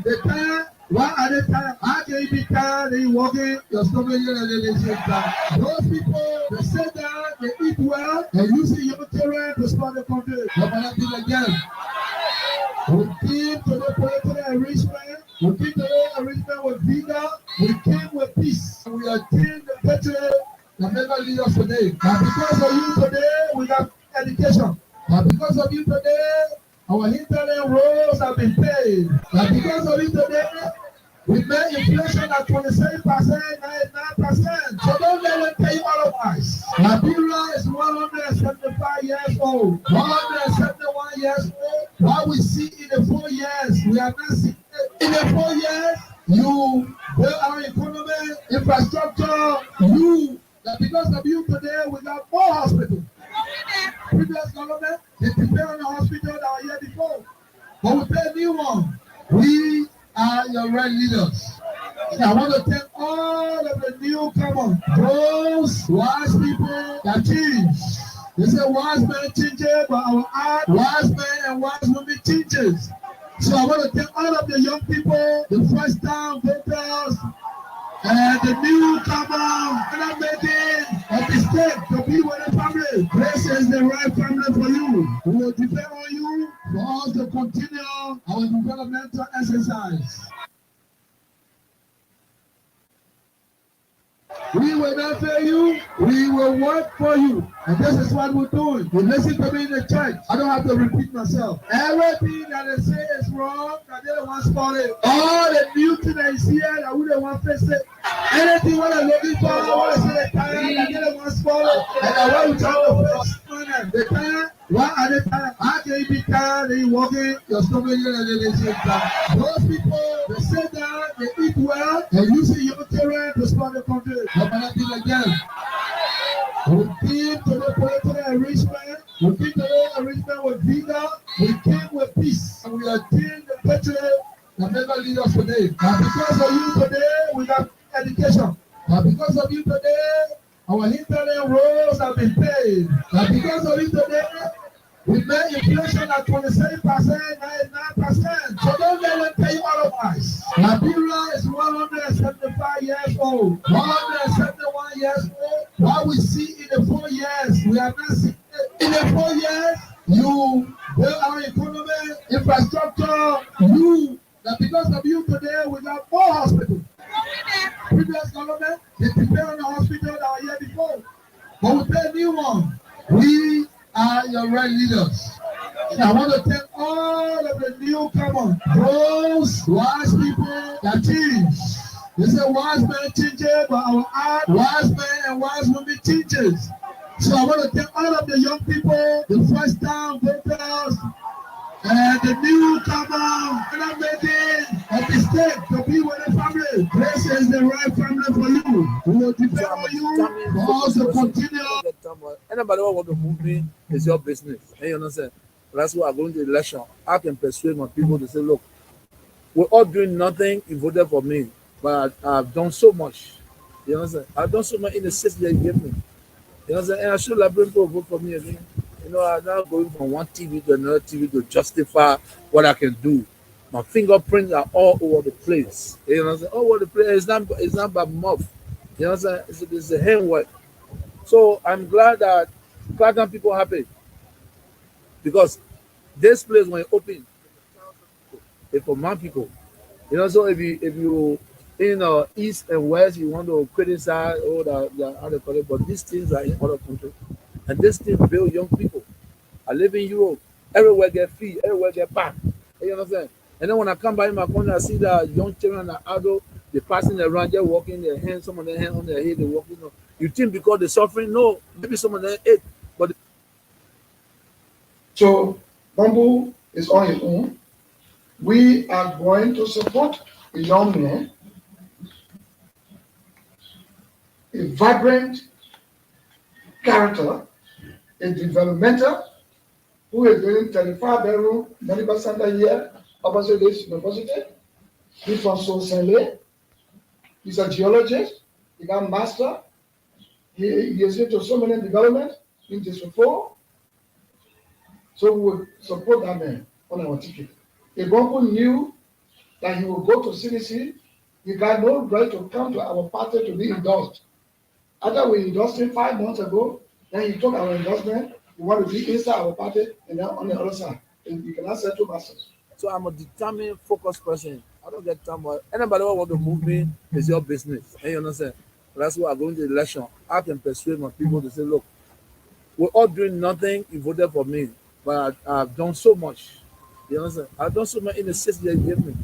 They tired. Why are they tired? How can you be tired and you walking your stomach and they say tired? Those people, they sit down, they eat well, and using your children to start the country. What can I do again? We came to the political arrangement. We came to the arrangement with vigor. We came with peace. We attained the country that never lead us today. And because of you today, we have education. And because of you today, our internet roads have been paid. And because of you today, we made inflation at 27%, 99%. So don't let them tell you otherwise. Liberia is 175 years old, 171 years old. What we see in the 4 years, we are not seeing. In the 4 years, you build our economy, infrastructure, that because of you today, we got more hospitals. Previous government, they prepare on the hospital that were here before. But we pay a new one. We are your right leaders. And I want to thank all of the newcomers, those wise people that change. They say wise men changes, but our art, wise men and wise women changes. So I want to thank all of the young people, the first time voters, and the newcomers that are making a mistake to be with the family. This is the right family for you. We will depend on you for us to continue our developmental exercise. We will not fail you. We will work for you. And this is what we're doing. You listen to me in the church. I don't have to repeat myself. Everything that they say is wrong, that they don't want to spoil it. All the new thing that is here, that we don't want to face it. Anything what they're looking for, what they say they're tired, that they don't want to spoil it. And that's why we try to face they're tired. Why are they tired? How can you be tired and you walking your stomach and they say tired? Those people, they sit down, they eat well, and using your children to start the country. What can I do again? We came to the political arrangement. We came to the arrangement with vigor. We came with peace. And we attained the country that never lead us today. And because of you today, we have education. And because of you today, our internet roads have been paid. And because of you today, we made inflation at 27%, 99%. So don't let them tell you otherwise. Liberia is 175 years old, 171 years old. What we see in the 4 years, we are not seeing. In the 4 years, you build our economy, infrastructure, that because of you today, we got more hospitals. Previous government, they prepare on the hospital that were here before. But we pay a new one. We are your right leaders. And I want to thank all of the newcomers, those wise people that change. They say wise men changes, but our art, wise men and wise women changes. So I want to thank all of the young people, the first time voters, and the newcomers that are making a mistake to be with the family. This is the right family for you. We will depend on you for us to continue. Anybody who want to move me is your business. You understand? That's why I'm going to the election. I can persuade my people to say, look, we're all doing nothing. You voted for me, but I've done so much. You understand? I've done so much in the system that you gave me. You understand? And I should have people vote for me again. You know, I'm now going from one TV to another TV to justify what I can do. My fingerprints are all over the place. You know what I'm saying? All over the place. It's not by mouth. You know what I'm saying? It's a handwork. So I'm glad that Clapham people happy because this place when it open, it's for my people. You know, so if you in east and west, you want to criticize all the other countries, but these things are in other countries, and this thing build young people. I live in Europe. Everywhere get free, everywhere get back. You understand? And then when I come back in my country, I see the young children and adults, they passing around, they're walking their hands, some of their hands on their head, they're walking. You think because they're suffering? No, maybe some of them ate. But so Bamboo is on its own. We are going to support a young man, a vibrant character, a developmental, who is doing 35-bedroom medical center here, opposite this university. He's from Sault-Saint-Lé. He's a geologist. He got master. He is into so many developments in District 4. So we will support that man on our ticket. If Bongo knew that he will go to CDC. He got no right to come to our party to be endorsed. After we endorsed him 5 months ago, then he took our endorsement. He want to be inside our party and then on the other side. And you cannot settle masters. So I'm a determined, focused person. I don't get time. Anybody who want to move me is your business. And you understand? That's why I'm going to the election. I can persuade my people to say, look, we're all doing nothing. You voted for me, but I've done so much. You understand? I've done so much in the city they gave me.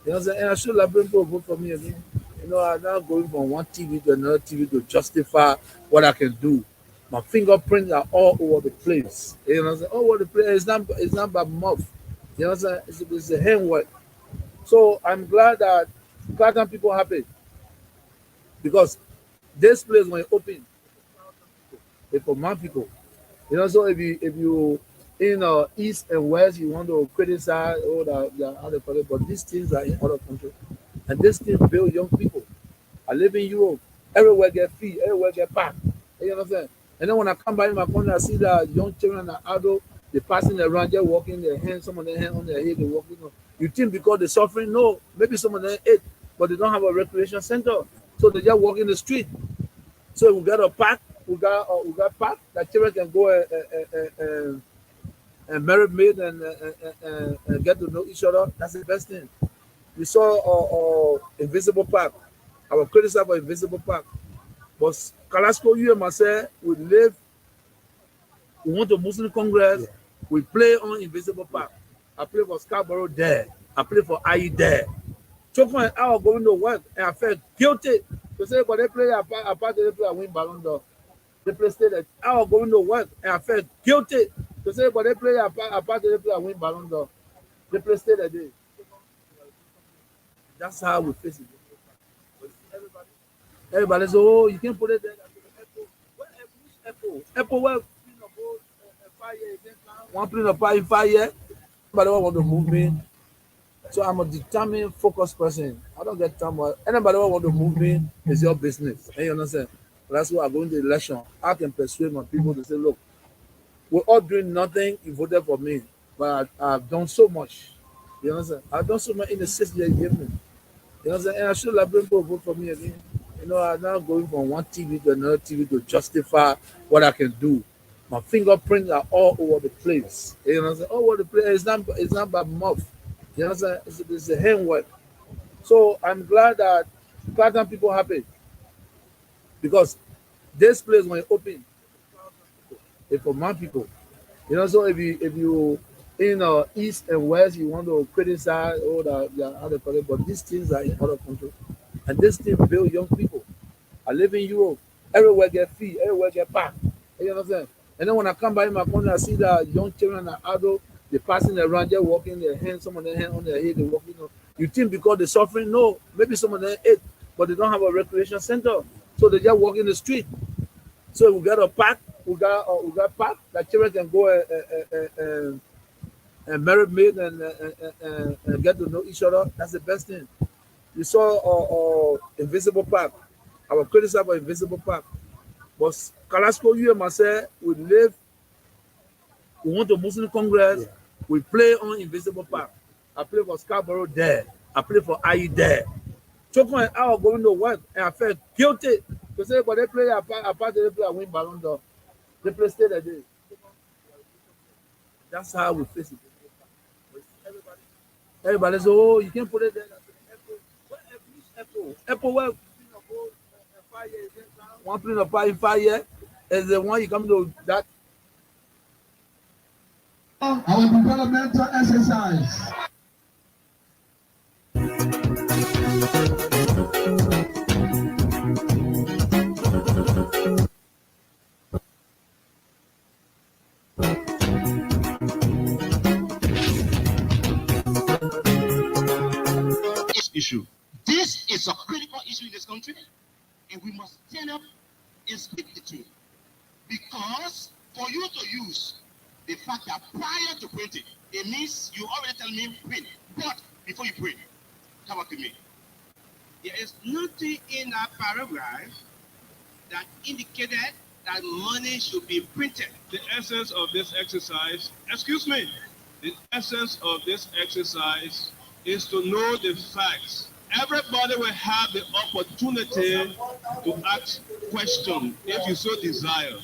You understand? And I should have been people vote for me again. You know, I'm not going from one TV to another TV to justify what I can do. My fingerprints are all over the place. You know what I'm saying? All over the place. It's not by mouth. You know what I'm saying? It's a handwork. So I'm glad that Clarion people happy because this place when it open, it's for my people. You know, so if you in east and west, you want to criticize all the other countries, but these things are in other countries, and this thing build young people. I live in Europe. Everywhere get fee, everywhere get back. You know what I'm saying? And then when I come back in my country, I see that young children and adults, they passing around, they're walking their hands, some of their hand on their head, they walking. You think because they're suffering? No, maybe some of them ate, but they don't have a recreation center, so they just walk in the street. So we got a park, we got park that children can go and marry maid and get to know each other. That's the best thing. We saw Invisible Park. I was criticized for Invisible Park. But Kalasco, you and myself, we live, we went to Muslim Congress, we play on Invisible Park. I play for Scarborough there. I play for IE there. Choco and I were going to work and I felt guilty to say, but they play apart, they play, I win Ballon d'Or. They play stated. I was going to work and I felt guilty to say, but they play apart, they play, I win Ballon d'Or. They play stated. That's how we face it. Everybody says, oh, you can't put it there. Apple, well, 5 years. One plane of 5 years. Anybody want to move me? So I'm a determined, focused person. I don't get time. Anybody want to move me is your business. And you understand? That's why I'm going to the election. I can persuade my people to say, look, we're all doing nothing. You voted for me, but I've done so much. You understand? I've done so much in the city they gave me. You know what I'm saying? And I should have been people vote for me again. You know, I'm not going from one TV to another TV to justify what I can do. My fingerprints are all over the place. You know what I'm saying? All over the place. It's not by mouth. You know what I'm saying? It's a handwork. So I'm glad that Clarion people happy because this place when it open, it's for my people. You know, so if you in east and west, you want to criticize all the other countries, but these things are in other countries, and this thing build young people. I live in Europe. Everywhere get fee, everywhere get back. You know what I'm saying? And then when I come back in my country, I see that young children and adults, they passing around, they're walking their hands, some of their hand on their head, they walking. You think because they're suffering? No, maybe some of them ate, but they don't have a recreation center, so they just walk in the street. So we got a park, we got park that children can go and marry maid and get to know each other. That's the best thing. You saw Invisible Park. I was criticized for Invisible Park. But Kalasco, you and myself, we live, we went to Muslim Congress, we play on Invisible Park. I play for Scarborough there. I play for IE there. Choco and I were going to work and I felt guilty to say, but they play apart, they play, I win Ballon d'Or. They play stay that day. That's how we face it. Everybody says, oh, you can't put it there. Apple, well, 5 years. One plane of 5 years is the one you come to that. Our developmental exercise. Issue. This is a critical issue in this country, and we must stand up and speak the truth. Because for you to use the fact that prior to printing, it means you already tell me print. But before you print, come up to me. There is nothing in that paragraph that indicated that money should be printed. The essence of this exercise, excuse me, the essence of this exercise is to know the facts. Everybody will have the opportunity to ask questions if you so desire.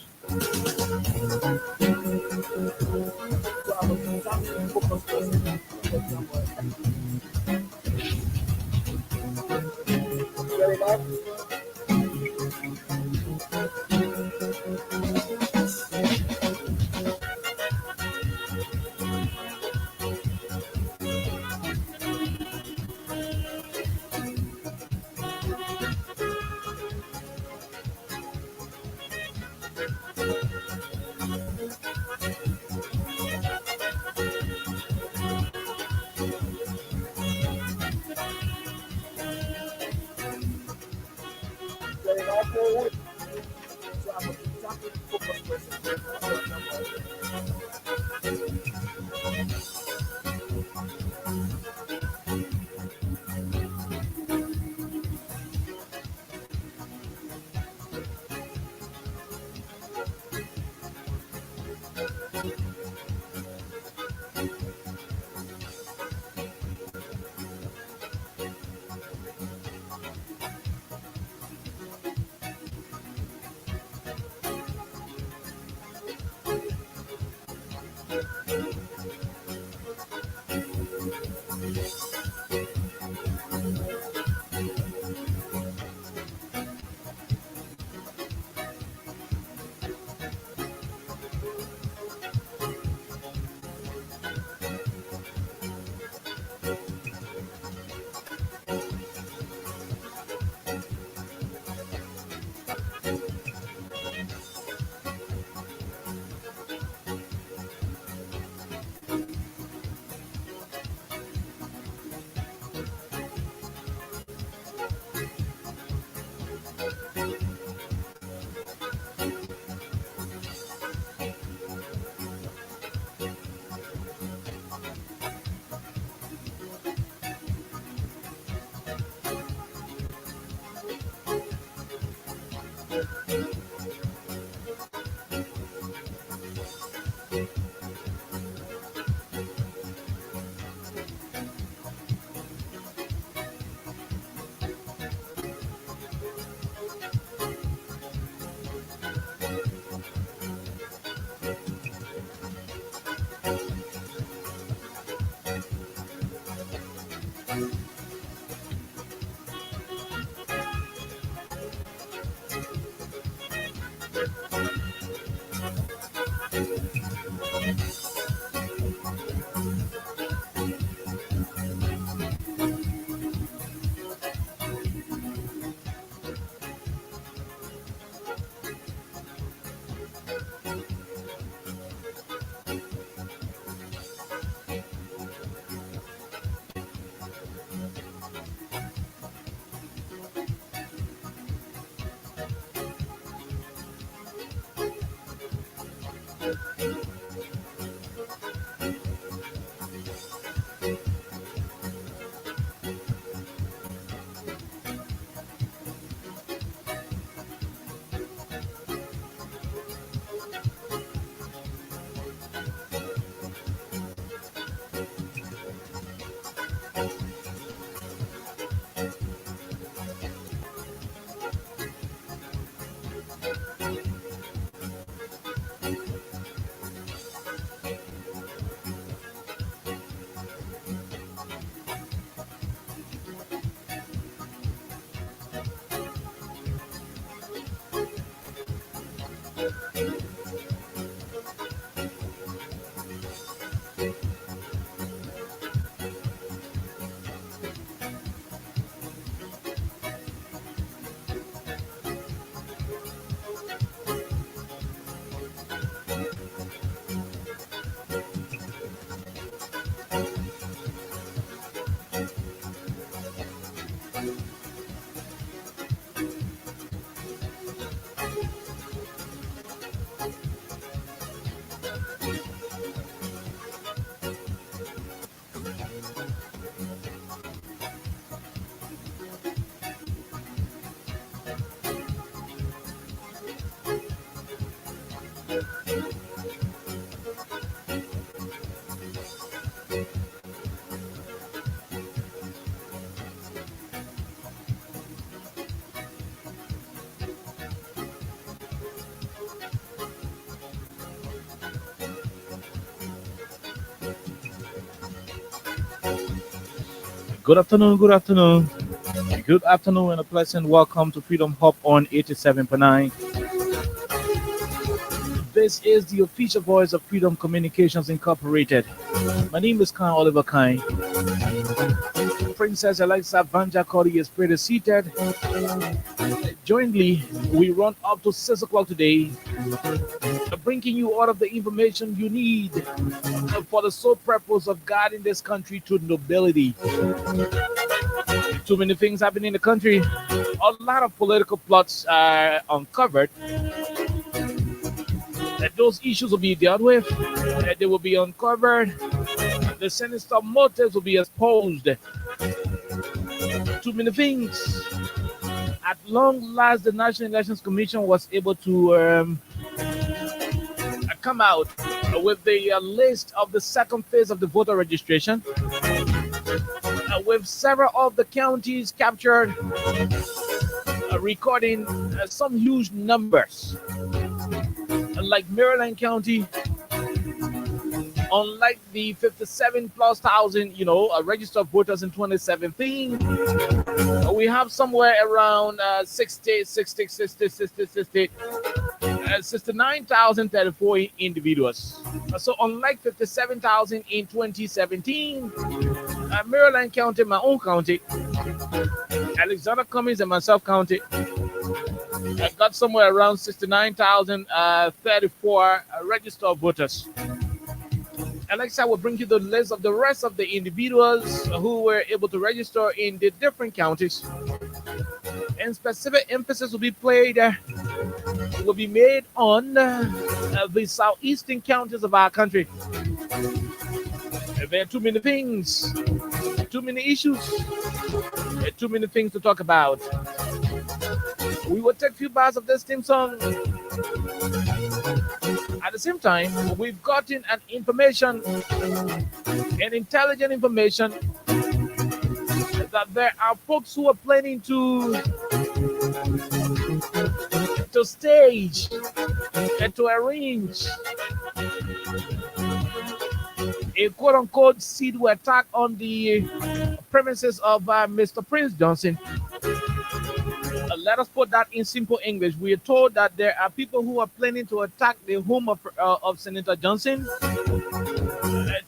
Good afternoon, good afternoon. Good afternoon and a pleasant welcome to Freedom Hub on 87.9. This is the official voice of Freedom Communications Incorporated. My name is Khan Oliver Kine. Princess Alexa Vanja Cody is pretty seated. Jointly, we run up to 6 o'clock today, bringing you all of the information you need for the sole purpose of guiding this country to nobility. Too many things happen in the country. A lot of political plots are uncovered. Those issues will be dealt with. They will be uncovered. The sinister motives will be exposed. Too many things. At long last, the National Elections Commission was able to come out with the list of the second phase of the voter registration, with several of the counties captured, recording some huge numbers. Like Maryland County, unlike the 57 plus thousand, registered voters in 2017, we have somewhere around 69,034 individuals. So unlike 57,000 in 2017, Maryland County, my own county, Alexander Cummings and myself county, I got somewhere around 69,034 registered voters. Alexa will bring you the list of the rest of the individuals who were able to register in the different counties. And specific emphasis will be made on the southeastern counties of our country. There are too many things, too many issues, too many things to talk about. We will take a few bars of this theme song. At the same time, we've gotten an intelligent information that there are folks who are planning to stage and to arrange a quote-unquote seed attack on the premises of Mr. Prince Johnson. Let us put that in simple English. We are told that there are people who are planning to attack the home of Senator Johnson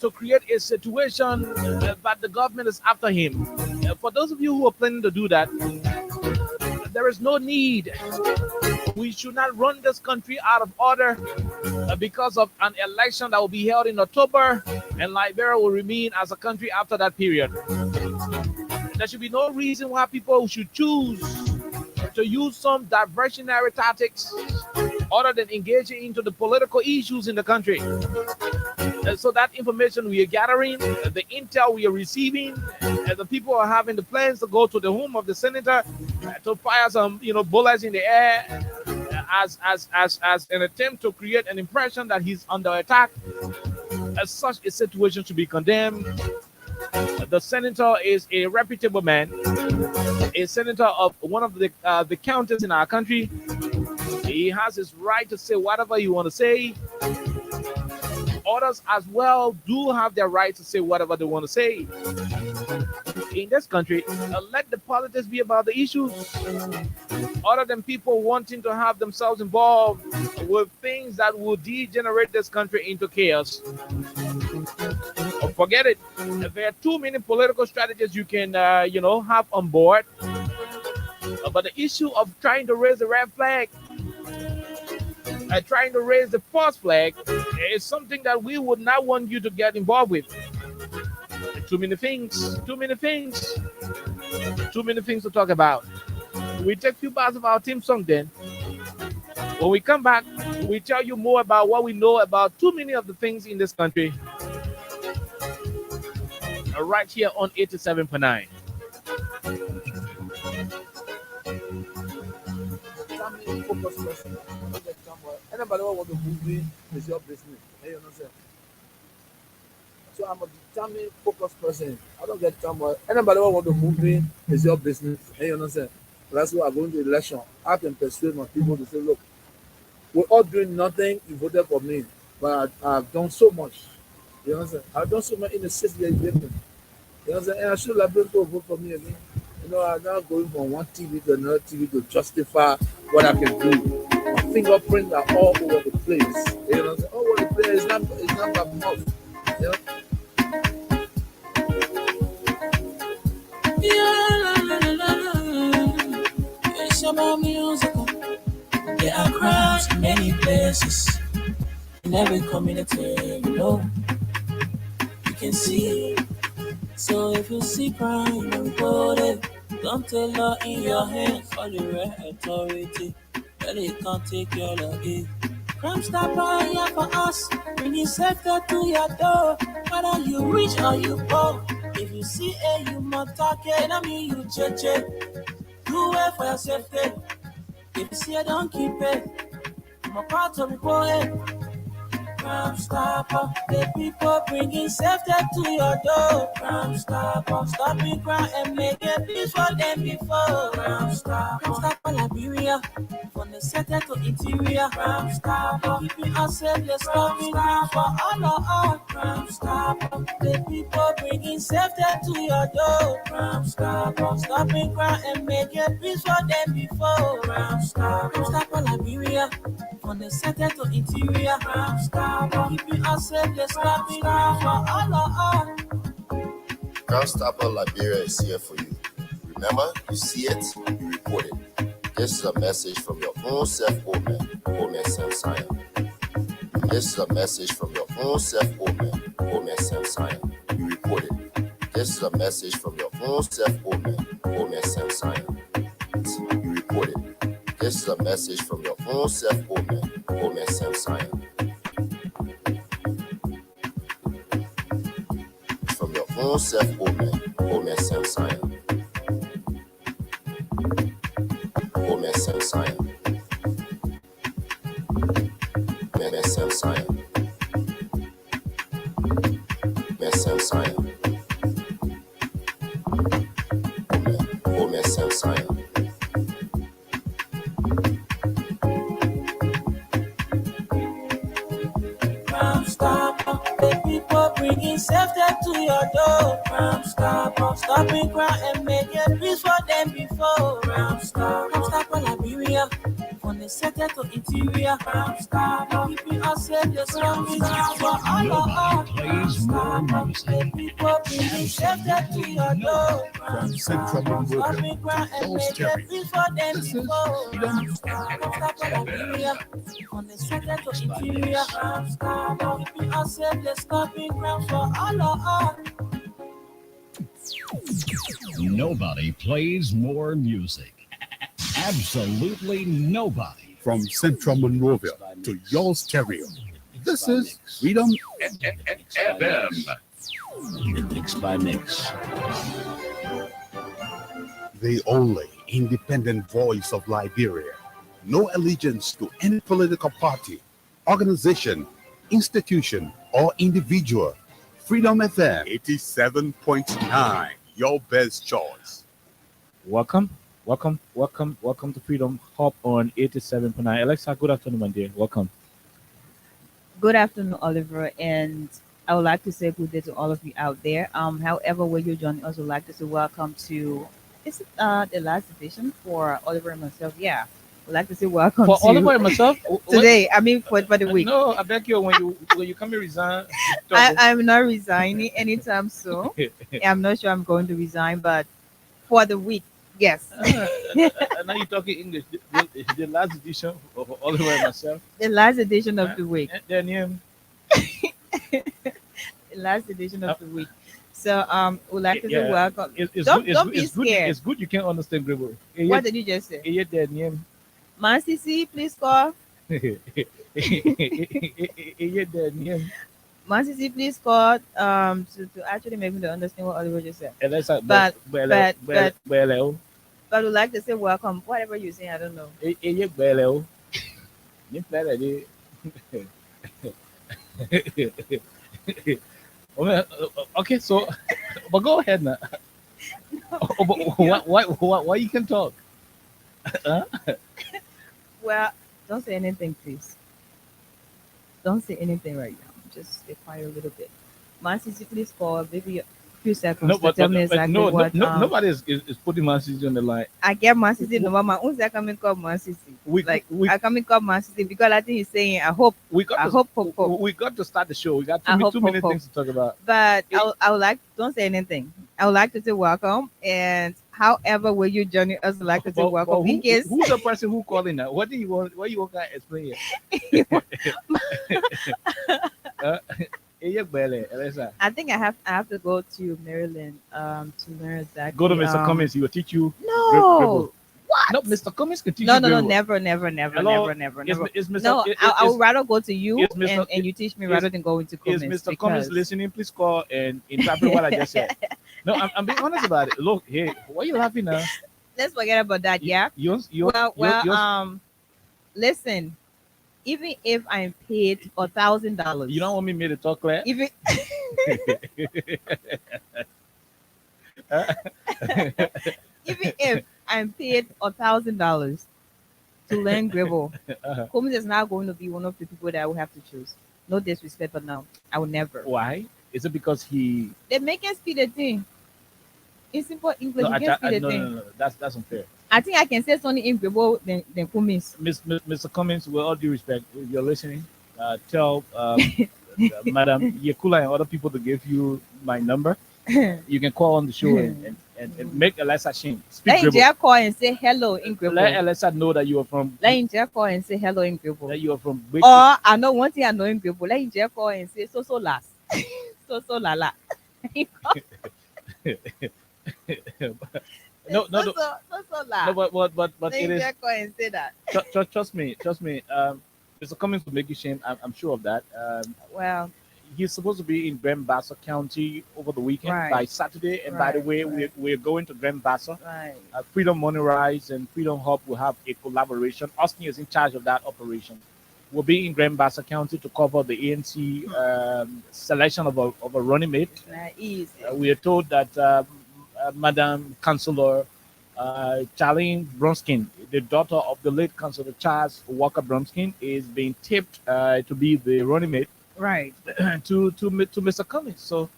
to create a situation that the government is after him. For those of you who are planning to do that, there is no need. We should not run this country out of order because of an election that will be held in October, and Liberia will remain as a country after that period. There should be no reason why people should choose to use some diversionary tactics other than engaging into the political issues in the country. And so that information we are gathering, the intel we are receiving, and the people are having the plans to go to the home of the senator to fire some, bullets in the air as an attempt to create an impression that he's under attack. As such a situation should be condemned. The senator is a reputable man, a senator of one of the counties in our country. He has his right to say whatever you want to say. Others as well do have their right to say whatever they want to say. In this country, let the politics be about the issues, other than people wanting to have themselves involved with things that will degenerate this country into chaos. Forget it. There are too many political strategies you can, have on board. But the issue of trying to raise the red flag, trying to raise the false flag, is something that we would not want you to get involved with. Too many things to talk about. We take a few bars of our theme song then. When we come back, we tell you more about what we know about too many of the things in this country. Right here on 87.9. Anybody want to move me is your business. You understand? So I'm a determined, focused person. I don't get turmoil. Anybody want to move me is your business. You understand? That's why I'm going to election. I can persuade my people to say, look, we're all doing nothing. You voted for me, but I've done so much. You understand? I've done so much in the 6 years. You know what I'm saying? And I should have been to vote for me again. You know, I'm not going from one TV to another TV to justify what I can do. My fingerprints are all over the place. You know what I'm saying? All over the place. It's not by mouth. You know? It's about music. There are crowds in many places. In every community, you can see. So if you see crime, report it. Don't take law in your hands for the right authority. Well, it can't take your law in. Crime stopper here for us. Bringing safety to your door. Whether you rich or you poor. If you see a you must talk it. I mean you check. Do it for your safety. If you see it, don't keep it. I'm a part of report it. Crime stopper, the people bringing safety to your door. Crime stopper, stopping crime and making peace for them before. Crime stopper, Liberia, from the center to interior. Crime stopper, keeping us safe, let's stopping crime for all of us. Crime stopper, the people bringing safety to your door. Crime stopper, stopping crime and making peace for them before. Crime stopper, Liberia, from the center to interior. Crime stopper, keeping us safe, let's stopping crime for all of us. Crime Stopper Liberia is here for you. Remember, you see it, you report it. This is a message from your own self, Omen Sam Sion. This is a message from your own self, Omen Sam Sion. You report it. This is a message from your own self, Omen Sam Sion. You report it. This is a message from your own self, Omen Sam Sion. From your own self, Omen Sam Sion. Omen Sam Sion. Omen Sam Sion. Omen Sam Sion. Omen Sam Sion. Crime stopper, the people bringing safety to your door. Crime stopper, stopping crime and making peace for them before. Crime stopper, Liberia, from the center to interior. Crime stopper, keeping us safe, the stopping crime for all of us. Crime stopper, the people bringing safety to your door. Crime stopper, stopping crime and making peace for them before. Crime stopper, Liberia, from the center to interior. Crime stopper, keeping us safe, the stopping crime for all of us. Nobody plays more music. Absolutely nobody. From Central Monrovia to your stereo. This is Freedom FM. Mix by mix. The only independent voice of Liberia. No allegiance to any political party, organization, institution, or individual. Freedom FM 87.9, your best choice. Welcome to Freedom Hop on 87.9. Alexa, good afternoon, my dear. Welcome. Good afternoon, Oliver, and I would like to say good day to all of you out there. However, where you're joining us, would like to say welcome to the last edition for Oliver and myself. Yeah, would like to say welcome For to Oliver and myself? today. I mean, for the week. No, I beg you, when you come and resign. I'm not resigning anytime soon. I'm not sure I'm going to resign, but for the week, yes. Now you're talking English. The last edition of Oliver and myself. The last edition of the week. Their name. The last edition of the week. So would like to say Yeah. welcome. It's Don't good. be It's good. scared. It's good. You can understand Grebo. What did you just say? Their name. Man CC, please call. Their name. Man CC, please call to actually make me to understand what Oliver just said. And that's like, But Beleo. I would like to say welcome. Whatever you say, I don't know. Beleo. Okay, so, but go ahead now. Why you can talk? Well, don't say anything, please. Don't say anything right now. Just stay quiet a little bit. Man CC, please call. Maybe few seconds No, to tell me but exactly no, what. nobody is putting Man City on the line. I get Man City. No, my own I coming called Man City. I coming called Man City because I think he's saying I hope. we got I to, hope, hope, hope. we got to start the show. We got I hope, too hope, many hope. things to talk about. But I would like don't say anything. I would like to say welcome, and however will you join us, I'd like to say welcome. In case Who's the person who called in now? What do you want? What you want to explain here? Elisa. I think I have to go to Maryland to learn exactly. Go to Mr. Cummins. He will teach you. No. What? No, Mr. Cummins can teach No, you. no, dribble. never. Hello? Never. Is Mr. No, I would rather go to you is Mr. and you teach me is- rather than going to Is Cummins. Mr. Cummins listening? Please call and interpret what I just said. No, I'm being honest about it. Look, hey, why are you laughing now? Let's forget about that. Yeah. Listen. Even if I'm paid $1,000, You don't want me to talk clear? even even if I'm paid $1,000 to learn Gribble, Uh-huh. Cummins is not going to be one of the people that I will have to choose. No disrespect, but no, I will never. Why? Is it because he? They make us speak the thing. In simple English, No, you I, can speak the no, thing. no, no, that's unfair. I think I can say something in Gribble than Cummins. Mr. Cummins, with all due respect, if you're listening, tell Madam Yekula and other people to give you my number. You can call on the show and make Alexa Shane speak Let dribble. India call and say hello in Gribble. Let Alexa know that you are from. Let India call and say hello in Gribble. That you are from. Or I know one thing I know in Gribble. Let India call and say so last. so la la. No, so la. No, but Let it is. India call and say that. Trust me. Mr. Cummins will make you shame. I'm sure of that. Well, He's supposed to be in Grand Bassa County over the weekend Right. by Saturday. And by the way, we're going to Grand Bassa. right. Freedom Money Rise and Freedom Hub will have a collaboration. Austin is in charge of that operation. We'll be in Grand Bassa County to cover the ANC selection of a running mate. Not easy. We are told that Madam Councillor Charlene Bronskin, the daughter of the late Councillor Charles Walker Bronskin, is being tipped to be the running mate Right. to Mr. Cummins. So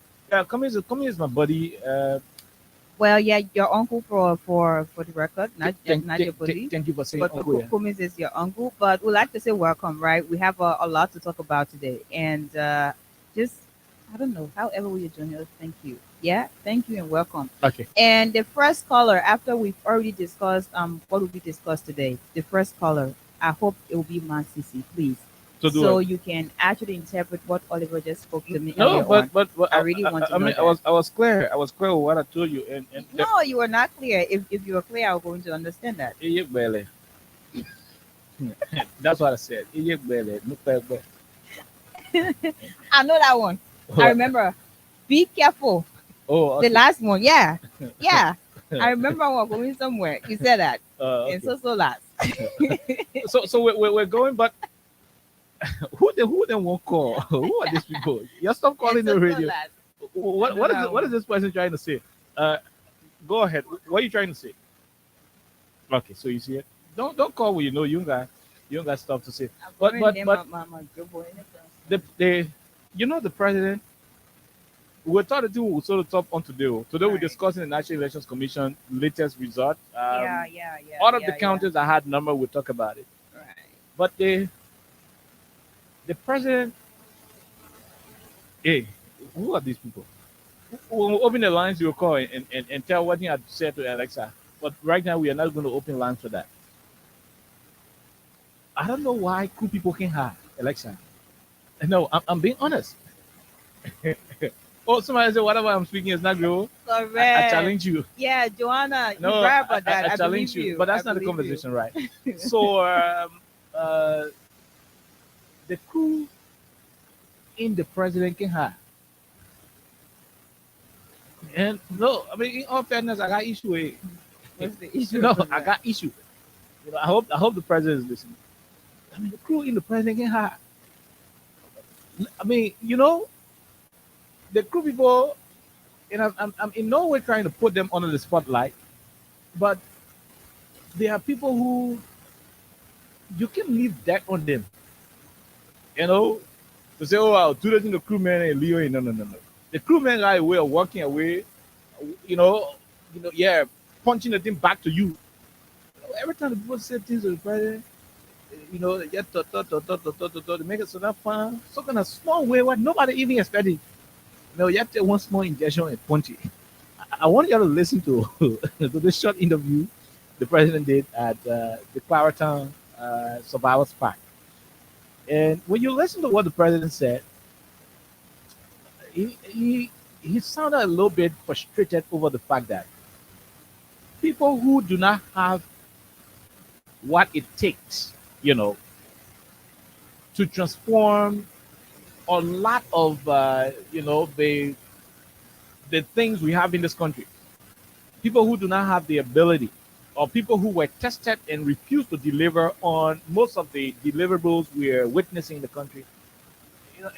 Cummins is my buddy. Well, yeah, your uncle for the record, not your buddy. Thank you for saying But uncle. Cummins is your uncle. But we'd like to say welcome, right? We have a lot to talk about today. And just, I don't know, however will you join us, thank you. Yeah, thank you and welcome. Okay. And the first caller, after we've already discussed what will be discussed today, the first caller, I hope it will be Man Sisi, please. So you can actually interpret what Oliver just spoke to me. No, earlier but on. I really want to know that. I was clear. I was clear with what I told you, and No, you were not clear. If you were clear, I was going to understand that. That's what I said. I know that one. I remember. Be careful. Oh, okay. The last one. Yeah. Yeah. I remember I was going somewhere. You said that. Okay. And so last. So we're going, but who then won't call? Who are these people? You stop calling the radio. Last. What is this person trying to say? Go ahead. What are you trying to say? Okay, so you see it. Don't call when you know you got stuff to say. But the the president. We're talking to we'll sort of talk on today. Today we're discussing the National Elections Commission latest result. Yeah. All of the counties that had number, we'll talk about it. Right. But the president, hey, who are these people? When we open the lines, you'll call and tell what you had said to Alexa. But right now, we are not going to open lines for that. I don't know why cool people can have Alexa. No, I'm being honest. Oh, somebody said whatever I'm speaking is not real. Correct. I challenge you. Yeah, Joanna, No, you're right about that. I challenge believe you. But that's not the conversation, right? So the crew in the president can have. And no, I mean, in all fairness, I got issue with. What's the issue? No, I got issue. I hope the president is listening. I mean, the crew in the president can have. I mean, the crew people, I'm in no way trying to put them under the spotlight, but there are people who you can leave that on them. To say, oh, I'll do that in the crew, man, and Leo. No. The crewman got a way of walking away, you know, yeah, punching the thing back to you. Every time the people say things to the president, they just they make it so that fun, so kind of small way what nobody even expected. You have to take one small injection and punch it. I want you all to listen to to this short interview the president did at the Claratown Survivors Park. And when you listen to what the president said, he sounded a little bit frustrated over the fact that people who do not have what it takes, to transform a lot of, the things we have in this country. People who do not have the ability, or people who were tested and refused to deliver on most of the deliverables we are witnessing in the country.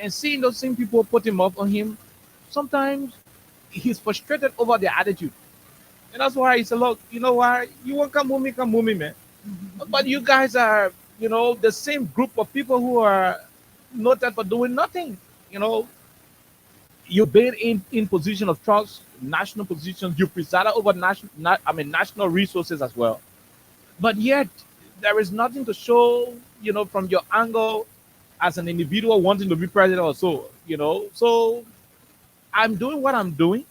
And seeing those same people put him up on him, sometimes he's frustrated over their attitude. And that's why he said, look, you know what? You want to come with me, man. But you guys are, the same group of people who are noted for doing nothing. You've been in position of trust, national positions. You presided over national resources as well. But yet, there is nothing to show, from your angle as an individual wanting to be president or so, So I'm doing what I'm doing.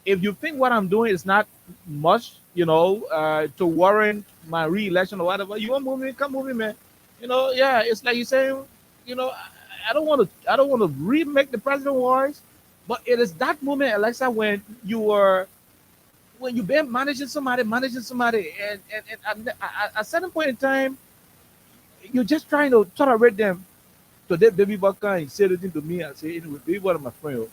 If you think what I'm doing is not much, to warrant my re-election or whatever, you want to move me, come move me, man. Yeah, it's like you saying, I don't want to remake the president wars, but it is that moment, Alexa, when you've been managing somebody, and at a certain point in time, you're just trying to tolerate them. Today, baby Baka, he said anything to me. I say, anyway, baby, one of my friends.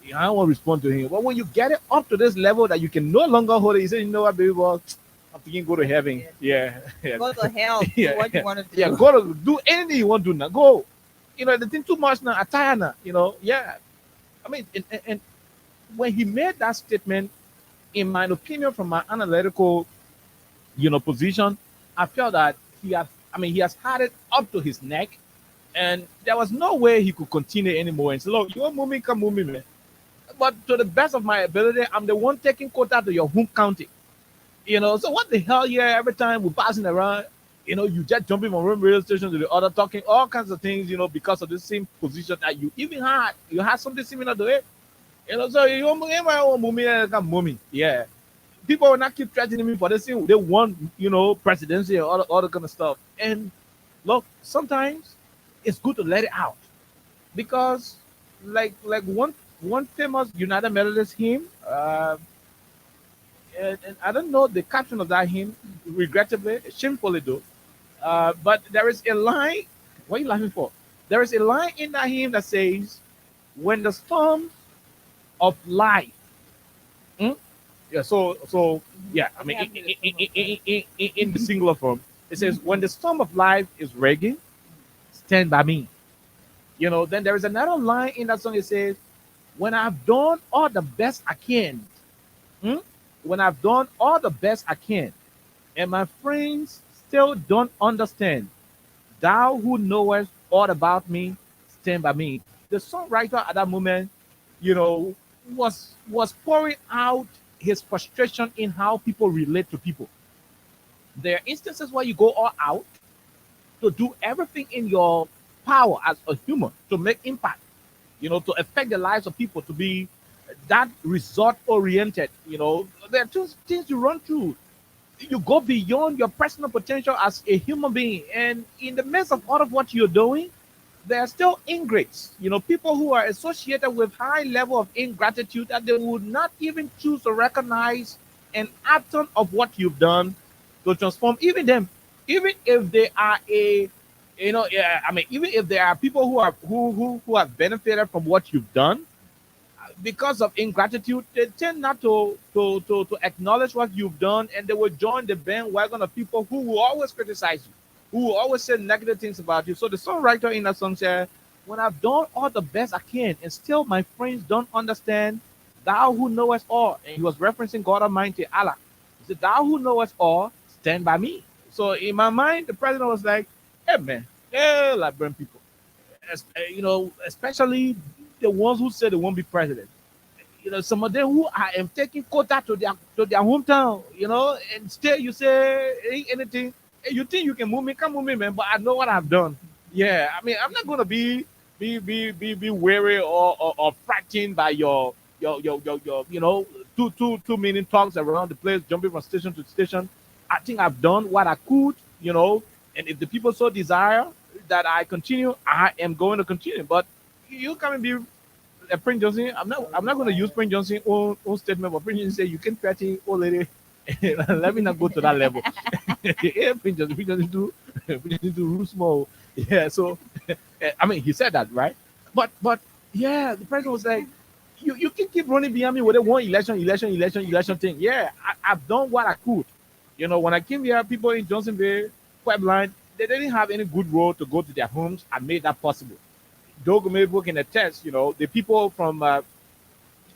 I don't want to respond to him. But when you get it up to this level that you can no longer hold it, you say, you know what, baby boy, I'm thinking go to heaven. Yeah. Go to hell. Yeah. Do what you want to do. Yeah, go to do anything you want to do now. Go. The thing too much now, attire now, yeah. I mean, and when he made that statement, in my opinion, from my analytical, position, I felt that he has had it up to his neck, and there was no way he could continue anymore. And say, look, you want moving, come move me, man. But to the best of my ability, I'm the one taking quota to your home county. So what the hell, yeah, every time we're passing around, you just jumping from one radio station to the other, talking all kinds of things, because of the same position that you even had. You had something similar to it. So you want me, yeah. People will not keep threatening me for this thing. They want, presidency and all that kind of stuff. And look, sometimes it's good to let it out. Because like one famous United Methodist hymn, and I don't know the caption of that hymn, regrettably, shamefully though. But there is a line. What are you laughing for? There is a line in that hymn that says, "When the storm of life," yeah. So yeah. I mean, in the singular form, it says, "When the storm of life is raging, stand by me." Then there is another line in that song. It says, "When I've done all the best I can, when I've done all the best I can, and my friends still don't understand, thou who knowest all about me, stand by me." The songwriter at that moment, was pouring out his frustration in how people relate to people. There are instances where you go all out to do everything in your power as a human to make impact, to affect the lives of people, to be that result oriented. There are two things you run through. You go beyond your personal potential as a human being, and in the midst of all of what you're doing, there are still ingrates, people who are associated with high level of ingratitude that they would not even choose to recognize an atom of what you've done to transform even them, even if they are even if there are people who have benefited from what you've done. Because of ingratitude, they tend not to acknowledge what you've done, and they will join the bandwagon of people who will always criticize you, who will always say negative things about you. So the songwriter in that song said, "When I've done all the best I can, and still my friends don't understand, thou who knowest all," and he was referencing God Almighty, Allah. He said, "Thou who knowest all, stand by me." So in my mind, the president was like, "Hey man, like burn people, especially the ones who said they won't be president. some of them who I am taking quota to their hometown, and still you say ain't anything. Hey, you think you can move me? Come move me, man. But I know what I've done. Yeah, I mean, I'm not gonna be wary or frightened by your two minute talks around the place, jumping from station to station. I think I've done what I could, and if the people so desire that I continue, I am going to continue. But you come and be Prince Johnson. I'm not going to use Prince Johnson own statement, but Prince Johnson say you can threaten old lady. Let me not go to that level. Yeah, Prince Johnson do rule small. Yeah, so I mean he said that, right? But yeah, the president was like, you can keep running behind me with a one election thing. Yeah, I've done what I could. When I came here, people in Johnson Bay, quite blind, they didn't have any good road to go to their homes. I made that possible. Dogo Mabel can attest, the people from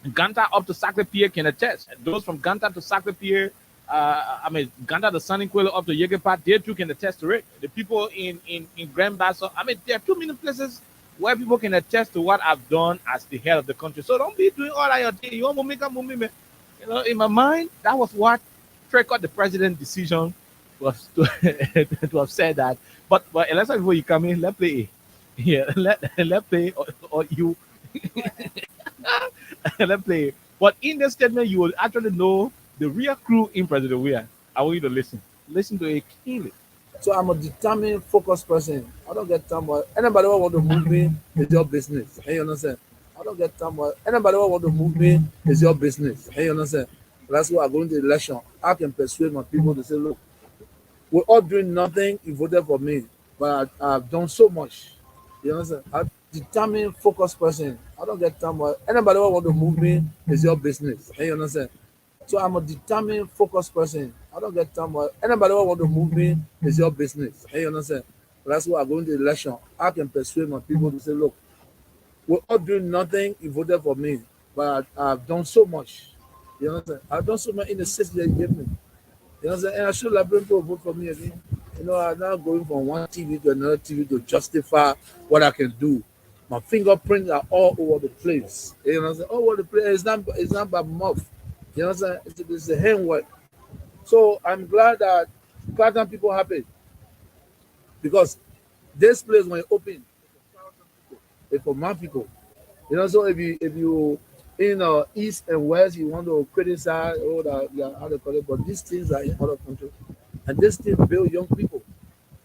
Ganta up to Sacre Pier can attest. And those from Ganta to Sacre Pier, Ganta to San Inquilo up to Yegepat, they too can attest to it. The people in Grand Basso, there are too many places where people can attest to what I've done as the head of the country. So don't be doing all that your thing. You want to make a movie, man. In my mind, that was what triggered the president's decision was to have said that. But let's before you come in, let's play. Yeah, let's play or you let's play. But in the statement, you will actually know the real crew in President Weah. I want you to listen. Listen to it keenly. So I'm a determined, focused person. I don't get time. Anybody who want to move me is your business. You understand? I don't get time. Anybody who want to move me is your business. You understand? That's why I'm going to the election. I can persuade my people to say, look, we're all doing nothing. You voted for me, but I've done so much. You understand? I'm a determined, focused person. I don't get time. Anybody who want to move me is your business. You understand? So I'm a determined, focused person. I don't get time. Anybody who want to move me is your business. You understand? That's why I'm going to the election. I can persuade my people to say, look, we're all doing nothing. You voted for me, but I've done so much. You understand? I've done so much in the 6 years you gave me. You understand? And I should have been people vote for me again. I'm now going from one TV to another TV to justify what I can do. My fingerprints are all over the place. You know, all over the place. It's not by mouth. You know what I'm saying? It's a handwork. So I'm glad that Platinum people happy. Because this place when it open, it's for my people. So if you in east and west, you want to criticize all that, how they call it, but these things are in other countries. And this thing build young people.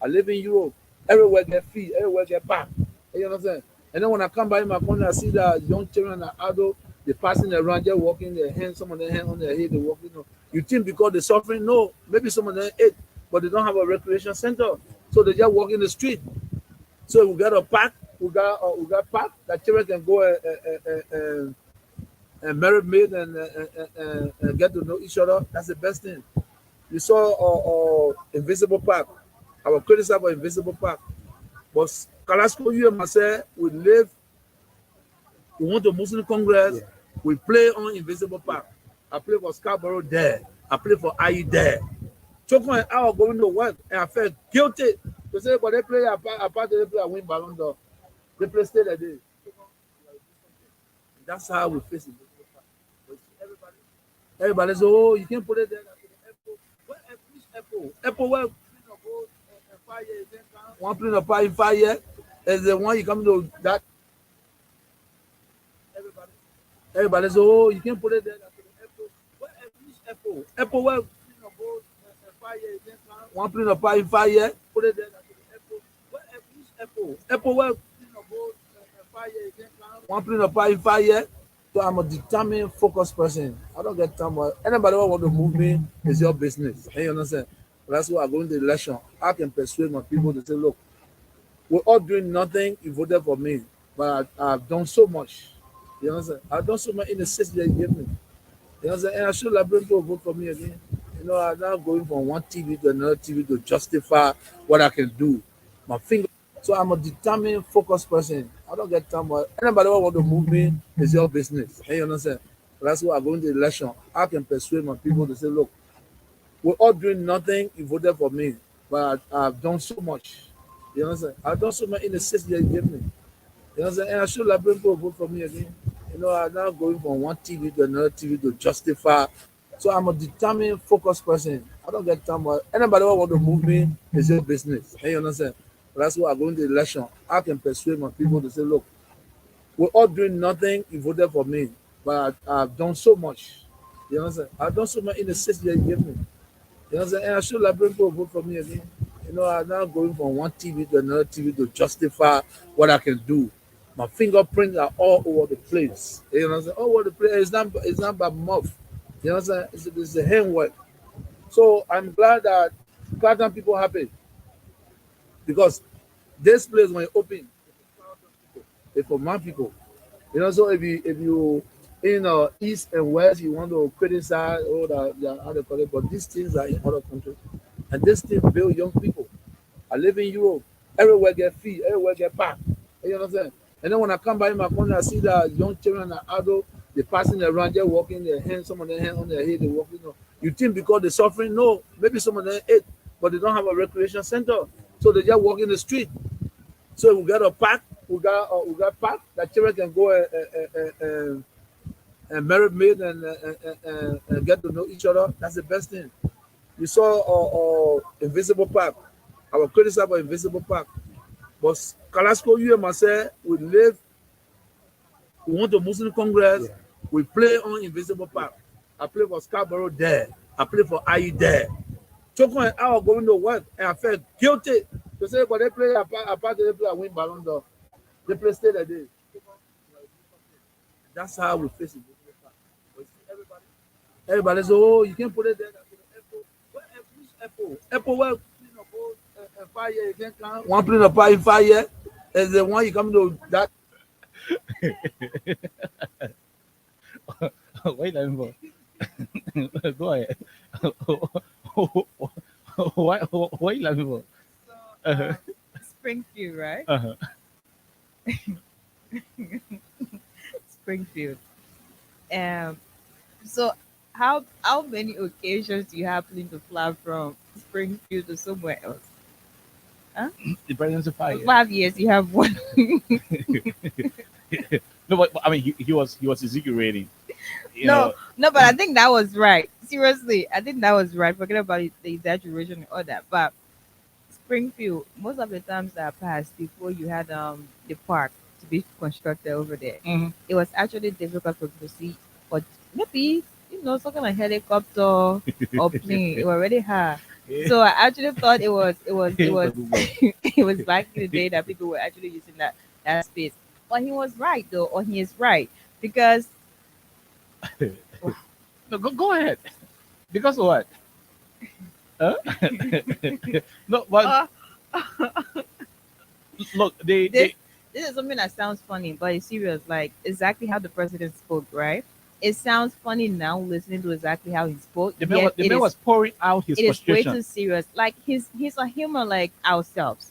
I live in Europe. Everywhere get feed, everywhere get back. You know what I'm saying? And then when I come by in my country, I see that young children and adults, they're passing around, they're walking their hands, some of their hands on their head, they're walking. You think because they're suffering? No, maybe some of them ate, but they don't have a recreation center. So they just walk in the street. So we got a park, we got park that children can go and marry maid and get to know each other. That's the best thing. You saw Invisible Park. I was criticized for Invisible Park. But Carrasco, you and myself, we went to Muslim Congress, we play on Invisible Park. I play for Scarborough there. I play for IE there. Choco and I were going to work, and I felt guilty. They say, but they play apart, they play a win Ballon d'Or. They play stay that day. That's how we face it. Everybody says, oh, you can't put it there. Where Apple, where one plane of fire in 5 years is the one you come to that. Everybody says, oh, you can't put it there. Apple, where one plane of fire in 5 years, put it there. Apple, where one plane of fire in 5 years. So I'm a determined, focused person. I don't get time. Anybody who want to move me is your business. You understand? That's why I'm going to the election. I can persuade my people to say, look, we're all doing nothing. You voted for me, but I've done so much. You understand? I've done so much in the 6 years you gave me. You understand? And I should have been people vote for me again. I'm now going from one TV to another TV to justify what I can do. My finger. So I'm a determined, focused person. I don't get time. Anybody who want to move me is your business. You understand? That's why I'm going to the election. I can persuade my people to say, look, we're all doing nothing. You voted for me, but I've done so much. You understand? I've done so much in the 6 years you gave me. You understand? And I should have been people vote for me again. I'm now going from one TV to another TV to justify. So I'm a determined, focused person. I don't get time. Anybody who want to move me is your business. You understand? But that's why I go into the election. I can persuade my people to say, look, we're all doing nothing. You voted for me, but I've done so much. You understand? I've done so much in the city that you gave me. You understand? And I should like people vote for me again. I'm now going from one TV to another TV to justify what I can do. My fingerprints are all over the place. You understand? All over the place. It's not by mouth. You understand? It's a handwork. So I'm glad that Platinum people happy because this place when it open, it's for my people. So if you in east and west, you want to criticize all the other colleagues, but these things are in other countries, and this thing build young people. I live in Europe. Everywhere get fee, everywhere get packed. You understand? And then when I come back in my country, I see that young children and adults, they passing around, they're walking their hands, some of their hands on their head, they walking. You think because they're suffering? No, maybe some of them ate, but they don't have a recreation center, so they just walk in the street. So we got a park, we got park that children can go and marry maid and get to know each other. That's the best thing. You saw Invisible Park. I was criticized about Invisible Park, but Kalasco, you and myself, we live. We went to Muslim Congress. Yeah. We play on Invisible Park. I play for Scarborough there. I play for IE there. Choco and I were going to work, and I felt guilty to say, but they play apart. They play a win Ballon d'Or. They play stay that day. That's how we face it. Everybody says, oh, you can't put it there. Apple, well, 5 years, you can't count. One plane of 5 years, and the one you come to that. Wait a minute. Go ahead. Why you laughing for? So, Springfield, right? Springfield. So how many occasions do you happen to fly from Springfield to somewhere else? Huh? The president's 5 years. 5 years, you have one. No, but I mean, he was exaggerating. No, but I think that was right. Seriously, I think that was right. Forget about it, the exaggeration and all that. But Springfield, most of the times that I passed before you had the park to be constructed over there, it was actually difficult for people to see. But maybe something like helicopter or plane. It was really hard. Yeah. So I actually thought it was it was back in the day that people were actually using that space. But he was right though, or he is right because. No, go ahead. Because of what? Huh? No, but look, this is something that sounds funny, but it's serious. Like exactly how the president spoke, right? It sounds funny now listening to exactly how he spoke. The man was pouring out his frustration. It is way too serious. Like he's a human like ourselves.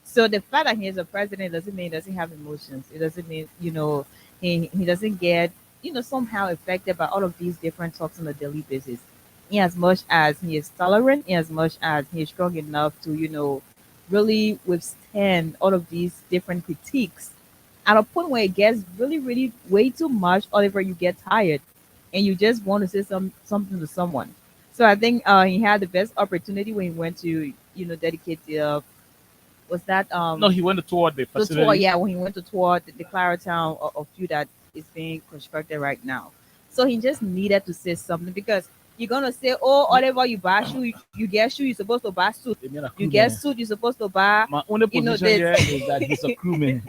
So the fact that he is a president doesn't mean he doesn't have emotions. It doesn't mean he doesn't get somehow affected by all of these different talks on a daily basis. In as much as he is tolerant, in as much as he is strong enough to really withstand all of these different critiques. At a point where it gets really, really way too much, Oliver, you get tired and you just want to say something to someone. So I think he had the best opportunity when he went to, dedicate the, was that? No, he went to tour the facility. The tour, yeah, when he went to tour the Claratown of you that is being constructed right now. So he just needed to say something because you're going to say, oh, Oliver, you buy shoe, you get shoe, you're supposed to buy suit. You get suit, you're supposed to buy. My only position here is that he's a crewman.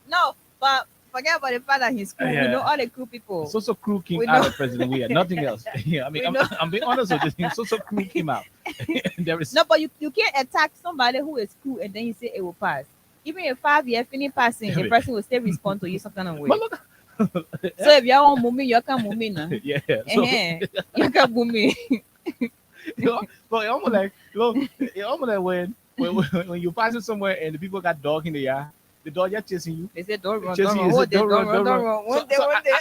No, but forget about the fact that he's crew. Yeah. We know all the crew people. So crew came out of President Weir. Nothing else. Yeah, I mean, I'm being honest with this thing. So crew came out. There is no, but you can't attack somebody who is crew and then you say it will pass. Even if 5 years finish passing, the person will still respond to you some kind of way. So if you're on moving, you can move now. Yeah. So, you can move me. But it almost like when you're passing somewhere and the people got dog in the yard. The dog just chasing you. They said, don't run. Don't run.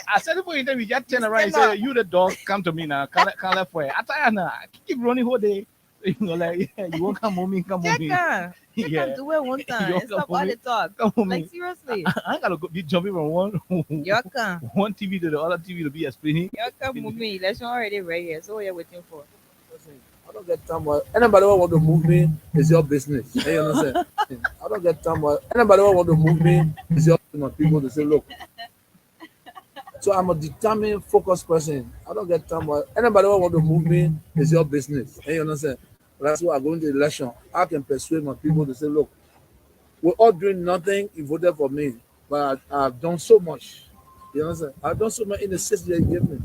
I said, for you just turn around and say, you the dog, come to me now. Can't left way. I tell you now, I keep running whole day. You know, like, yeah, you won't come on me, come on me. Check you Yeah. can do it one time You and come stop on all me. the talk. Come on Like me. seriously. I ain't gotta be jumping from one You can. one TV to the other TV to be explaining. You can move me. Election already right here. So what are you waiting for? Listen, I don't get time. Anybody who want to move me is your business. You understand? I don't get time. Anybody who want to move me is your my people to say, look. So I'm a determined, focused person. I don't get time. Anybody who want to move me is your business. You understand? That's why I go into the election. I can persuade my people to say, look, we're all doing nothing. You voted for me, but I've done so much. You understand? I've done so much in the city they gave me.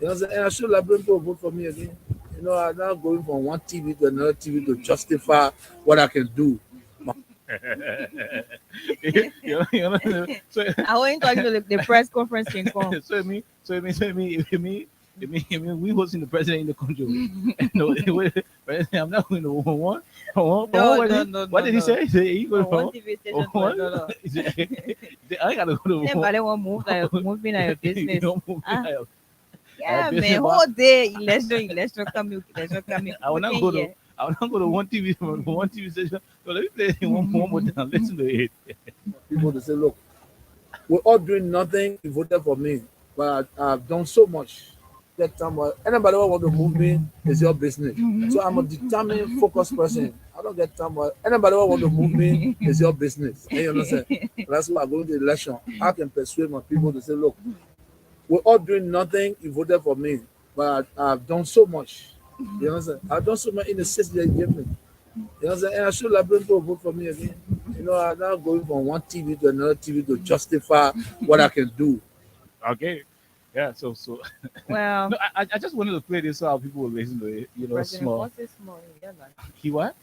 You understand? And I should have been people vote for me again. You know, I'm now going from one TV to another TV to justify what I can do. You know, so, I want talking to the press conference can come. so me, we hosting the president in the country. No, I'm not going to one. What did he say? He No, going one to TV station to one? another. I gotta go to Anybody want move in your You business? don't move Ah. there. Yeah, business, man. but- Whole day election coming. I will not go to. I will not go to one TV from one TV station. So let me play it one more time. Listen to it. People to say, look, we're all doing nothing. You voted for me, but I've done so much. That time, anybody who want to move me is your business. So I'm a determined, focused person. I don't get time. Anybody who want to move me is your business. You understand? That's why I go into the election. I can persuade my people to say, look, we're all doing nothing. You voted for me, but I've done so much. You understand? I've done so much in the city they gave me. You understand? And I should have been people vote for me again. You know, I'm now going from one TV to another TV to justify what I can do. Okay. Yeah. So. Well, No, I just wanted to play this so how people will listen to it. You know, President, small. what's it small? Yeah, like, He what?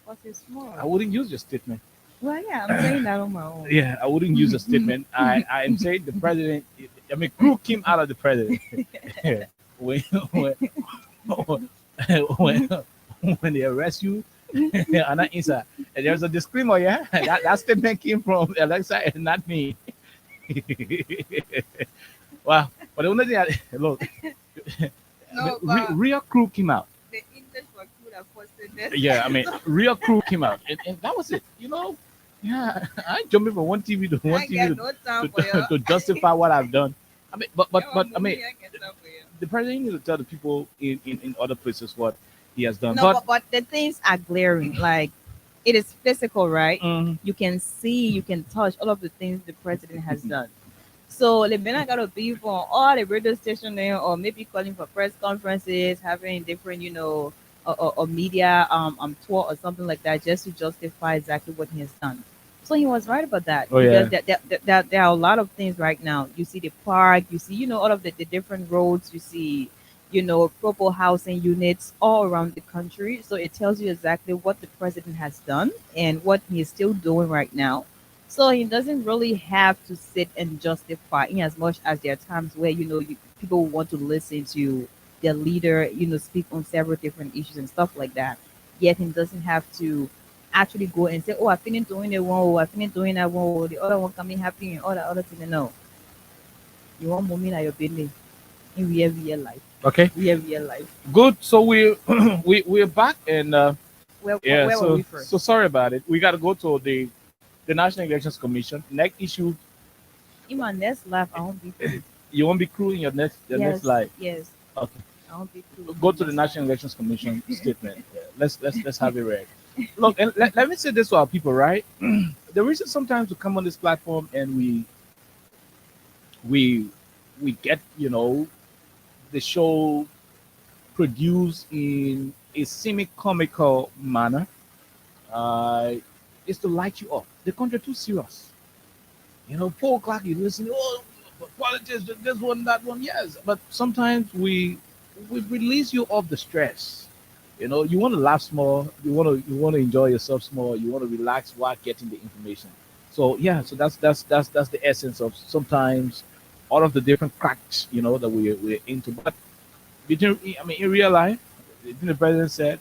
what's it small? I wouldn't use your statement. Well, yeah, I'm saying that on my own. Yeah, I wouldn't use a statement. I am saying the president. I mean, crew came out of the president when when they arrest you. And that inside, and there's a disclaimer. Yeah, that statement came from Alexa and not me. Wow, but the only thing look, No, the but real crew came out. the English were good at posting this. Yeah, I mean, real crew came out, and that was it. You know, yeah, I ain't jumping from one TV to one I TV get to, no time for you. to justify what I've done. I mean, but I mean, I get time for you. the president needs to tell the people in other places what he has done. No, but the things are glaring. Like it is physical, right? Mhm. You can see, you can touch all of the things the president has done. So the men gotta be for all the radio station there, or maybe calling for press conferences, having different, or media tour or something like that, just to justify exactly what he has done. So he was right about that. Oh, yeah. Because there are a lot of things right now. You see the park, you see, all of the different roads, you see, proper housing units all around the country. So it tells you exactly what the president has done and what he is still doing right now. So he doesn't really have to sit and justify, in as much as there are times where, people want to listen to their leader, speak on several different issues and stuff like that. Yet he doesn't have to actually go and say, oh, I finished doing the one, oh, I finished doing that one, oh, the other one coming happening, and all that other thing. No. You want moment at your business in real life. Okay, Real life. good. So we're back, and Where yeah. were we first? So sorry about it. We got to go to the National Elections Commission. Next issue, In my next life, I won't be free. you won't be crew in your next life. Yes. Okay. I won't be free. Go to the National Elections Commission statement. Yeah, let's have it read. Look, and let me say this to our people, right? The reason sometimes we come on this platform and we get the show produced in a semi-comical manner is to light you up. The country too serious. 4 o'clock you listen. Oh, politics, this one, that one. Yes, but sometimes we release you off the stress. You want to laugh more. You want to enjoy yourself more. You want to relax while getting the information. So yeah, so that's the essence of sometimes all of the different cracks that we're into. But in real life, the thing the president said,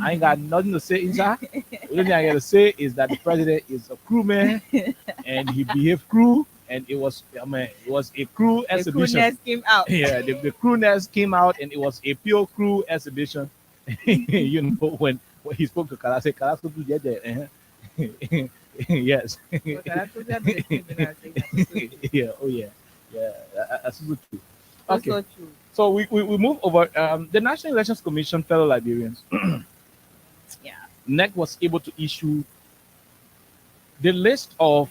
I ain't got nothing to say inside. The only thing I got to say is that the president is a crewman and he behaved crew, and it was a crew The exhibition. coolness came out. Yeah, the crewness came out, and it was a pure crew exhibition. You know, when he spoke to Kala, said, Kala spoke to Jeje. Yes. But that's what they're doing, but I think that's so true. Yeah, oh yeah. Yeah, that's also true. That's Okay. so true. So we move over. The National Elections Commission, fellow Liberians, Yeah. NEC was able to issue the list of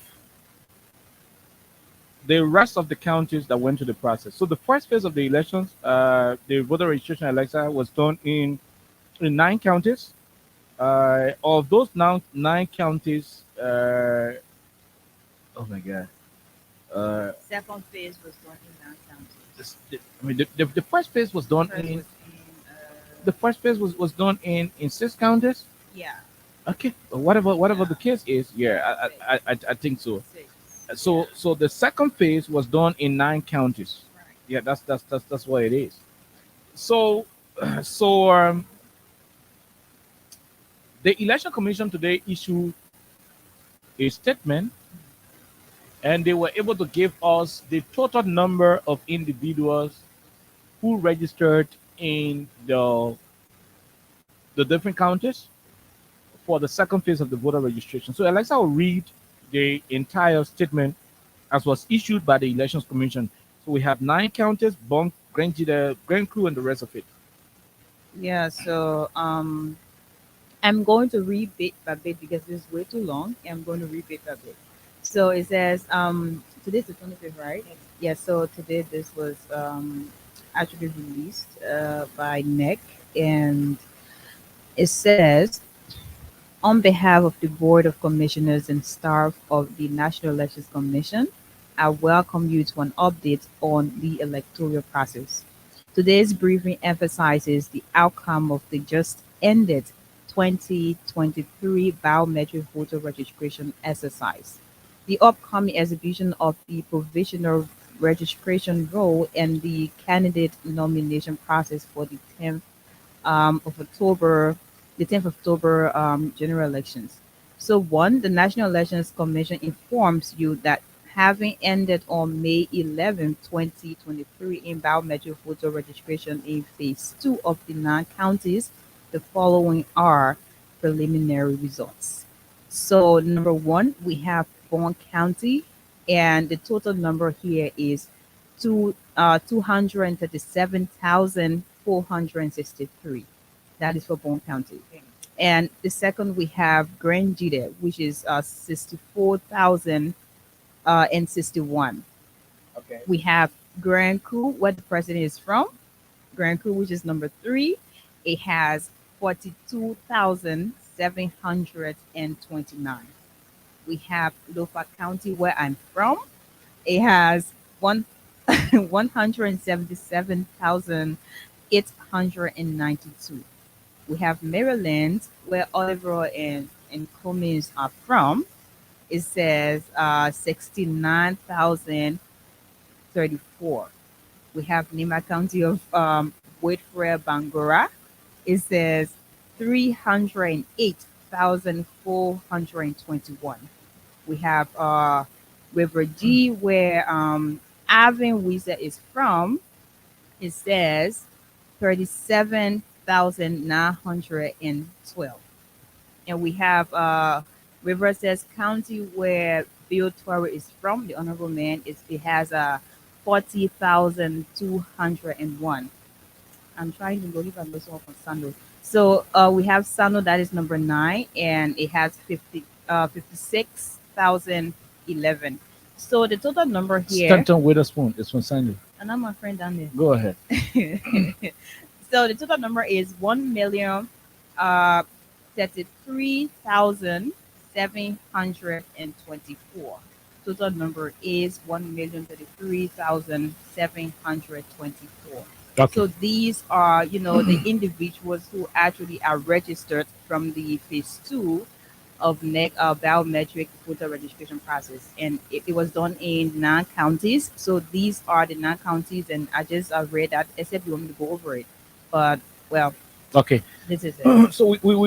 the rest of the counties that went to the process. So the first phase of the elections, the voter registration election was done in 9 counties. Of those now 9 counties, oh my God. Second phase was done in that county. I mean, the first phase was done First in was the first phase was done in 6 counties. yeah, Okay, whatever Yeah. the case is, yeah, I think so. 6. So the second phase was done in 9 counties. Right. Yeah, that's what it is. So so the election commission today issued a statement, and they were able to give us the total number of individuals who registered in the different counties for the second phase of the voter registration. So Alexa will read the entire statement as was issued by the Elections Commission. So we have 9 counties, Bonk, Grand Crew, and the rest of it. Yeah, so I'm going to read bit by bit because this is way too long. I'm going to read bit by bit. So it says today's the 25th, right? Yeah, so today this was actually released by NEC, and it says, on behalf of the Board of Commissioners and staff of the National Elections Commission, I welcome you to an update on the electoral process. Today's briefing emphasizes the outcome of the just ended 2023 biometric voter registration exercise, the upcoming exhibition of the provisional registration roll, and the candidate nomination process for the 10th of October, general elections. So, one, the National Elections Commission informs you that having ended on May 11, 2023, in biometric voter registration in phase 2 of the 9 counties, the following are preliminary results. So, number 1, we have Bonn County, and the total number here is 237,463. That is for Bonn County. And the second, we have Grand Jide, which is 64,061. Okay. We have Grand Coup, where the president is from. Grand Coup, which is number 3. It has 42,729. We have Lofa County, where I'm from. It has 177,892. We have Maryland, where Oliver and Cummings are from. It says 69,034. We have Nima County of Whitford, Bangora. It says 308,421. We have River G, where Avin Weezer is from. It says 37,912. And we have Riverside County, where Bill Torre is from, the honorable man. It has 40,201. I'm trying to believe I'm also on Sando. So we have Sando, that is number 9, and it has 56,011. So the total number here, Stanton Witherspoon is from Sandy. and I'm my friend down there. Go ahead. So the total number is 1,033,724. Total number is 1,033,724. Okay. So these are, the individuals who actually are registered from the phase 2 of biometric voter registration process, and it was done in 9 counties. So these are the 9 counties, and I just read that, except you want me to go over it. But well, Okay. this is it. So we're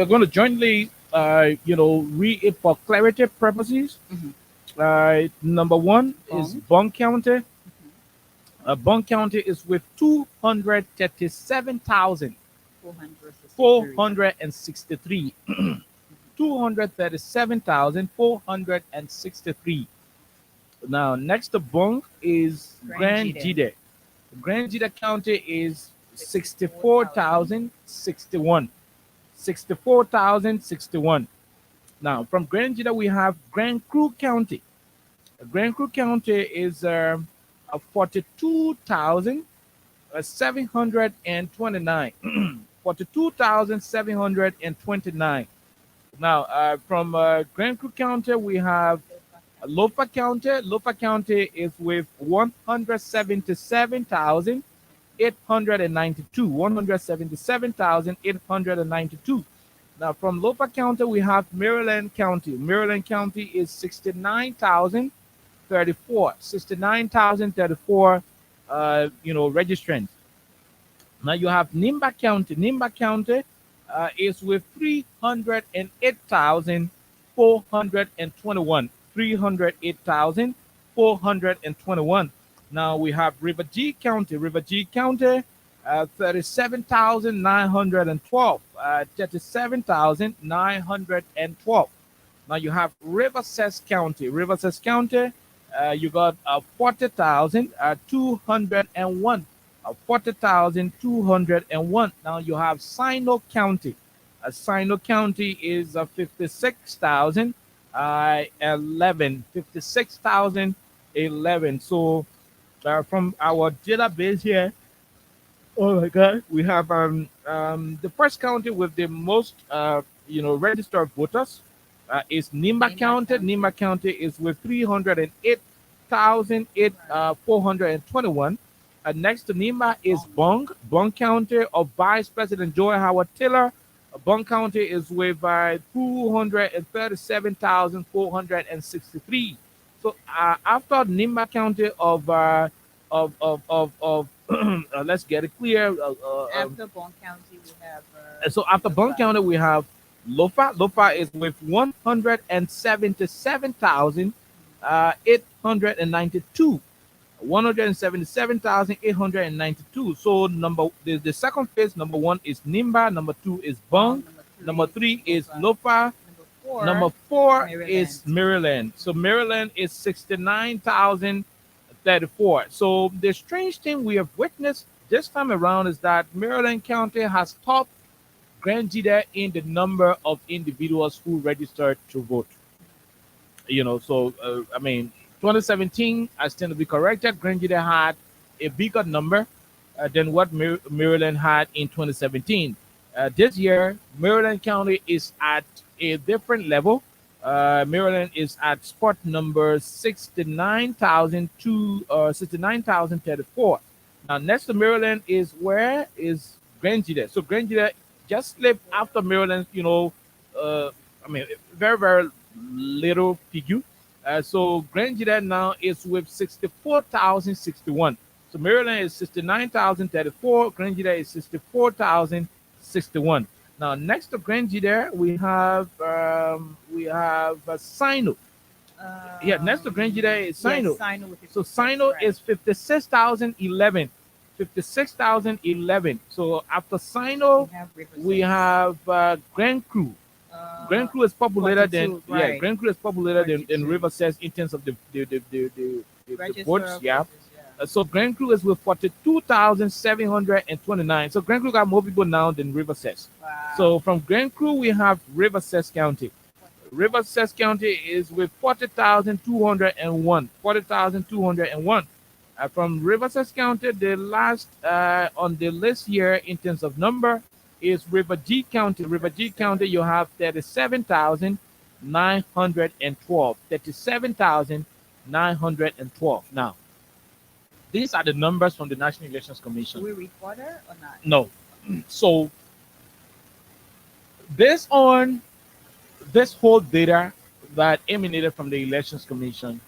going to jointly, read it for clarity purposes. Mhm. Number 1 is Bonn County. Bond County is with 237,463. 237,463. Now, next to Bong is Grand Jide. Grand Jide County is 64,061. 64,061. Now, from Grand Jide, we have Grand Cru County. Grand Cru County is 42,729. 42,729. Now, from Grand Cru County, we have Lopa County. Lopa County is with 177,892. 177,892. Now, from Lopa County, we have Maryland County. Maryland County is 69,034. 69,034, registrants. Now, you have Nimba County. Nimba County is with 308,421. 308,421. Now we have River G County. River G County, 37,912. 37,912. Now you have River Cess County. River Cess County, you got 40,201. 40,201. Now you have Sino County. Sino County is 56,011. 56,011. So from our database here, oh my God, we have the first county with the most registered voters is Nimba County. Nimba County is with 308,421. Next to Nimba is Bong County of Vice President Joy Howard Taylor. Bong County is with 237,463. So after Nimba County of let's get it clear. After Bong County, we have. So after Bong County, we have Lofa. Lofa is with 177,892. 177,892. So the second phase, number one is Nimba, number two is Bong, number three is Lofa, number four is Maryland. So Maryland is 69,034. So the strange thing we have witnessed this time around is that Maryland County has topped Grand Jide in the number of individuals who registered to vote. 2017, I stand to be corrected, Grand Jide had a bigger number than what Maryland had in 2017. This year, Maryland County is at a different level. Maryland is at spot number 69,034. Now, next to Maryland is where is Grand Jide. So Grand Jide just slipped after Maryland, very, very little figure. So Grand Jide now is with 64,061. So Maryland is 69,034. Grand Jide is 64,061. Now next to Grand Jide we have Sino. Next to Grand Jide is Sino. Yes, Sino So Sino is 56,011. 56,011. So after Sino, we have Grand Cru. Grand Cru is populated than Grand Cru is populated than River Cess in terms of the votes. Yeah. So Grand Cru is with 42,729. So Grand Cru got more people now than River Cess. Wow. So from Grand Cru we have River Cess County. River Cess County is with 40,201. 40,201. From River Cess County, the last on the list here in terms of number is River G County. River G County, you have 37,912. 37,912. Now, these are the numbers from the National Elections Commission. Do we record it or not? No. So, based on this whole data that emanated from the Elections Commission,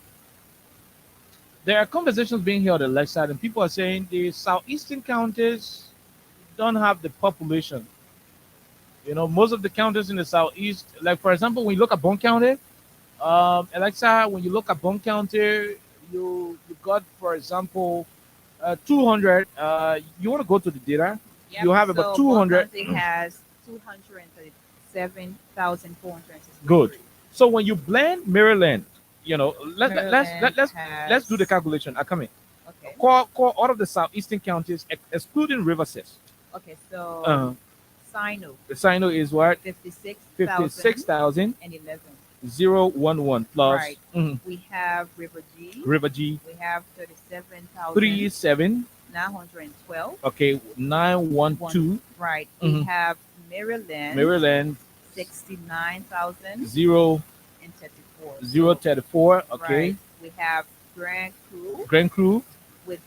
there are conversations being held on the left side, and people are saying the southeastern counties don't have the population. Most of the counties in the southeast, like for example, when you look at Bong County, Alexa, when you look at Bong County, you got, for example, 200. You want to go to the data? Yep. You have about so 200. County has 237,460. Good. So when you blend Maryland, let's do the has calculation. I come in. okay. Call all of the southeastern counties, excluding Riverses. Okay, so Uh, Sino the Sino is what? 56,011. 56,011 plus Right. We have River G. River G We have 37,912. 37. Okay, 912. Right. Mhm. We have Maryland. Maryland 69,034. 034. Okay, Right. We have Grand Cru Grand Cru with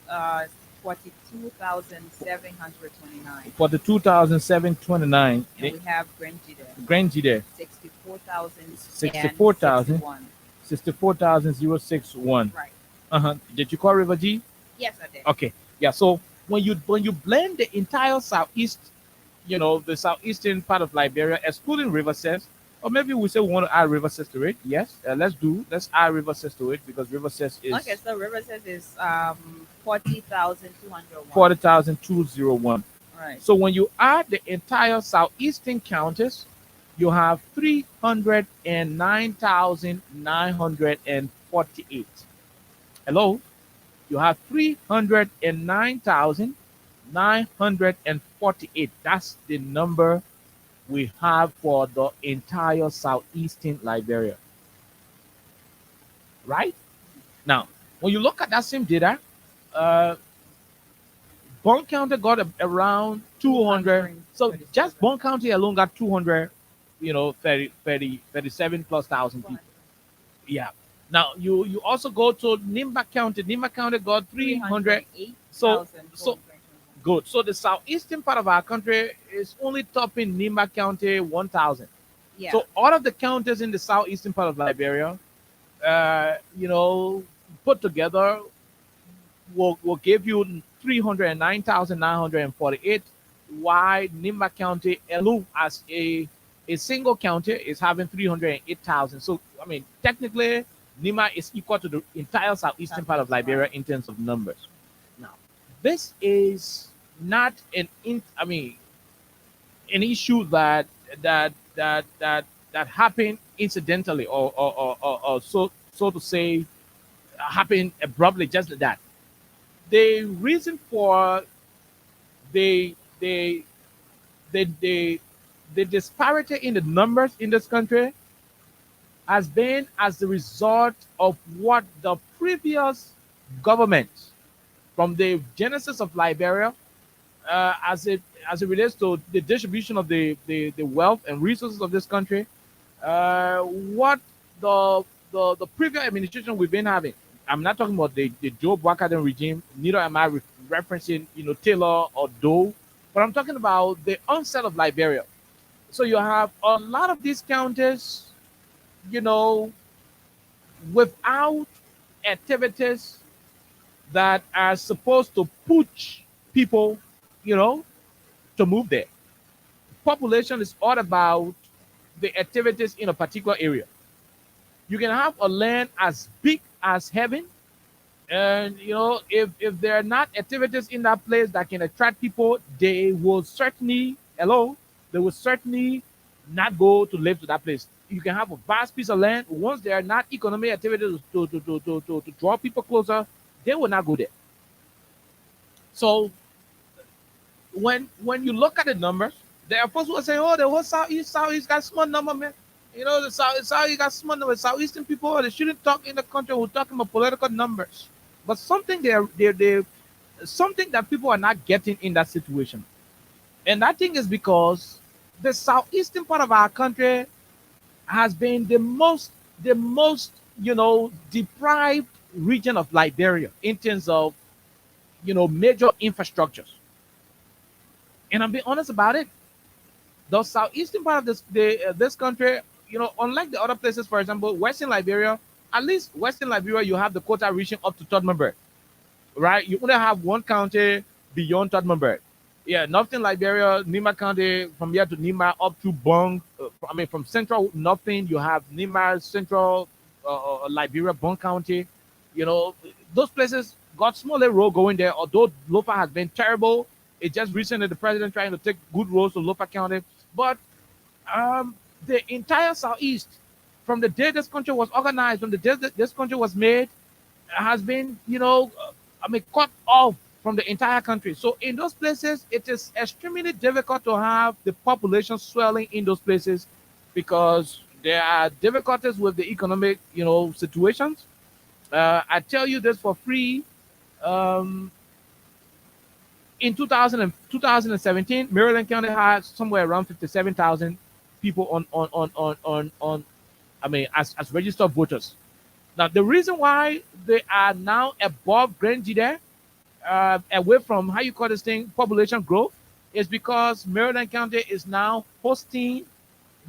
42,729. for the 2007-29. And we have Grangida Grand G there 64,061. 64,061. Right. Did you call River G? Yes, I did. Okay. Yeah. So when you blend the entire southeast, the southeastern part of Liberia, excluding Riverses, or maybe we say we want to add Riverses to it. Yes. Let's add Riverses to it because Riverses is Okay, so River says is 40,201. 40,201. Right. So when you add the entire southeastern counties, you have 309,948. Hello? You have 309,948. That's the number we have for the entire southeastern Liberia. Right? Now, when you look at that same data, Bond County got around 200. So just Bond County alone got 200, 37 plus thousand people. Yeah. Now you also go to Nimba County. Nimba County got 300. So good. So the southeastern part of our country is only topping Nimba County 1,000. Yeah. So all of the counties in the southeastern part of Liberia, put together will give you 309,948. While Nimba County alone as a single county is having 308,000. So I mean, technically, Nimba is equal to the entire southeastern part of Liberia in terms of numbers. Now, this is not an issue that happened incidentally or so to say happened abruptly just like that. The reason for the disparity in the numbers in this country has been as the result of what the previous government, from the genesis of Liberia, as it relates to the distribution of the wealth and resources of this country, what the previous administration we've been having. I'm not talking about the Joe Biden regime. Neither am I referencing Taylor or Doe, but I'm talking about the onset of Liberia. So you have a lot of these counties, without activities that are supposed to push people, to move there. Population is all about the activities in a particular area. You can have a land as big as heaven, and if there are not activities in that place that can attract people, they will certainly not go to live to that place. You can have a vast piece of land. Once there are not economic activities to draw people closer, they will not go there. So when you look at the numbers, there are folks who will say, "Oh, the whole southeast got small number, man." The southeast got small number. Southeastern people, they shouldn't talk in the country. We're talking about political numbers, but something something that people are not getting in that situation, and I think is because the southeastern part of our country has been the most deprived region of Liberia in terms of major infrastructures. And I'm being honest about it. The southeastern part of this country, unlike the other places, for example, Western Liberia, at least Western Liberia, you have the quota reaching up to Todmanberg, right? You only have one county beyond Todmanberg. Yeah, Northern Liberia, Nimba County, from here to Nimba up to Bong. From central Northern, you have Nimba, central Liberia, Bong County. Those places got Small Road going there, although Lopa has been terrible. It's just recently the president trying to take good roads to Lopa County. But the entire Southeast, from the day this country was organized, from the day that this country was made, has been, cut off from the entire country. So in those places, it is extremely difficult to have the population swelling in those places because there are difficulties with the economic, situations. I tell you this for free. In 2017, Maryland County had somewhere around 57,000 people as registered voters. Now, the reason why they are now above Grangida, away from how you call this thing, population growth, is because Maryland County is now hosting,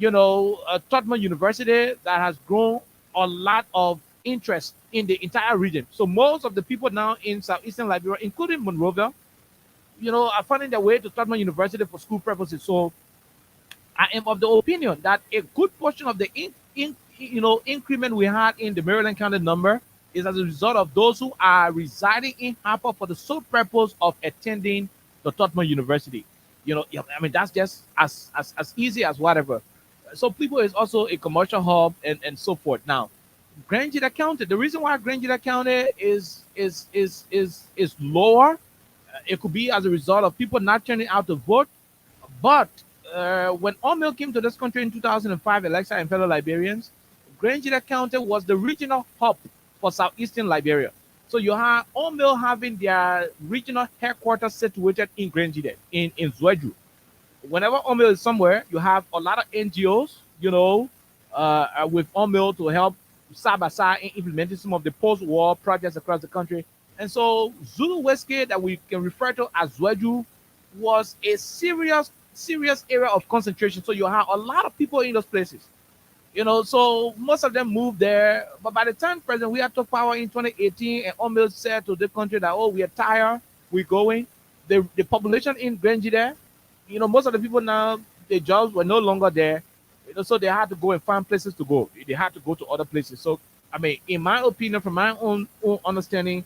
Tottenham University that has grown a lot of interest in the entire region. So most of the people now in southeastern Liberia, including Monrovia, are finding their way to Tottenham University for school purposes. So I am of the opinion that a good portion of the increment we had in the Maryland County number is as a result of those who are residing in Harper for the sole purpose of attending the Tottenham University. That's just as easy as whatever. So people is also a commercial hub and so forth. Now, Grangida County, the reason why Grangida County is lower, it could be as a result of people not turning out to vote. But when O'Mill came to this country in 2005, Alexa and fellow Liberians, Grangida County was the regional hub for southeastern Liberia. So you have O'Mill having their regional headquarters situated in Grangida, in Zwedru. Whenever O'Mill is somewhere, you have a lot of NGOs, with O'Mill to help side by side in implementing some of the post-war projects across the country. And so Zulu Westgate, that we can refer to as Zwedru, was a serious area of concentration. So you have a lot of people in those places. So most of them moved there. But by the time President we took power in 2018, and O'Mill said to the country that, we are tired, we're going. The population in Grangida, most of the people now, their jobs were no longer there. So they had to go and find places to go. They had to go to other places. So, in my opinion, from my own understanding,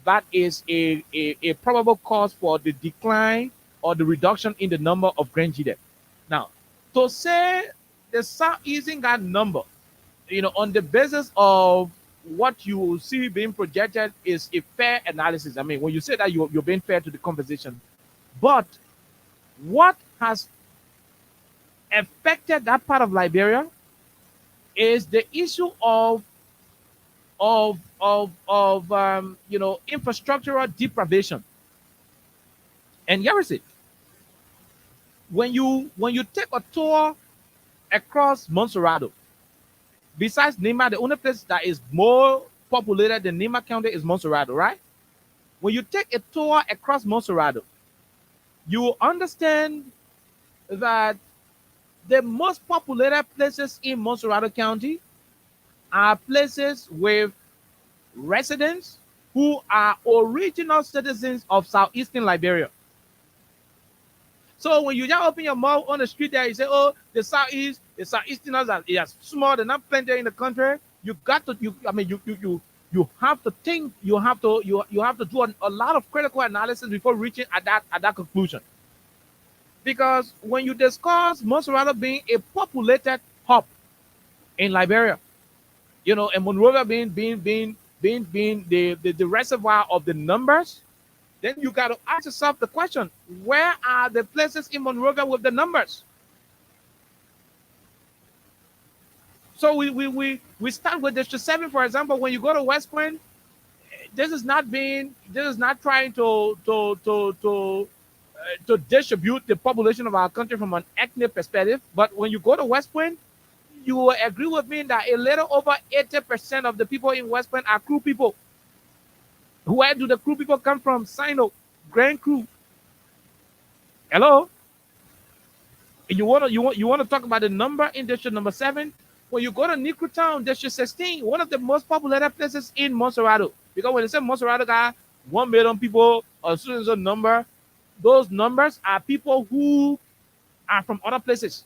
that is a probable cause for the decline or the reduction in the number of Grangida. Now, to say the Southeastern got number, on the basis of what you see being projected is a fair analysis. When you say that, you're being fair to the conversation. But what has affected that part of Liberia is the issue of infrastructural deprivation. And here is it. When you take a tour across Monserrado, besides Nima, the only place that is more populated than Nima County is Monserrado, right? When you take a tour across Monserrado, you understand that the most populated places in Monserrado County are places with residents who are original citizens of southeastern Liberia. So when you just open your mouth on the street there, you say, the southeasterners are small, they're not plenty in the country. You have to think, you have to do a lot of critical analysis before reaching at that conclusion. Because when you discuss Monserrado being a populated hub in Liberia, and Monrovia being the reservoir of the numbers, then you got to ask yourself the question, where are the places in Monrovia with the numbers? So we start with District 7, for example. When you go to West Point, this is not trying to distribute the population of our country from an ethnic perspective. But when you go to West Point, you will agree with me that a little over 80% of the people in West Point are Kru people. Where do the Kru people come from? Sino, Grand Kru. Hello? You want to talk about the number in District number 7? When you go to Nikru Town, District 16, one of the most populated places in Monserrado. Because when they say Monserrado got 1 million people or certain number, those numbers are people who are from other places.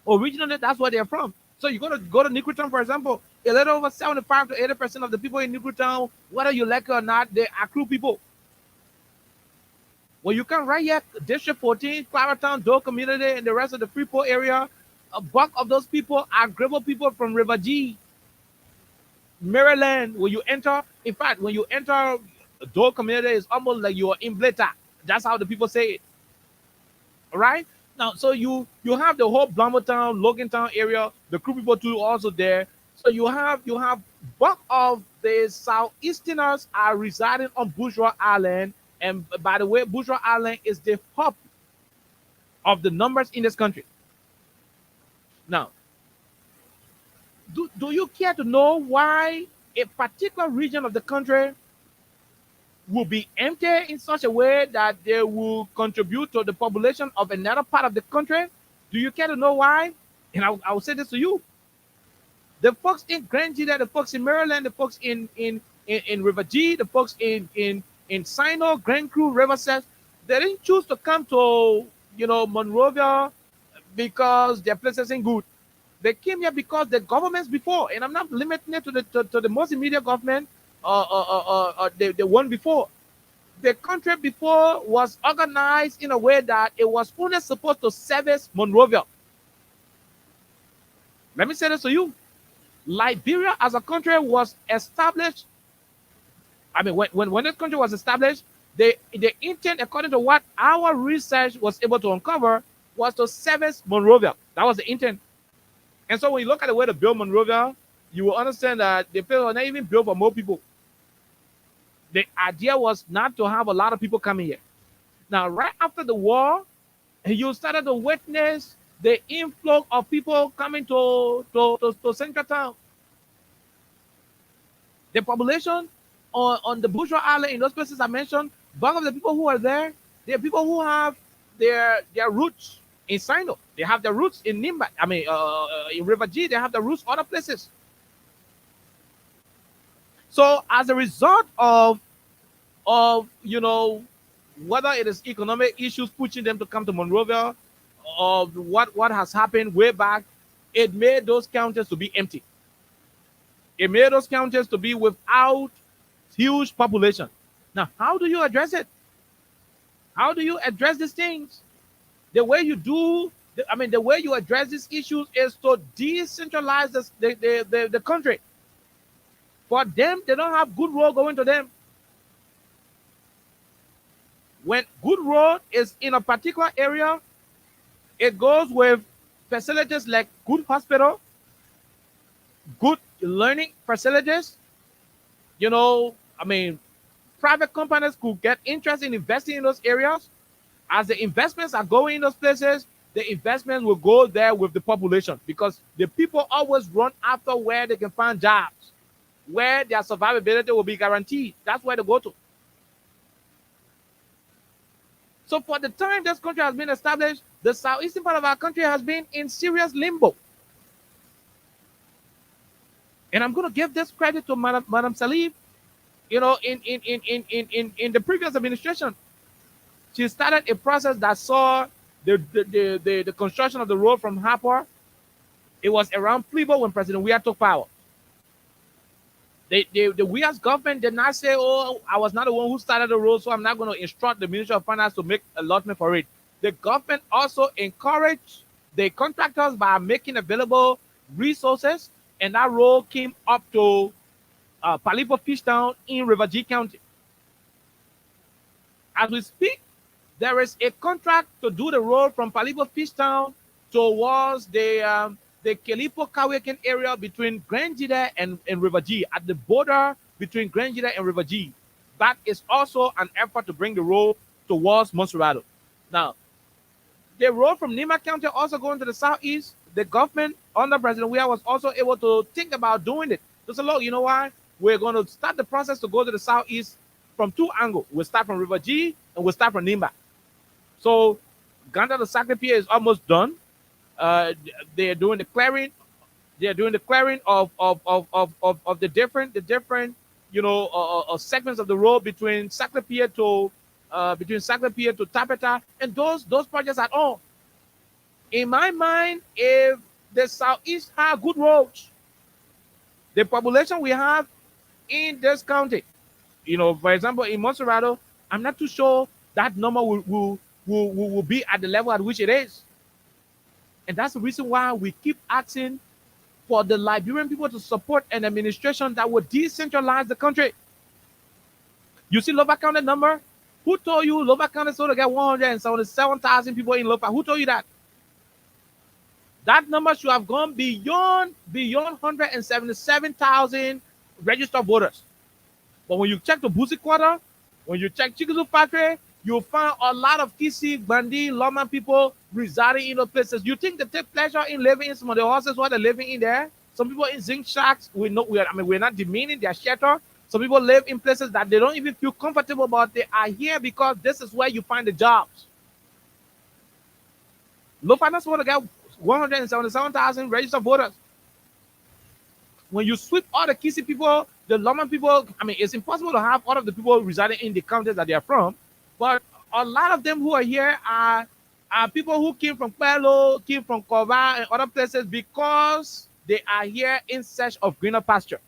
Originally, that's where they're from. So you're going to go to Nikru Town, for example, a little over 75 to 80% of the people in Negro Town, whether you like it or not, they are Kru people. When you come right here, District 14, Claratown, Dole community, and the rest of the Freeport area, a bulk of those people are Gribble people from River G, Maryland. When you enter, in fact, when you enter Dole community, it's almost like you are in Bleta. That's how the people say it. All right? Now, so you have the whole Blamertown, Logantown area, the Kru people too also there. So you have bulk of the Southeasterners are residing on Bourgeois Island. And by the way, Bourgeois Island is the hub of the numbers in this country. Now, do you care to know why a particular region of the country will be empty in such a way that they will contribute to the population of another part of the country? Do you care to know why? And I will say this to you. The folks in Grand Gita, the folks in Maryland, the folks in River G, the folks in Sino, Grand Kru, Riverside, they didn't choose to come to, Monrovia because their place isn't good. They came here because the governments before, and I'm not limiting it to the most immediate government, the one before. The country before was organized in a way that it was only supposed to service Monrovia. Let me say this to you. Liberia as a country was established. I mean, when this country was established, the intent, according to what our research was able to uncover, was to service Monrovia. That was the intent. And so when you look at the way to build Monrovia, you will understand that the place was not even built for more people. The idea was not to have a lot of people coming here. Now, right after the war, you started to witness the inflow of people coming to Central Town. The population on the Bourgeois Island, in those places I mentioned, bulk of the people who are there, they are people who have their roots in Sino. They have their roots in Nimba. I mean, in River G, they have their roots other places. So as a result of whether it is economic issues pushing them to come to Monrovia, or what has happened way back, it made those counties to be empty. It made those counties to be without huge population. Now, how do you address it? How do you address these things? The way you address these issues is to decentralize the country. For them, they don't have good road going to them. When good road is in a particular area, it goes with facilities like good hospital, good learning facilities. Private companies could get interest in investing in those areas. As the investments are going in those places, the investments will go there with the population, because the people always run after where they can find jobs, where their survivability will be guaranteed. That's where they go to. So for the time this country has been established, the southeastern part of our country has been in serious limbo. And I'm going to give this credit to Madam Salib. In the previous administration, she started a process that saw the construction of the road from Harper. It was around Plebo when President Weah took power. The Weah's government did not say, "Oh, I was not the one who started the road, so I'm not going to instruct the Ministry of Finance to make allotment for it." The government also encouraged the contractors by making available resources, and that road came up to Palipo Fishtown in River G County. As we speak, there is a contract to do the road from Palipo Fishtown towards the Kelipo Kawekin area between Grand Gita and River G, at the border between Grand Gita and River G. That is also an effort to bring the road towards Monserrado. Now, the road from Nima County also going to the southeast. The government under President Weah was also able to think about doing it. So say, look, you know why? We're going to start the process to go to the southeast from two angles. We'll start from River G and we'll start from Nimba. So Ganda to Sacré-Pied is almost done. They're doing the clearing. They're doing the clearing of the different segments of the road between Sacré-Pied to Tapeta, and those projects are all. In my mind, if the southeast have good roads, The population we have in this county, for example, in Monserrato, I'm not too sure that number will be at the level at which it is. And that's the reason why we keep asking for the Liberian people to support an administration that will decentralize the country. You see Lofa County number? Who told you Lofa County is going to get 177,000 people in Lofa? Who told you that? That number should have gone beyond 177,000 registered voters. But when you check the Busi Quarter, when you check Chikuzu Factory, you'll find a lot of Kisi, Bandi, Loma people residing in those places. You think they take pleasure in living in some of the houses while they're living in there? Some people in zinc shacks, we're not demeaning their shelter. Some people live in places that they don't even feel comfortable about. They are here because this is where you find the jobs. Lofanas want to get 177,000 registered voters. When you sweep all the Kisi people, the Loma people, it's impossible to have all of the people residing in the counties that they are from. But a lot of them who are here are people who came from Pelo, came from Kova, and other places because they are here in search of greener pasture.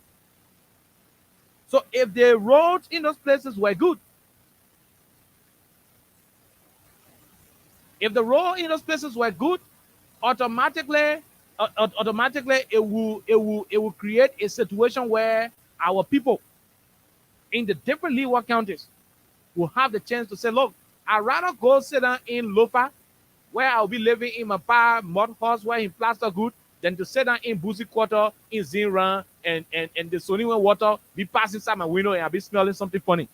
So if the roads in those places were good, automatically it will create a situation where our people in the different Leeward counties will have the chance to say, look, I'd rather go sit down in Lofa, where I'll be living in my mud house, where in plaster good, than to sit down in Busi Quarter, in Zinran, and the Soniwe water be passing inside my window and I'll be smelling something funny.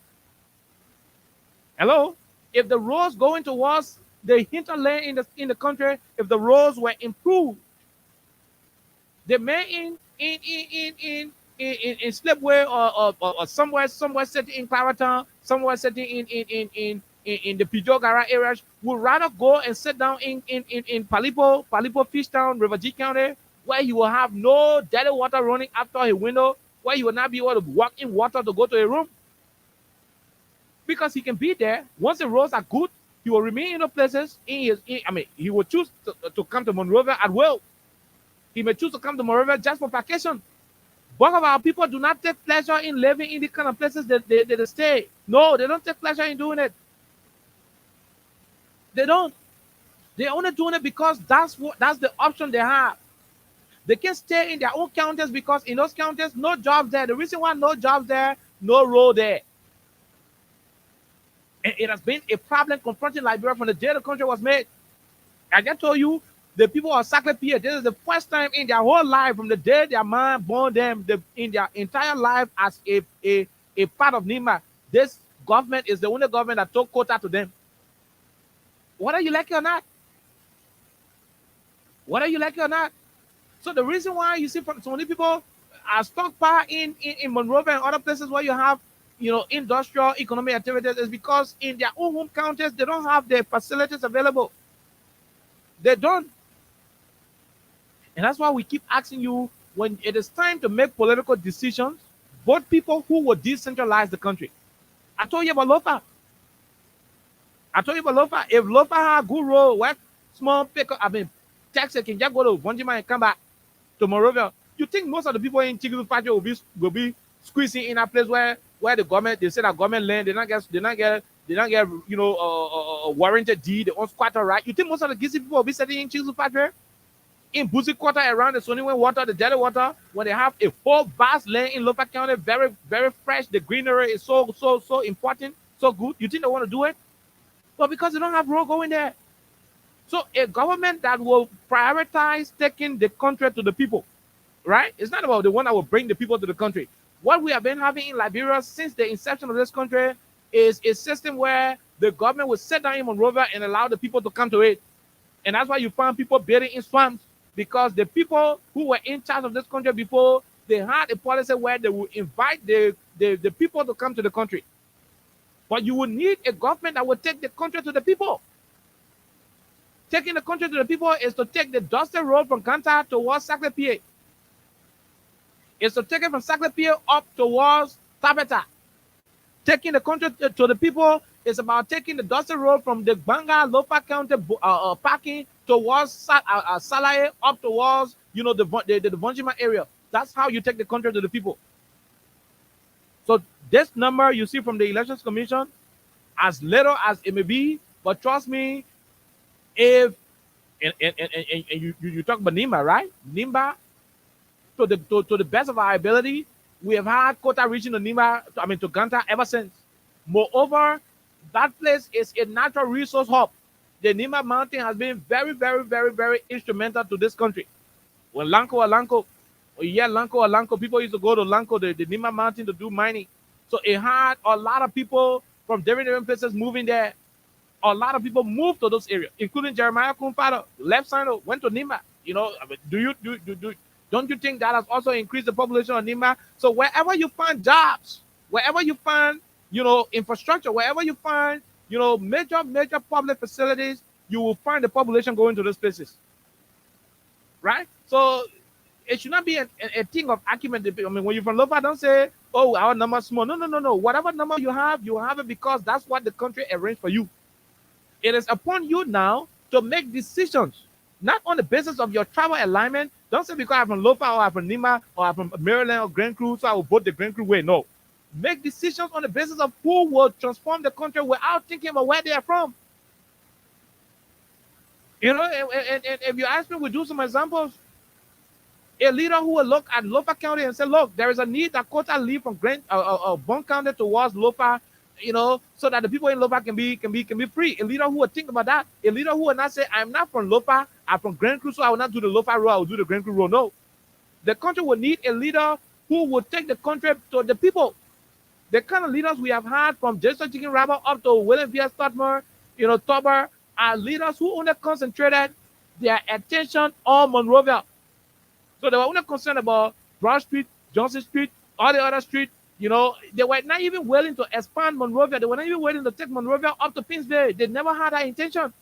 Hello? If the roads going towards the hinterland in the country, if the roads were improved, the man in Slipway or somewhere sitting in Claratown, somewhere sitting in the Pijogara areas, would rather go and sit down in Palipo Fishtown, River G County, where he will have no dirty water running after his window, where he will not be able to walk in water to go to a room. Because he can be there. Once the roads are good, he will remain in the places. He will choose to come to Monrovia at will. He may choose to come to Monrovia just for vacation. Both of our people do not take pleasure in living in the kind of places that they stay. No, they don't take pleasure in doing it. They don't. They're only doing it because that's the option they have. They can stay in their own counties because in those counties, no jobs there. The reason why no jobs there, no road there. And it has been a problem confronting Liberia from the day the country was made. I just told you, the people of Saclay, this is the first time in their whole life, from the day their man born them, in their entire life as a part of Nima, this government is the only government that took quota to them. Whether you like it or not. Whether you like it or not. So the reason why you see so many people are stockpiled in Monrovia and other places where you have, industrial economic activities is because in their own home counties, they don't have the facilities available. They don't. And that's why we keep asking you, when it is time to make political decisions, vote people who will decentralize the country. I told you about Lofa. If Lofa had good road, what small taxi can just go to Vonjima and come back to Monrovia. You think most of the people in Chikuzu Factory will be squeezing in a place where the government, they say that government land, they don't get a warranted deed, they own squatter right. You think most of the Gizi people will be sitting in Chikuzu Factory? In Busi Quarter around the Soniwe water, the Delta water, when they have a whole vast land in Lofa County, very, very fresh, the greenery is so important, so good. You think they want to do it? But because they don't have road going there. So a government that will prioritize taking the country to the people, right? It's not about the one that will bring the people to the country. What we have been having in Liberia since the inception of this country is a system where the government will sit down in Monrovia and allow the people to come to it. And that's why you find people building in swamps, because the people who were in charge of this country before, they had a policy where they would invite the people to come to the country. But you would need a government that would take the country to the people. Taking the country to the people is to take the dusty road from Kanta towards Saclay. It's to take it from Saclay up towards Tabeta. Taking the country to the people is about taking the dusty road from the Banga, Lofa County parking towards Salaye up towards the Vonjima area. That's how you take the country to the people. So this number you see from the Elections Commission, as little as it may be, but trust me, if and you talk about NIMBA, right? NIMBA, to the best of our ability, we have had quota reaching to NIMBA, to Ganta ever since. Moreover, that place is a natural resource hub. The NIMBA mountain has been very, very, very, very instrumental to this country. When Lanco, people used to go to Lanco, the NIMBA mountain, to do mining. So it had a lot of people from different places moving there. A lot of people moved to those areas, including Jeremiah Kumfado, left side, went to NIMBA. Don't you think that has also increased the population of NIMBA? So wherever you find jobs, wherever you find, infrastructure, wherever you find, major public facilities, you will find the population going to those places. Right? So it should not be a thing of argument. When you're from Lofa, don't say, oh, our number is small. No. Whatever number you have it because that's what the country arranged for you. It is upon you now to make decisions, not on the basis of your travel alignment. Don't say because I'm from Lofa or I'm from NIMBA or I'm from Maryland or Grand Crew, so I will vote the Grand Crew way. No. Make decisions on the basis of who will transform the country without thinking about where they are from. And if you ask me, we'll do some examples. A leader who will look at Lofa County and say, look, there is a need that quota leave from Bond County towards Lofa, so that the people in Lofa can be free. A leader who will think about that. A leader who will not say, I'm not from Lofa, I'm from Grand Crew, so I will not do the Lofa road, I will do the Grand Crew road. No. The country will need a leader who will take the country to the people. The kind of leaders we have had from Jason Chicken Rabber up to William V. Stotmer, Tober, are leaders who only concentrated their attention on Monrovia. So they were only concerned about Broad Street, Johnson Street, all the other streets. They were not even willing to expand Monrovia. They were not even willing to take Monrovia up to Pittsburgh. They never had that intention.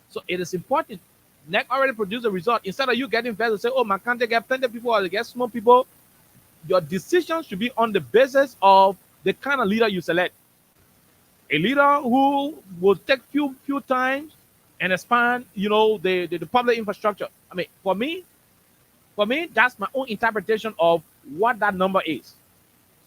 So it is important. NEC already produced a result. Instead of you getting fed to say, oh, my country get plenty of people or they get small people, your decisions should be on the basis of the kind of leader you select. A leader who will take few times and expand, the public infrastructure. For me, that's my own interpretation of what that number is.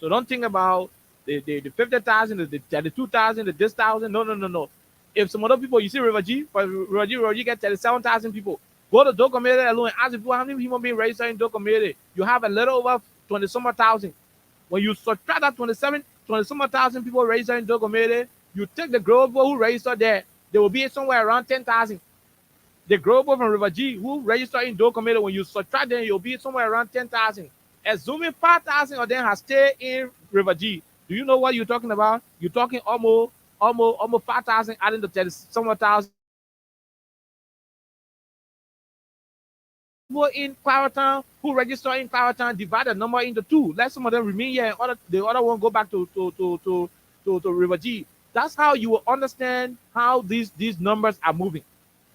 So don't think about the 50,000, the 32,000, the this thousand. No. If some other people, you see River G get 37,000 people. Go to Doe Community alone and ask people how many people being registered in Doe Community. You have a little over 20-some thousand. When you subtract that 20-some thousand people registered in Doe Community, you take the Grover who registered there will be somewhere around 10,000. The Grover from River G who registered in Doe Community, when you subtract them, you'll be somewhere around 10,000. Assuming 5,000 of them have stayed in River G. Do you know what you're talking about? You're talking almost 5,000 adding the 30-some thousand. People in Claratown who register in Claratown, divide the number into two. Let some of them remain here and the other one go back to River G. That's how you will understand how these numbers are moving.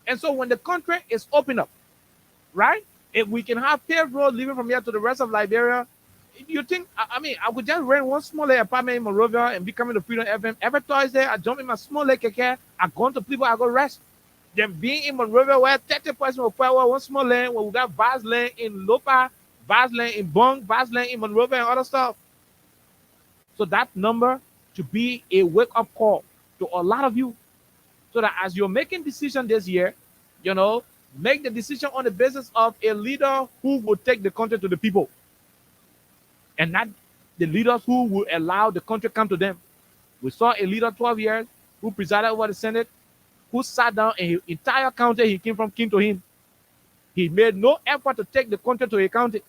And so when the country is open up, right? If we can have paved road leaving from here to the rest of Liberia, you think, I could just rent one small apartment in Monrovia and be coming to Freedom FM. Every Thursday, I jump in my small keke, I go to people, I go rest. Then being in Monrovia where 30% of power, one small land, where we got vast land in Lopa, vast land in Bong, vast land in Monrovia and other stuff. So that number to be a wake-up call to a lot of you, so that as you're making decisions this year, make the decision on the basis of a leader who will take the country to the people, and not the leaders who will allow the country come to them. We saw a leader 12 years who presided over the Senate, who sat down and his entire county he came from came to him. He made no effort to take the country to a county.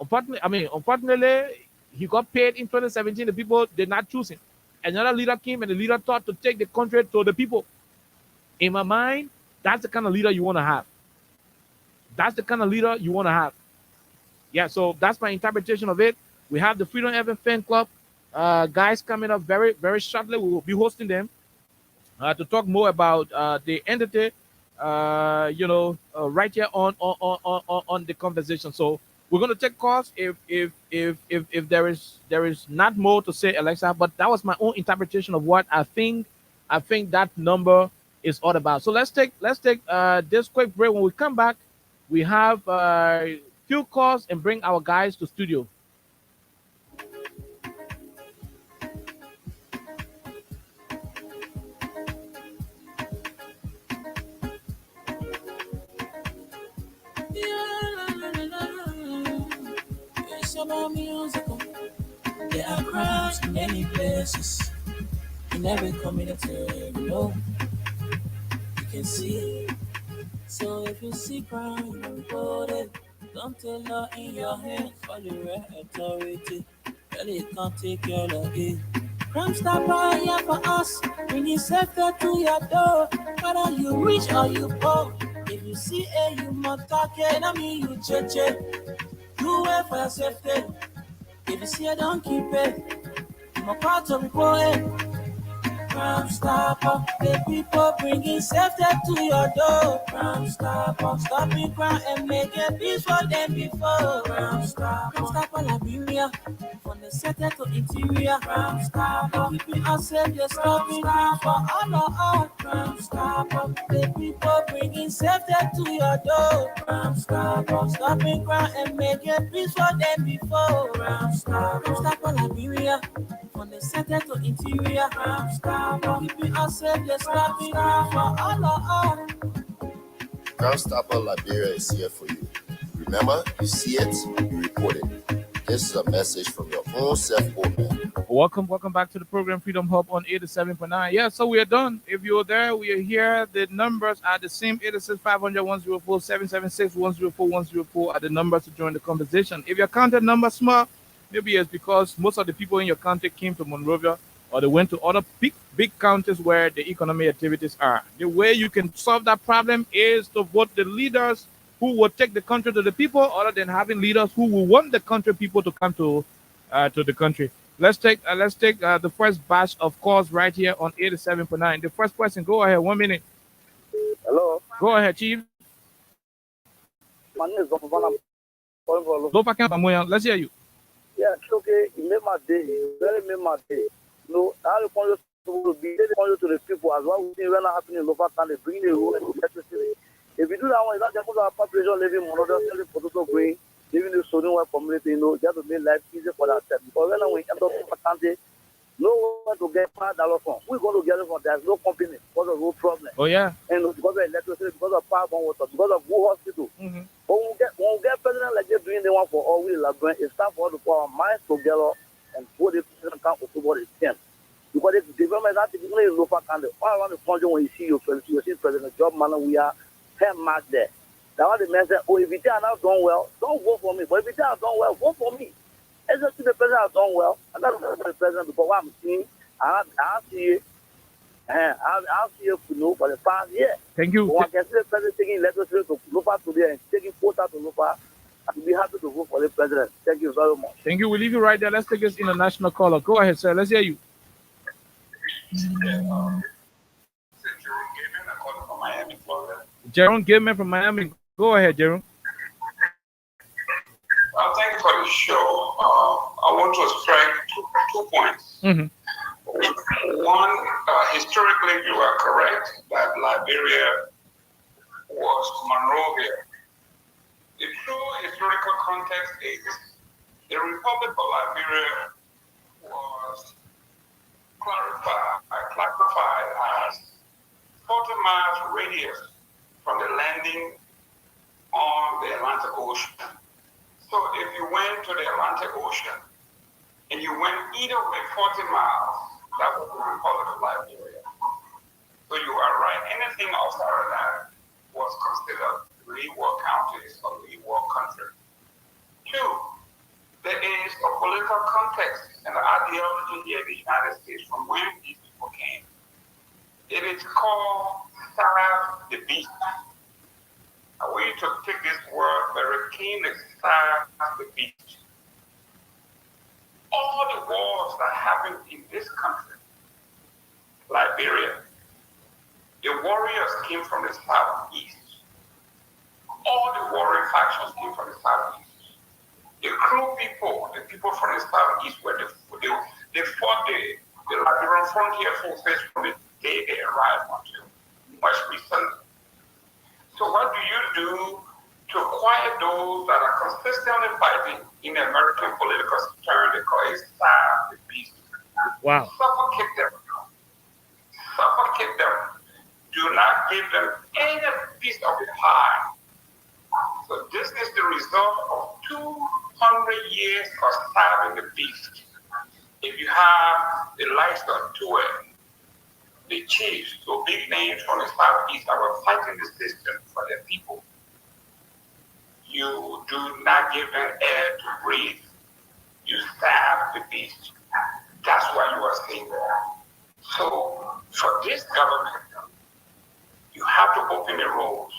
Unfortunately, he got paid in 2017. The people did not choose him. Another leader came and the leader thought to take the country to the people. In my mind, that's the kind of leader you want to have. That's the kind of leader you want to have. Yeah, so that's my interpretation of it. We have the Freedom FM Fan Club guys coming up very, very shortly. We will be hosting them to talk more about the entity, right here on the conversation. So we're going to take calls if there is not more to say, Alexa. But that was my own interpretation of what I think that number is all about. So let's take this quick break. When we come back, We have few calls and bring our guys to studio. It's about musical. There are crowds in many places. In every community, you know, you can see. So if you see crime, report it. Don't tell her in your hands for the right authority. Really can't take care of it. Crime Stopper here for us. Bringing safety to your door. Whether you rich or you poor. If you see a you must talk it. I mean you cheche. You wait for your safety. If you see a don't keep it. I'm a part of report it. Crime Stopper, the people bringing safety to your door. Crime Stopper, stopping crime and making peace for them before. Crime Stopper, Liberia, from the center to interior. Crime Stopper, keeping us safe, they're stopping crime for all. Crime Stopper, the people bringing safety to your door. Crime Stopper, stopping crime and making peace for them before. Crime Stopper, Liberia. From the center to interior, keeping us safe, let's stop it for all. Crime Stopper Liberia is here for you. Remember, you see it, you report it. This is a message from your own self-owned. Welcome back to the program Freedom Hub on 87.9. Yeah, so we are done. If you're there, we are here. The numbers are the same: 86500-104, 776-104-104 are the numbers to join the conversation. If your counted number small, maybe it's because most of the people in your county came to Monrovia or they went to other big counties where the economic activities are. The way you can solve that problem is to vote the leaders who will take the country to the people, other than having leaders who will want the country people to come to the country. Let's take the first batch of calls right here on 87.9. The first person, go ahead. 1 minute. Hello. Go ahead, Chief. My name is Dr. Let's hear you. Yeah, it's okay. It made my day. It really made my day. No, I want to be to the people as well. We see when happening in local town, they bring the rule and electricity. If you do that one, it's not just our population living in Monrovia, selling potato grain, living in the Southern West community, just to make life easy for themselves. Because when we end up in a country, no one to get $5 from. We're going to get it from. There's no company because of road problem. Oh, yeah. And because of electricity, because of power, water, because of good hospital. Mm-hmm. But when we get president like they're doing the one for all we love, it's time for us to put our minds together and put the president can October the 10th. Because the development is not typically in local country. All around the country, when you see president, job man, we are 10 marks there. That's why the man said, oh, if you think I'm not done well, don't vote for me. But if you think I'm done well, vote for me. It's just the president has done well. I got to vote for the president because what I'm seeing, I see it. I'll see you for the past year. Thank you. When I can see the president taking electricity to Lupa today and taking quota to Lupa, I'll be happy to vote for the president. Thank you very much. Thank you. We'll leave you right there. Let's take this international caller. Go ahead, sir. Let's hear you. Jerome Gilman from Miami. Go ahead, Jerome. Thank you for the show. I want to strike two points. Mm-hmm. One, historically, you are correct that Liberia was Monrovia. The true historical context is the Republic of Liberia was classified as 40 miles radius from the landing on the Atlantic Ocean. So if you went to the Atlantic Ocean and you went either way 40 miles, that was the Republic of Liberia. So you are right. Anything outside of that was considered leeward counties or leeward country. Two, there is a political context and the ideology here in the United States from when these people came. It is called Starve the Beast. I want you to take this word very keenly, Starve the Beast. All the wars that happened in this country, Liberia, the warriors came from the southeast. All the warring factions came from the southeast. The Kru people, the people from the southeast, they fought the Liberian frontier forces from the day they arrived until much recently. So what do? to quiet those that are consistently fighting in the American political sphere. They call it starve the beast. Wow. Suffocate them. Suffocate them. Do not give them any piece of the pie. So this is the result of 200 years of starving the beast. If you have the likes of Tuel, the chiefs, so big names from the southeast that were fighting the system for their people, you do not give them air to breathe. You starve the beast. That's why you are seeing that. So for this government, you have to open the roads.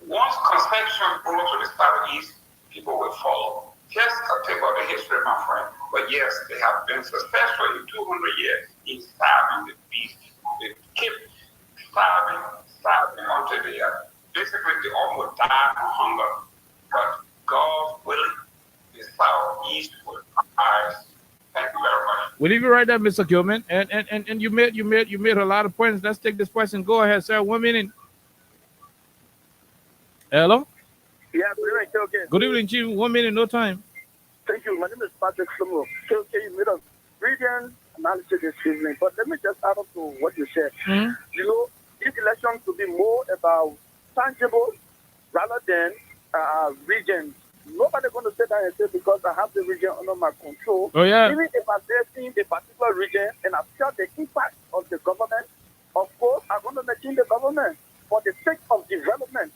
Once conception grows to the southeast, people will follow. Just a tip of the history, my friend. But yes, they have been successful in 200 years in starving the beast. They keep starving until they are basically they almost die of hunger. But God willing, the southeast will rise. Thank you very much. We leave it right there, Mr. Gilman. And you made a lot of points. Let's take this question. Go ahead, sir. 1 minute. Hello? Yeah, good evening, KOK. Good evening, Chief. 1 minute, no time. Thank you. My name is Patrick Slomo. KOK, you made a brilliant analysis this evening. But let me just add up to what you said. Mm-hmm. You know, this election to be more about tangible rather than regions. Nobody going to say that and say because I have the region under my control. Oh, yeah. Even if I'm facing the particular region and I feel the impact of the government, of course, I'm going to change the government for the sake of development.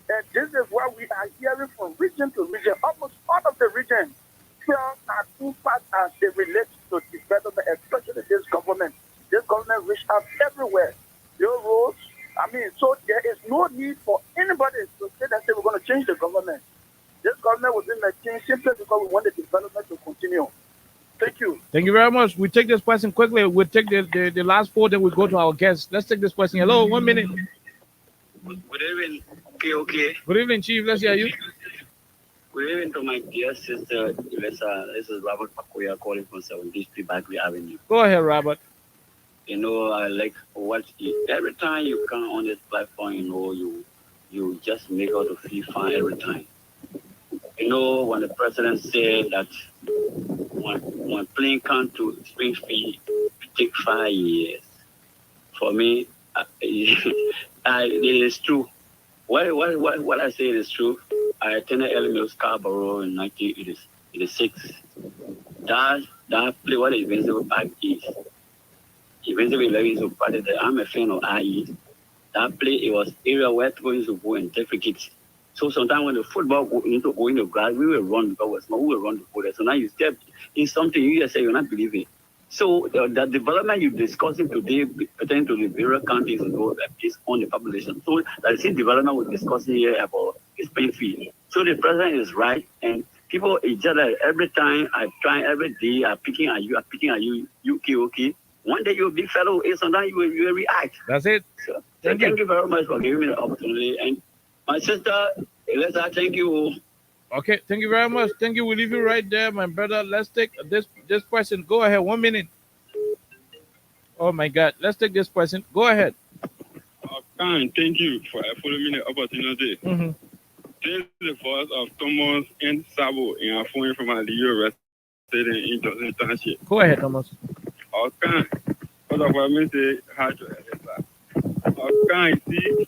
And this is why we are hearing from region to region. Almost all of the regions feel that impact as they relate to development, especially this government. This government reach out everywhere. Your roads, so there is no need for anybody to say that we're going to change the government. This government was in the change simply because we want the development to continue. Thank you. Thank you very much. We take this question quickly. We'll take the last four, then we'll go to our guests. Let's take this question. Hello, 1 minute. Good evening, KOK. Good evening, Chief. Let's hear you. Good evening to my dear sister, Ilesa. This is Robert Pakoya calling from 17th Street, Bagley Avenue. Go ahead, Robert. You know, I like what every time you come on this platform, you just make out to feel fine every time. You know, when the president said that when plane come to Springfield, it take 5 years. For me, it is true. What I say is true. I attended Elmio Scarborough in 1986. That play what the Invincible Park is. Invincible 11 is a party that I'm a fan of IE. That play, it was area where people used to go and take cricket. So sometimes when the football need to go in the grass, we will run because we're small, we will run to go there. So now you step in something, you just say you're not believing. So the development you're discussing today pertaining to the various counties is on the population. So that is the development we're discussing here about is Springfield. So the president is right, and people each other every time I try every day are picking at you, KOK. One day you're a big fellow, and sometimes you will react. That's it. So thank you very much for giving me the opportunity. And my sister, Elisa, thank you. Okay, thank you very much. Thank you. We'll leave you right there, my brother. Let's take this question. Go ahead. 1 minute. Oh my God. Let's take this question. Go ahead. Thank you for following the opportunity. Mm-hmm. This is the voice of Thomas and Sabo in our phone from our US in Johnson Township. Go ahead, Thomas. Okay. What of I say, how to okay, see.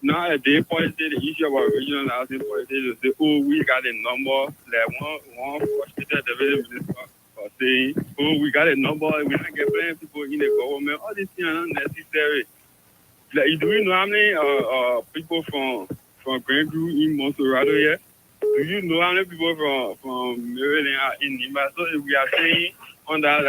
Nowadays, politics, the issue about regional housing politics, they say, oh, we got a number, like one frustrated development minister or saying, oh, we got a number, we don't get plenty people in the government. All these things are not necessary. Like, do you know how many people from Grandview in Monserrado here? Do you know how many people from Maryland are in Nima? So if we are saying on that,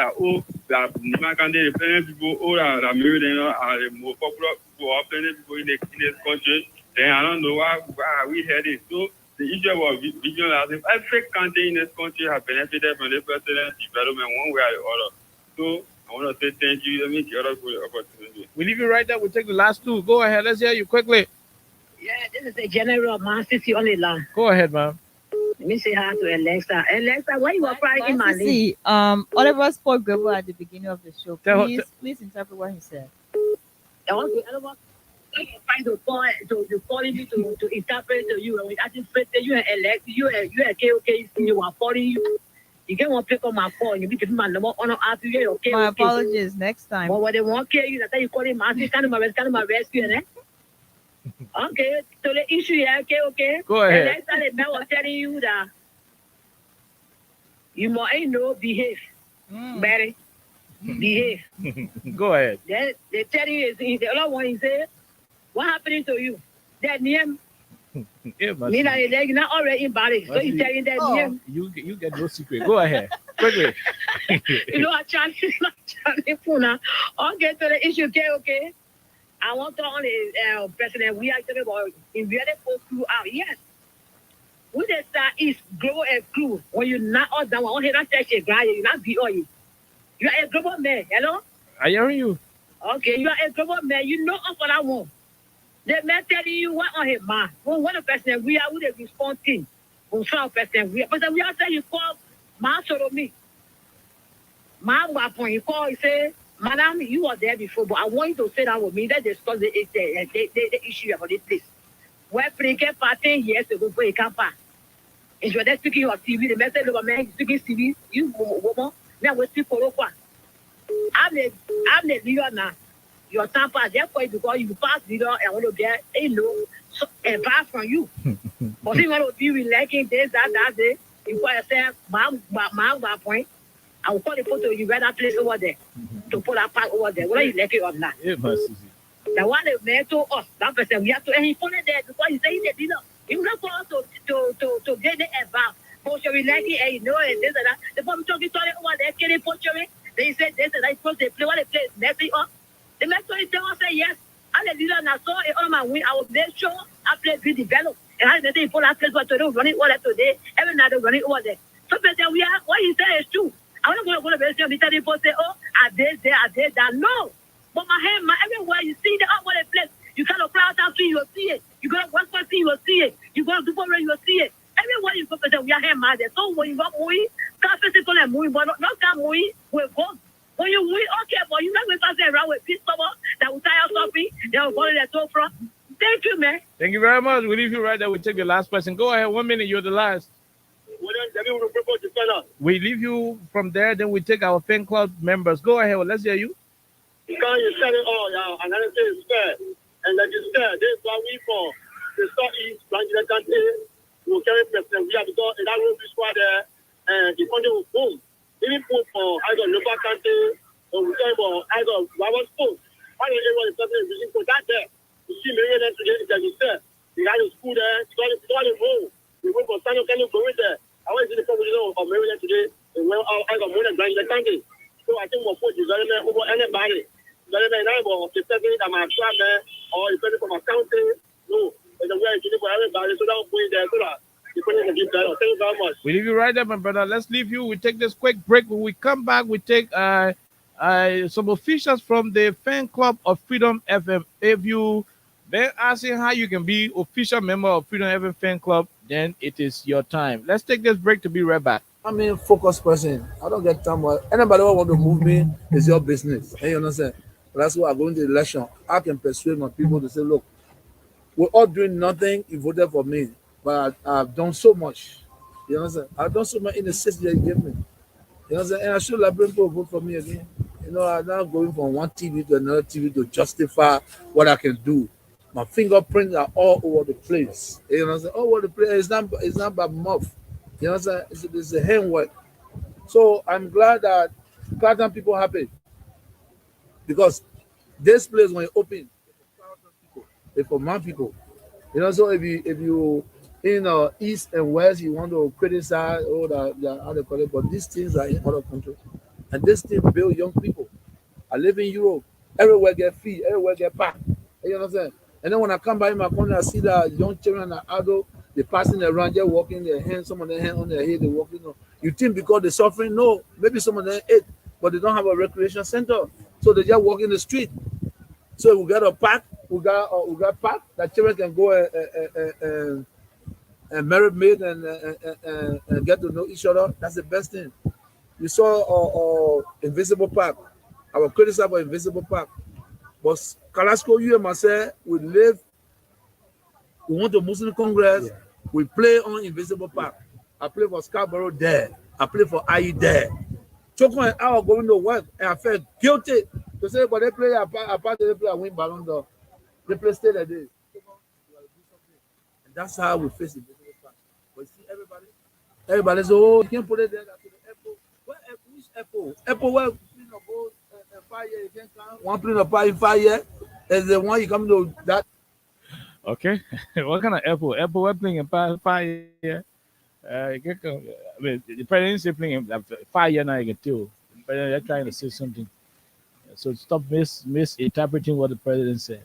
that Nima can get plenty people, that Maryland are the more popular people, or plenty people in this country, then I don't know why are we heading. So the issue about regional housing, every country in this country has benefited from the president's development one way or the other. So I want to say thank you. Let me get up for the opportunity. We leave you right there. We'll take the last two. Go ahead. Let's hear you quickly. Yeah, this is the General Master on the line. Go ahead, ma'am. Let me say hi to Alexa. Alexa, why you are crying in my see, Oliver spoke Grebo at the beginning of the show. Please interpret what he said. Trying to calling me to interpret to you, and we actually pray to you and elect you and KOK, you are calling you. You can't want to pick up my phone. You be giving my number on after you. Okay. My apologies. Next time. But what they want to you, that's why you call him. Kind of my rescue, eh? Okay. So the issue here, okay. Go ahead. And next time the man was telling you that you must behave, Barry. Behave. Go ahead. Then they tell you the other one. He say, "What happening to you?" That name. You're not already embarrassed. So you telling that name. You get no secret. Go ahead. Quickly. You know, I'm trying to okay, to the issue, okay. I want to only President, we are talking about in the other crew out. Yes. When they start is grow and crew. When you not all down, when you not touch a grind, you not be all you. You are a global man, hello? I hear you. Okay, you are a global man. You know of what I want. The man telling you what on his mind. When one person we are with a responding. When some person we are, but we are saying you call man sort of me. Man, when you call, you say, Madam, you were there before, but I want you to sit down with me. Let's discuss the issue about this place. Where Prince party years ago for a camper. And you are speaking of TV, the message of a man speaking TV, you woman, now we speak for I'm the leader now. Your time pass, therefore, because you pass leader and want to get so advice from you. But you want to be liking this, that day, you want to say, my point. I will call the photo, you read that place over there to put that part over there. Whether you like it or not. It must be. The one the man told us, that person, we have to, and he put it there because he said he did not. He was not for us to get the advice. But we like it, and you know, and this and that. The person talking over there, killing poaching. They said this and that, supposed to play what they play, messy up. The man told him, say yes. I let leader and I saw it on my win. I was there, sure, I played be developed. And I said, he put that place what to do, running over there today. Every night, running over there. So, we are, what he said is true. I'm not going to go to the restaurant and people say, oh, I did that. No. But everywhere you see the up the place, you kind of fly out you will see it. You go to one person, you will see it. You go to Dubai, you will see it. Everywhere you go, we are here, man. So when you go movie, can't physical and movie, but not can't movie, we'll go. When you movie, okay, but you're not going to pass around with people that will tie us something, they will go to their toe from. Thank you, man. Thank you very much. We leave you right there. We take the last person. Go ahead. 1 minute. You're the last. We leave you from there, then we take our fan club members. Go ahead, let's hear you. Because you said it all, yeah, and another thing is fair. And like you said, this is what we for the Southeast branch of the country will carry president. We have to go in that room squad there, and the country will boom. Even put for either local country or we talk about either our school. Why don't everyone is something using for that there? You see, maybe then today, like you said, they had a school there, it's all in home. We went for San Antonio, go in there. I want to see the population of Maryland today, and well, I got more than branch the country. So I think we'll put development over anybody. Development now, the president of my club there, or the president of my county, no, and the way I do it for everybody, so that will put it there, so that you put it in the deep down. Thank you very much. We leave you right there, my brother. Let's leave you. We take this quick break. When we come back, we take some officials from the fan club of Freedom FM. If you been asking how you can be official member of Freedom FM fan club, then it is your time. Let's take this break to be right back. I'm a focused person. I don't get time. Anybody who want to move me is your business. You understand? That's why I'm going to the election. I can persuade my people to say, look, we're all doing nothing. You voted for me, but I've done so much. You understand? I've done so much in the city that you gave me. You understand? And I should like people vote for me again. You know, I'm not going from one TV to another TV to justify what I can do. My fingerprints are all over the place. You know what I'm saying? All over the place. It's not by mouth. You know what I'm saying? It's a handwork. So I'm glad that Carlton people happy. Because this place when you open, it's for my people. You know, so if you in east and west, you want to criticize all the other countries, but these things are in other countries. And this thing build young people. I live in Europe. Everywhere get free, everywhere get packed. You know what I'm saying? And then when I come by in my country, I see that young children and adults, they're passing around, they're walking their hands, some of their hands on their head, they're walking. You think because they're suffering? No, maybe some of them ate, but they don't have a recreation center. So they just walk in the street. So we got a park, we got park that children can go and marry maid and get to know each other. That's the best thing. You saw Invisible Park. I was criticized about Invisible Park. But Carrasco, you and myself, we live. We went to Muslim Congress. We play on Invisible Park. I play for Scarborough there. I play for IE there. Choco and I were going to work, and I felt guilty to say, but they play apart, they play a win Ballon d'Or. They play stay like this. And that's how we face Invisible Park. But you see, everybody says, oh, you can't put it there. Which Apple? Apple, where you know, go 5 years, you can't count. One plane of 5 years. Is the one you come to that. Okay. What kind of Apple? Apple, we're playing in 5 years. I mean, the president is playing in 5 years now. You can tell. The president is trying to say something. So stop misinterpreting what the president said.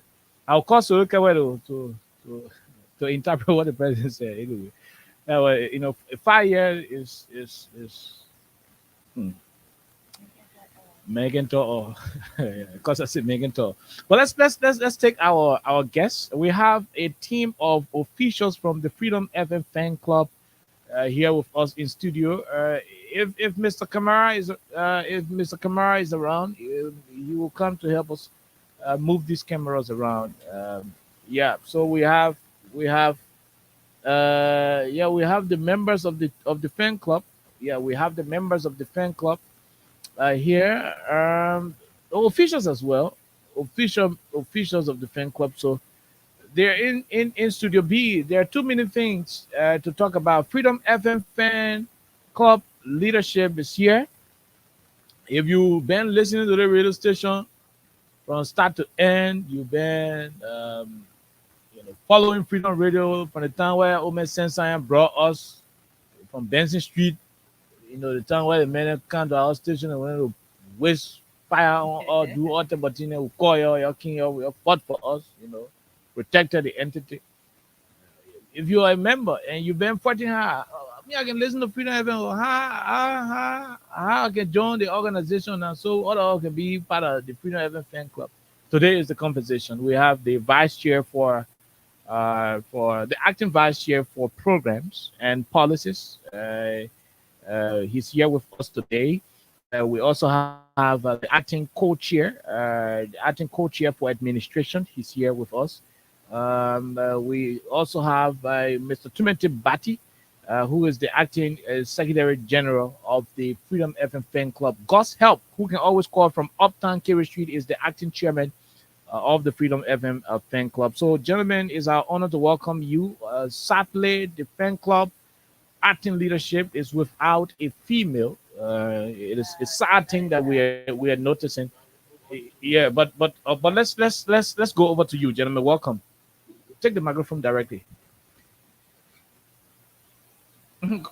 I'll cost you to interpret what the president said anyway. Now, you know, 5 years is Megan or because I said Megan Tor. But let's take our guests. We have a team of officials from the Freedom FM fan club here with us in studio. If Mr. Kamara is around, he will come to help us move these cameras around. So we have the members of the fan club. We have the members of the fan club here. Officials as well. Officials of the fan club. So they're in Studio B. There are too many things to talk about. Freedom FM fan club leadership is here. If you've been listening to the radio station from start to end, you've been following Freedom Radio from the time where Omer Sensayan brought us from Benson Street. You know, the time where the men come to our station and went to waste fire on or do all the but we call your king, you fought for us, protected the entity. If you are a member and you've been fighting hard, I can listen to Freedom FM, how I can join the organization and so other can be part of the Freedom FM fan club. Today is the conversation. We have the vice chair for the acting vice chair for programs and policies. He's here with us today. We also have the acting co-chair for administration. He's here with us. We also have Mr. Tumenti Bati, who is the acting Secretary General of the Freedom FM Fan Club. Gus Help, who can always call from Uptown Kerry Street, is the acting chairman of the Freedom FM Fan Club. So, gentlemen, it's our honor to welcome you. Sadly, the fan club acting leadership is without a female. It is a sad thing that we are noticing. Yeah, but let's go over to you, gentlemen. Welcome. Take the microphone directly.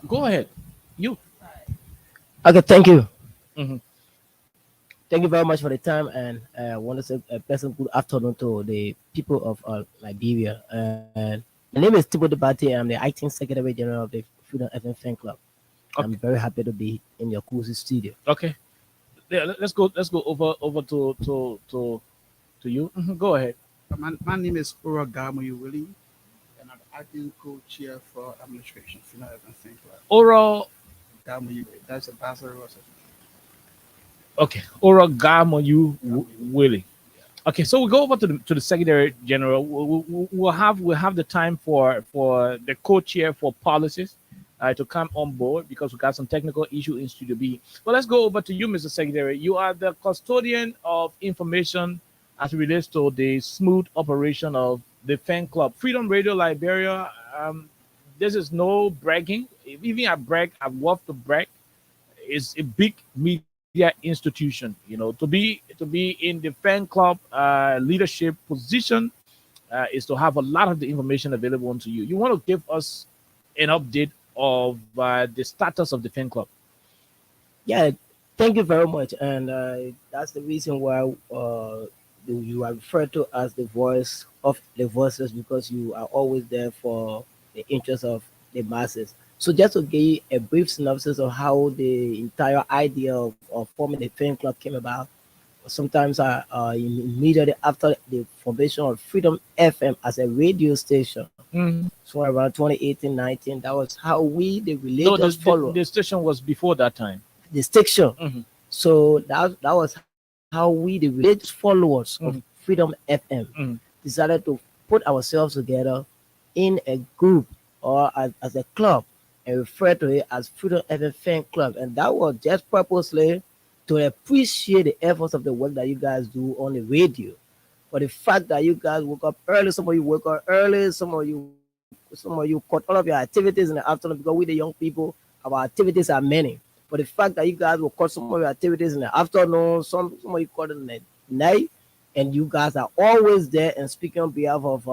Go ahead. You. Okay, thank you. Mm-hmm. Thank you very much for the time, and I want to say a pleasant good afternoon to the people of Liberia. And my name is Thibaut Debate. I'm the acting Secretary General of the Freedom FM Fan Club. Okay. I'm very happy to be in your Kusi studio. Okay. Yeah, let's go over to you. Mm-hmm. Go ahead. My name is Ura Gamoyu Willie, and I'm the acting co-chair for administration. Freedom FM Fan Club. Ura Gamoyu, that's Ambassador Rosa. Okay, Ura Gamoyu Willie. Okay, so we go over to the Secretary General. We'll have the time for the co-chair for policies to come on board because we got some technical issue in Studio B. But let's go over to you, Mr. Secretary. You are the custodian of information as it relates to the smooth operation of the fan club. Freedom Radio Liberia, this is no bragging. Even I brag, I love to brag. It's a big media institution. To be in the fan club leadership position is to have a lot of the information available to you. You want to give us an update of the status of the fan club? Yeah, thank you very much, and that's the reason why you are referred to as the voice of the voices, because you are always there for the interests of the masses. So just to give you a brief synopsis of how the entire idea of forming the fan club came about, sometimes immediately after the formation of Freedom FM as a radio station, so around 2018-19, that was how we, the religious followers. The station was before that time. The station. So that was how we, the religious followers of Freedom FM decided to put ourselves together in a group or as a club and refer to it as Freedom FM Fan Club. And that was just purposely to appreciate the efforts of the work that you guys do on the radio. For the fact that you guys woke up early, some of you woke up early, some of you caught all of your activities in the afternoon, because we the young people, our activities are many. For the fact that you guys will caught some of your activities in the afternoon, some of you caught in the night, and you guys are always there and speaking on behalf of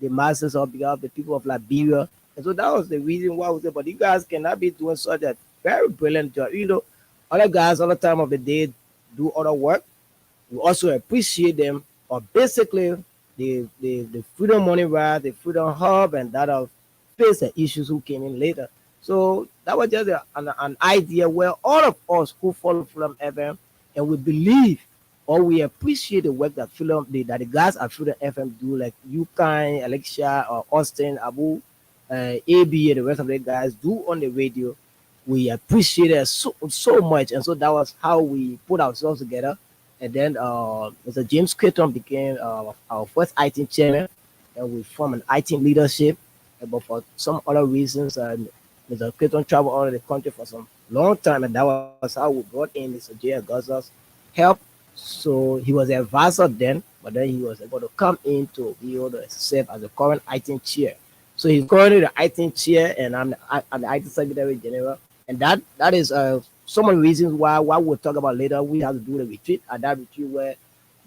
the masses, on behalf of the people of Liberia. And so that was the reason why we said, but you guys cannot be doing such a very brilliant job. You know, other guys, other time of the day do other work. We also appreciate them. Or basically, the Freedom Money Ride, the Freedom Hub, and that of face the issues who came in later. So that was just an idea where all of us who follow Freedom FM and we believe or we appreciate the work that that the guys at Freedom FM do, like Yukai, Alexia, or Austin, Abu, AB, and the rest of the guys do on the radio. We appreciate it so much, and so that was how we put ourselves together. And then Mr. James Creighton became our first IT chairman, and we formed an IT leadership. But for some other reasons, Mr. Creighton traveled all over the country for some long time, and that was how we brought in Mr. J. Augusta's help. So he was an advisor then, but then he was able to come in to be able to serve as the current IT chair. So he's currently the IT chair, and I'm the IT secretary general. And that is some of the reasons why we'll talk about later. We have to do the retreat, at that retreat where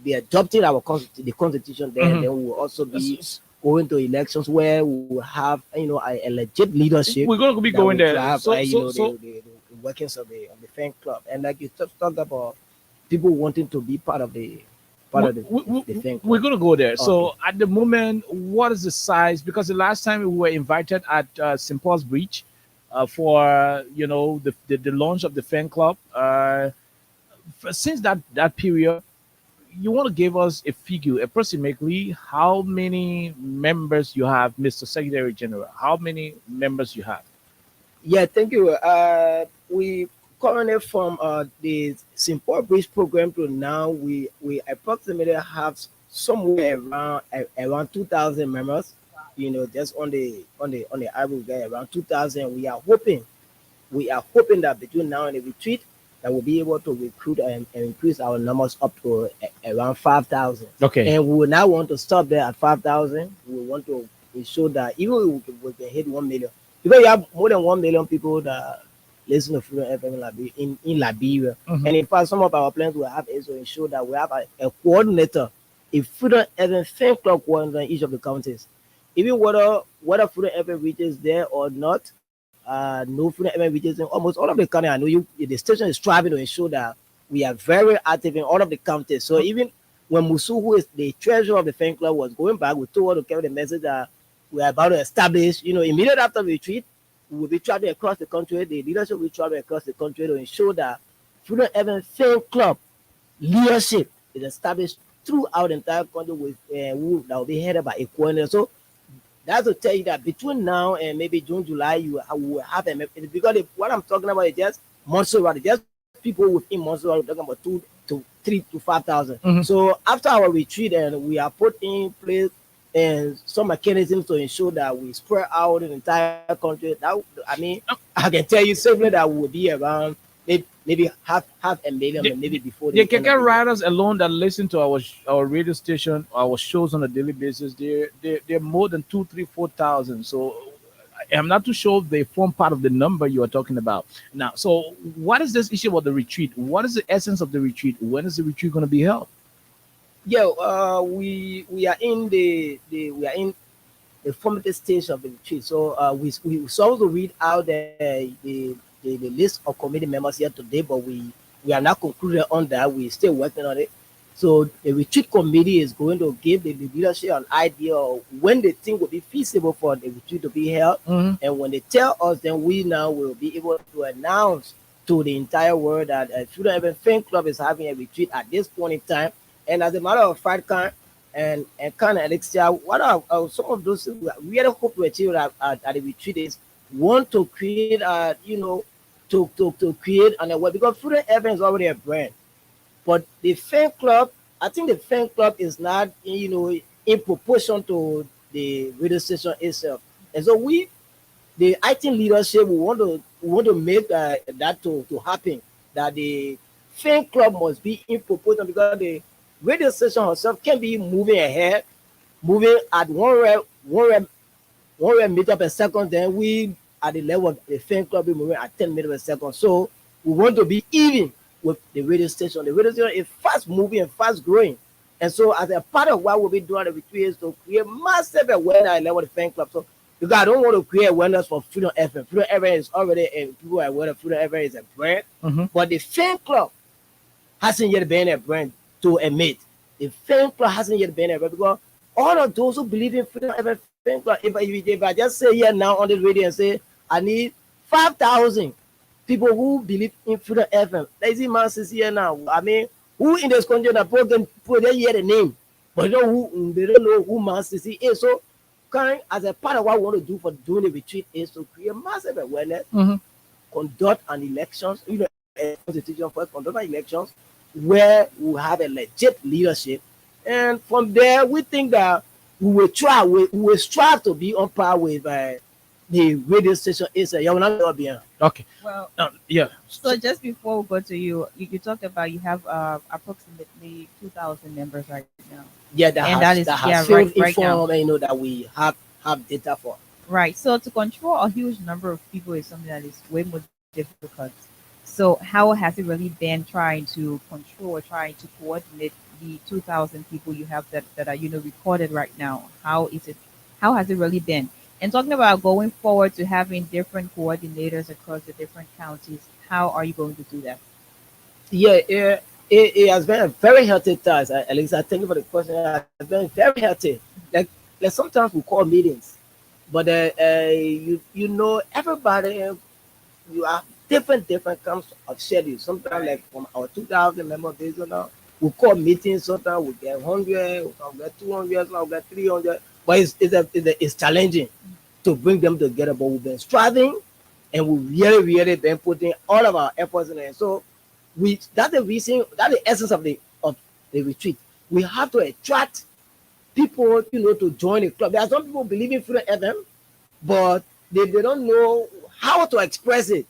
we adopted our the constitution there, and then we will also be going to elections where we will have a legit leadership. We're going to be going there. The workings of the fan club, and like you talked about people wanting to be part of the fan club. We're going to go there. Okay. So at the moment, what is the size? Because the last time we were invited at St. Paul's Bridge for the launch of the fan club. Since that period, you want to give us a figure, approximately how many members you have, Mr. Secretary General? How many members you have? Yeah, thank you. We currently from the St. Paul Bridge program to now, we approximately have somewhere around 2,000 members. Just on the average, we get around 2,000. We are hoping that between now and the retreat, that we'll be able to recruit and increase our numbers up to around 5,000. Okay. And we will not want to stop there at 5,000. We want to ensure that even if we can hit 1 million, because you have more than 1 million people that listen to Freedom FM in Liberia. And in fact, some of our plans will have is to ensure that we have a coordinator, a Freedom FM fan club coordinator in each of the counties. Even whether Freedom FM reaches there or not, no Freedom FM reaches in almost all of the counties. I know the station is striving to ensure that we are very active in all of the counties. So even when Musu, who is the treasurer of the fan club, was going back, we told her to carry the message that we are about to establish, immediately after the retreat, we will be traveling across the country. The leadership will travel across the country to ensure that Freedom FM fan club leadership is established throughout the entire country with that will be headed by a coordinator. So that's to tell you that between now and maybe June, July, you will have a because what I'm talking about is just Montserrat, just people within Montserrat. We're talking about 2 to 3 to 5,000. So after our retreat, and we are put in place and some mechanisms to ensure that we spread out in the entire country. I can tell you safely that we will be around maybe half a million, maybe before the Keke riders alone that listen to our radio station, our shows on a daily basis, they're more than 2, 3, 4,000. So I'm not too sure if they form part of the number you are talking about now. So what is this issue about the retreat? What is the essence of the retreat? When is the retreat going to be held? Yeah, we are in the formative stage of the retreat. So we supposed to read out the list of committee members here today, but we are not concluded on that. We're still working on it. So the retreat committee is going to give the leadership an idea of when they think will be feasible for the retreat to be held. And when they tell us, then we now will be able to announce to the entire world that Freedom FM Fan Club is having a retreat at this point in time. And as a matter of fact, and Alexia, what are some of those things we really hope to achieve at the retreat is want to create to create an award, because Freedom FM is already a brand, but the fan club I think the fan club is not, in proportion to the radio station itself. And so the IT leadership, we want to make that to happen. That the fan club must be in proportion, because the radio station herself can be moving ahead, moving at one meter per second. Then we at the level of the fan club be moving at 10 meters per second. So we want to be even with the radio station. The radio station is fast moving and fast growing. And so as a part of what we'll be doing every 2 years to create massive awareness at the level of the fan club. So because I don't want to create awareness for Freedom FM. Freedom FM is already, and people are aware of Freedom FM is a brand. But the fan club hasn't yet been a brand to admit. The fan club hasn't yet been a brand, because all of those who believe in Freedom FM fan club, if I just say here now on the radio and say, I need 5,000 people who believe in Freedom FM. Lazy man says here now. I mean, who in this country that put they hear the name, but they don't know who man says is. So, as a part of what we want to do for doing the retreat is to create massive awareness, conduct an elections, a constitution first, conduct an elections where we have a legit leadership, and from there we think that we will strive to be on par with the radio station is Okay. Well, yeah. So just before we go to you talked about you have approximately 2,000 members right now. Yeah, that has filled right now. That we have data for. Right. So to control a huge number of people is something that is way more difficult. So how has it really been trying to control or trying to coordinate the 2,000 people you have that are recorded right now? How has it really been? And talking about going forward to having different coordinators across the different counties, how are you going to do that? Yeah, it has been a very healthy task. Alexa, thank you for the question. It has been very healthy. Like sometimes we call meetings, but everybody, you have different kinds of schedules. Sometimes like from our 2,000 member base now, we call meetings. Sometimes we get 100, we get 200, we get 300. But it's challenging to bring them together. But we've been striving, and we really been putting all of our efforts in it. So that's the essence of the retreat. We have to attract people, to join the club. There are some people believe in Freedom FM, but they don't know how to express it.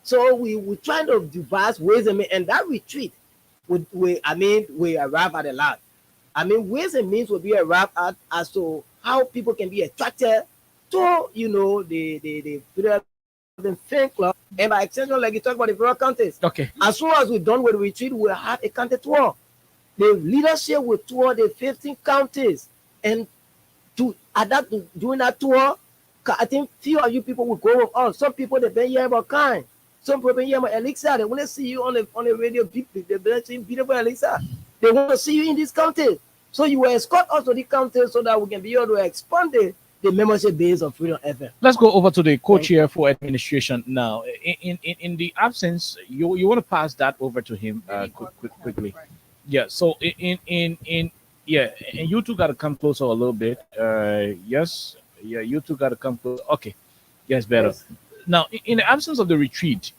So we try to devise ways and that retreat, we arrive at a lot. Ways and means will be arrived at as to how people can be attracted to, the Freedom fan club, and by extension, like you talk about the various counties. Okay. As soon as we're done with the retreat, we'll have a county tour. The leadership will tour the 15 counties, and to adapt to doing that tour, I think few of you people will go with us. Some people they've been here about kind. Some people been here about Elixir. They want to see you on the radio. They've been seeing beautiful Elixir. They want to see you in this county. So you will escort us to the county so that we can be able to expand the membership base of Freedom FM. Let's go over to the co-chair for administration now. In the absence, you want to pass that over to him quickly. Yeah. So and you two got to come closer a little bit. Yes. Yeah. You two got to come closer. Okay. Yes. Better. Yes. Now, in the absence of the retreat,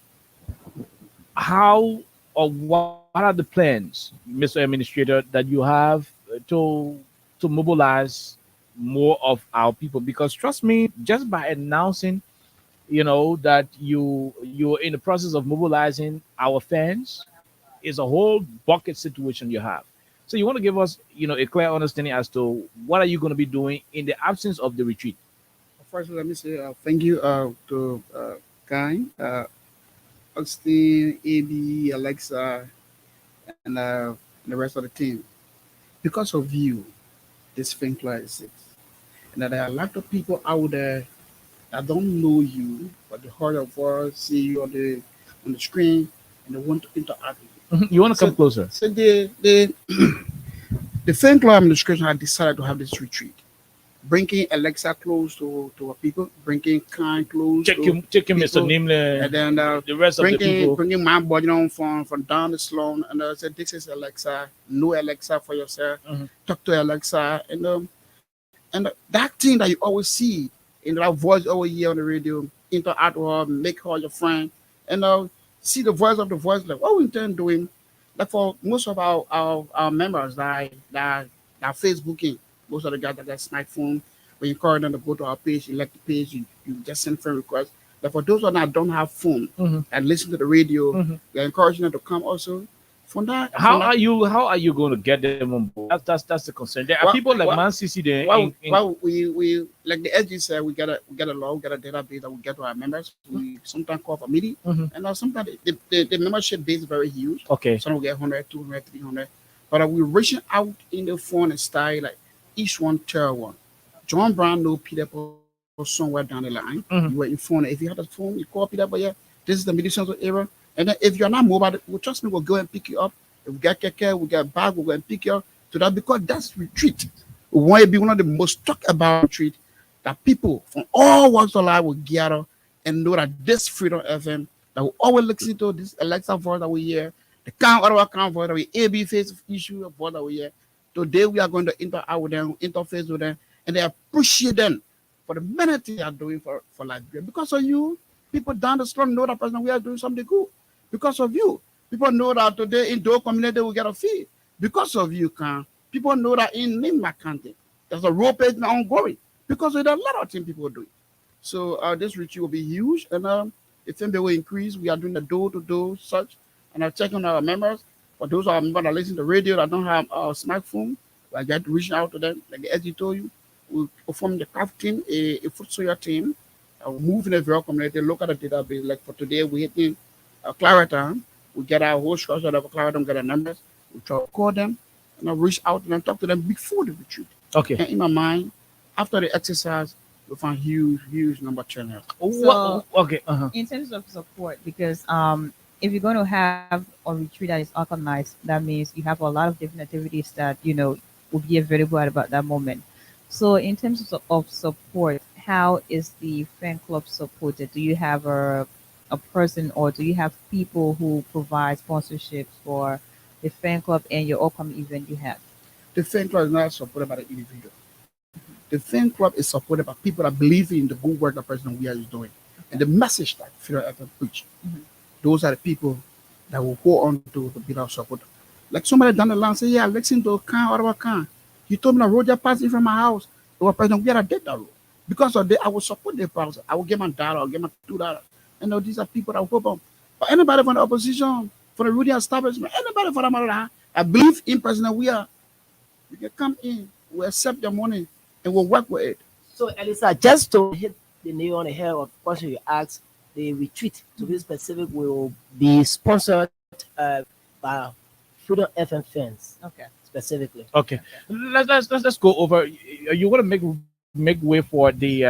how or what are the plans, Mr. Administrator, that you have to mobilize more of our people? Because trust me, just by announcing, that you're in the process of mobilizing our fans is a whole bucket situation you have. So you want to give us, a clear understanding as to what are you going to be doing in the absence of the retreat. First, let me say thank you to Kai, Austin, AB, Alexa, and the rest of the team. Because of you, this fan club exists. And there are a lot of people out there that don't know you, but they heard your voice, see you on the screen, and they want to interact with you. You want to come closer? So the fan club administration had decided to have this retreat, bringing Alexa close to our people, bringing Khan close. Check him, Mr. Nimle, and then the rest of the people. Bringing my body from down the Sloan, and I said, "This is Alexa. Know Alexa for yourself. Talk to Alexa, and that thing that you always see in that voice over here on the radio, interact with her, make her your friend, and see the voice of the voice. Like what we intend doing like for most of our members that are Facebooking, most of the guys that got smartphone, when you encourage them to go to our page, you like the page, you just send friend requests. But for those that don't have phone and listen to the radio, we're encouraging them to come also. From that, How are you going to get them on board? That's the concern. There are people like Man CC there. Well, we like the SG said, we got a law, we got a database that we get to our members. We sometimes call for meeting, and sometimes the membership base is very huge. Okay. Some will get 100, 200, 300. But we're reaching out in the phone and style like each one tell one. John Brown know Peter Paul somewhere down the line. You were in phone. If you have a phone, you call Peter, but yeah, this is the medicine era. And then if you're not mobile, well, trust me, we'll go and pick you up. If we get keke, we get bag, we'll go and pick you up to that, because that's retreat. We want to be one of the most talked about retreat that people from all walks of life will gather and know that this Freedom FM that we always listen to, this Alexa voice that we hear, the other account voice that we AB face issue voice that we hear. Today we are going to interact with them, interface with them, and they appreciate them for the many things they are doing for Liberia. Because of you, people down the street know that person we are doing something good. Because of you, people know that today in Doe community we get a fee. Because of you, people know that in Nimba County there's a road page now ongoing. Because of that, a lot of things people are doing. So this retreat will be huge, and the thing will increase. We are doing the door-to-door search, and I'm checking our members. For those of our members that listen to radio that don't have a smartphone, we get reaching out to them. Like as you told you, we perform the craft team, a food soya team, move in the rural community, look at the database. Like for today, we're hitting Clarita. We get our whole structure of Clarita, get the numbers, we try to call them, and I reach out to them, talk to them before the retreat. Okay. And in my mind, after the exercise, we find huge number of channels. So, okay. In terms of support, because if you're going to have a retreat that is organized, that means you have a lot of different activities that will be available at about that moment. So in terms of support, how is the fan club supported? Do you have a person, or do you have people who provide sponsorships for the fan club and your upcoming event you have? The fan club is not supported by the individual. The fan club is supported by people that believe in the good work that President Weah is doing and the message that Freedom FM preach. Those are the people that will go on to be our support. Like somebody down the line say, yeah, listen to Khan. He told me that road just passed in from my house. It was President Weah that did that road. Because of that, I will support the process. I will give my $1, I'll give my $2. And these are people that will hope on. But anybody from the opposition, for the ruling establishment, anybody for the matter, I believe in President Weah. You can come in, we accept the money, and we'll work with it. So, Elisa, just to hit the nail on the head of the question you asked, the retreat, to be specific, will be sponsored by Freedom FM fans. Okay. Specifically. Okay. Let's go over. You want to make way for the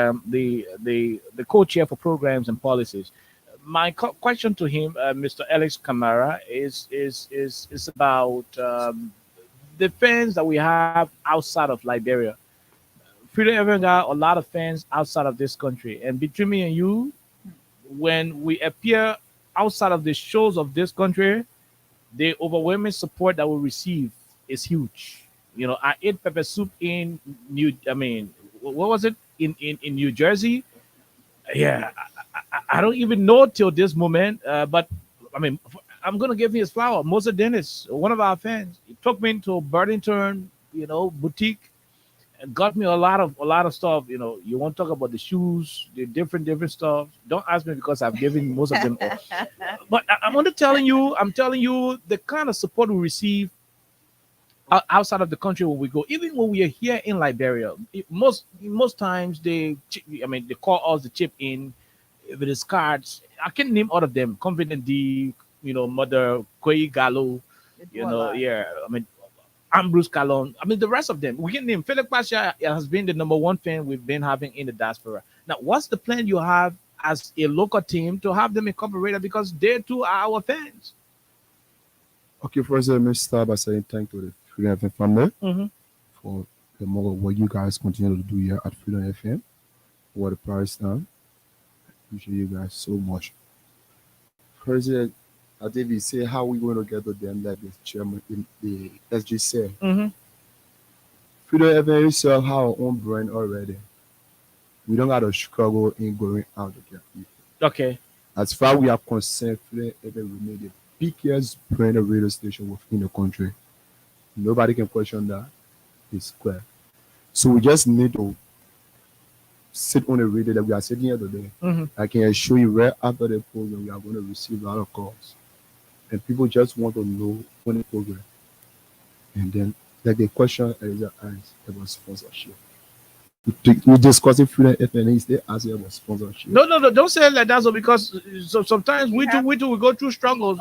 co-chair for programs and policies. My question to him, Mr. Alex Kamara, is about the fans that we have outside of Liberia. Freedom FM got a lot of fans outside of this country, and between me and you, when we appear outside of the shows of this country, the overwhelming support that we receive is huge. I ate pepper soup in what was it in New Jersey? Yeah, I don't even know till this moment. But I'm gonna give him his flower. Moses Dennis, one of our fans, he took me into Burlington, boutique, and got me a lot of stuff. You want to talk about the shoes, the different stuff. Don't ask me because I've given most of them. But I'm telling you the kind of support we receive outside of the country when we go, even when we are here in Liberia. Most times they call us to chip in with his cards. I can name all of them. Confident D, Mother Kwei Gallo, Ambrose Calon. The rest of them. We can name Philip Pasha has been the number one fan we've been having in the diaspora. Now, what's the plan you have as a local team to have them incorporated, because they too are our fans? Okay, first let me start by saying thank you to the Freedom FM family for the more what you guys continue to do here at Freedom FM. What a price now. Appreciate you guys so much. President David say how we going to get to them like the chairman in the SG said. Freedom FM itself have our own brand already. We don't got to struggle in going out to get people. Okay. As far as we are concerned, Freedom FM remain biggest brand of radio station within the country. Nobody can question that. It's clear. So we just need to sit on the radio that we are sitting here today. I can assure you right after the program, we are going to receive a lot of calls. And people just want to know when the program. And then like the question is about sponsorship. We discussing Freedom FM and he still asking about sponsorship. No, don't say it like that. So because sometimes we go through struggles.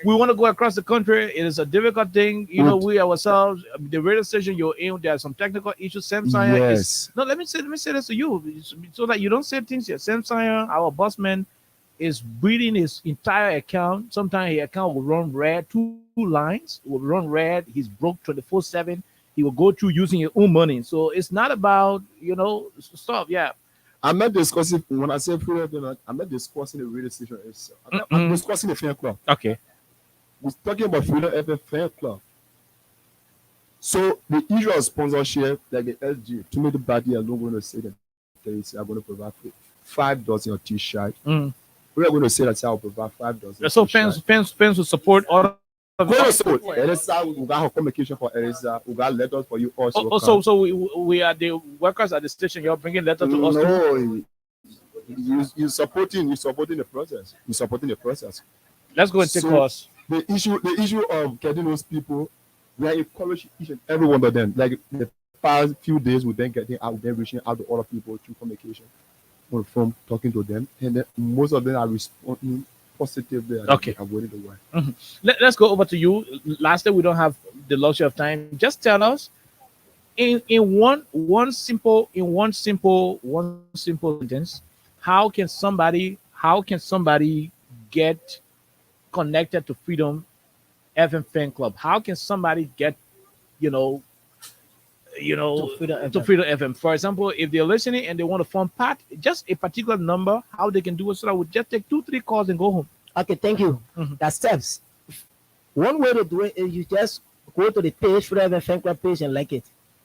We want to go across the country. It is a difficult thing. You know, we ourselves, the radio station you're in, there are some technical issues. Samsung Yes. let me say this to you so that you don't say things here. Samsung, our bossman, is breeding his entire account. Sometimes his account will run red, two lines will run red. He's broke 24/7. He will go through using your own money. So it's not about, stuff. Yeah. I'm not discussing, when I say freedom, I'm not discussing the radio station itself. I'm discussing the fan club. Okay. We're talking about Freedom FM fan club. So the issue of sponsorship, like the SG, too many body are not going to say that they are going to provide 5 dozen of t-shirt. We are going to say that I'll provide 5 dozen. So fans will support all. Elisa, we got communication for Elisa. We got letters for you also. So we are the workers at the station. You're bringing letters to us. No, you're supporting the process. You're supporting the process. Let's go and take course. The issue of getting those people, we are encouraging each and every one of them. Like the past few days, we've been getting out there, reaching out to other people through communication, from talking to them, and then most of them are responding positively. Okay. Let's go over to you. Lastly, we don't have the luxury of time. Just tell us in one simple sentence, how can somebody get connected to Freedom FM fan club? How can somebody get to Freedom FM? For example, if they're listening and they want to form part, just a particular number, how they can do it, so that we just take 2-3 calls and go home. Okay, thank you. That's steps. One way to do it is you just go to the page, Freedom FM fan club page, and like it.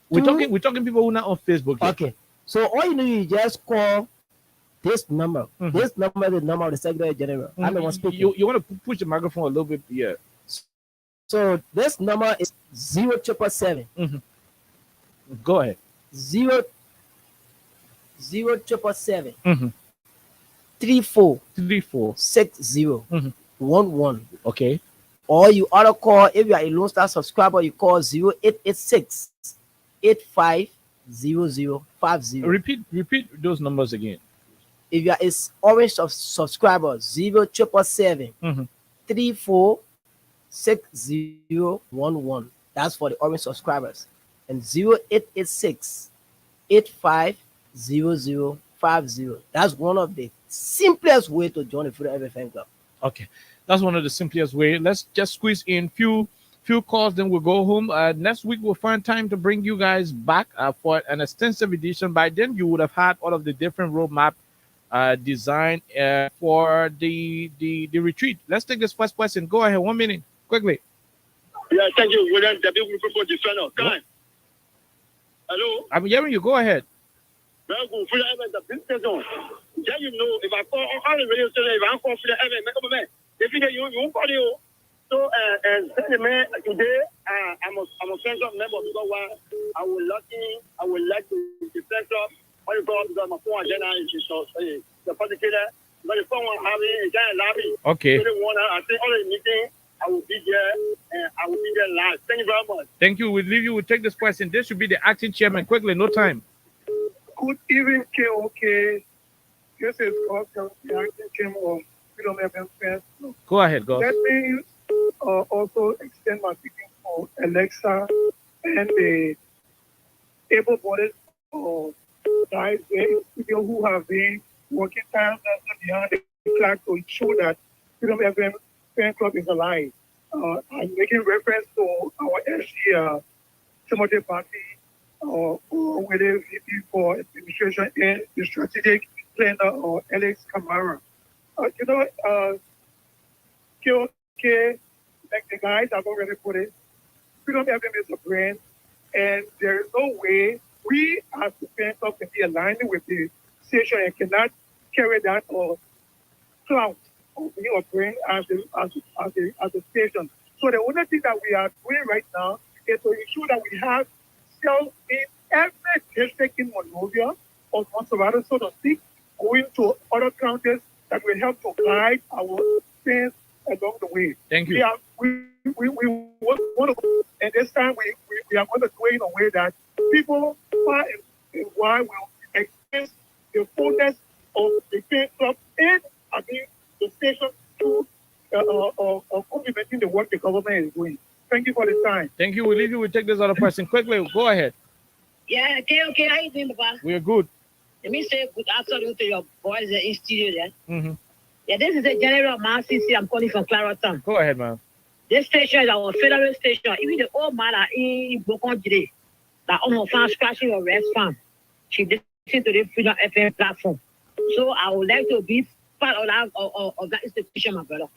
We're talking people who are not on Facebook yet. Okay, so all you need is just call this number. This number is the number of the Secretary General. I'm the one speaking. You want to push the microphone a little bit, yeah. So this number is 0777. Go ahead. 0777 34 60 11. Okay. Or you ought call, if you are a Lone Star subscriber, you call 0886 850050. Repeat those numbers again. If you are a Orange subscriber, 0777 34 6011. That's for the Orange subscribers. And 0886 850050. That's one of the simplest way to join the Freedom FM fan club. Okay, that's one of the simplest way. Let's just squeeze in few calls, then we'll go home. Next week we'll find time to bring you guys back for an extensive edition. By then you would have had all of the different roadmap design for the retreat. Let's take this first question. Go ahead, 1 minute, quickly. Yeah, thank you, William. Defender. Hello. I'm hearing you. Go ahead. Very good. Freedom FM, the big station. Yeah, you know, if I call all the radio stations, if I call Freedom FM, make up a man. If you won't call you. So, man, today, I'm a central member because I would like to defend up all the problems because my phone agenda is the particular. But the phone one having a giant lobby. Okay. I think all the meeting, I will be there and I will be there live. Thank you very much. Thank you. We'll leave you. We'll take this question. This should be the acting chairman. Quickly, no time. Good evening, KOK. This is Oscar, the acting chairman of Freedom FM fans. Go ahead, go. Let me also extend my greeting for Alexa and the able-bodied guys in studio who have been working tirelessly behind the flag to ensure that Freedom FM fan club is alive. I'm making reference to our SG, Timothy Party, with the VP for administration and the strategic planner, Alex Kamara. KOK, like the guys have already put it, Freedom FM is a brand, and there is no way we as the fan club can be aligned with the station and cannot carry that or clout being operating as a station. So the only thing that we are doing right now is to ensure that we have cells in every district in Monrovia or Montserrat, so to speak, going to other counties that will help to guide our things along the way. Thank you. We want to, and this time we are going to do it in a way that people far and wide will experience the fullness of the fan club and the station to complementing the work the government is doing. Thank you for the time. Thank you. We'll leave you. We'll take this other person quickly. Go ahead. Yeah, okay. How you doing, Papa? We are good. Let me say good afternoon to your boys in studio there. Mm-hmm. Yeah, this is the General Man CC. I'm calling from Clarendon. Go ahead, man. This station is our federal station. Even the old man in Bokon today, that almost found scratching your rest farm. She listened to the Freedom FM platform. So I would like to be part of that institution, my brother.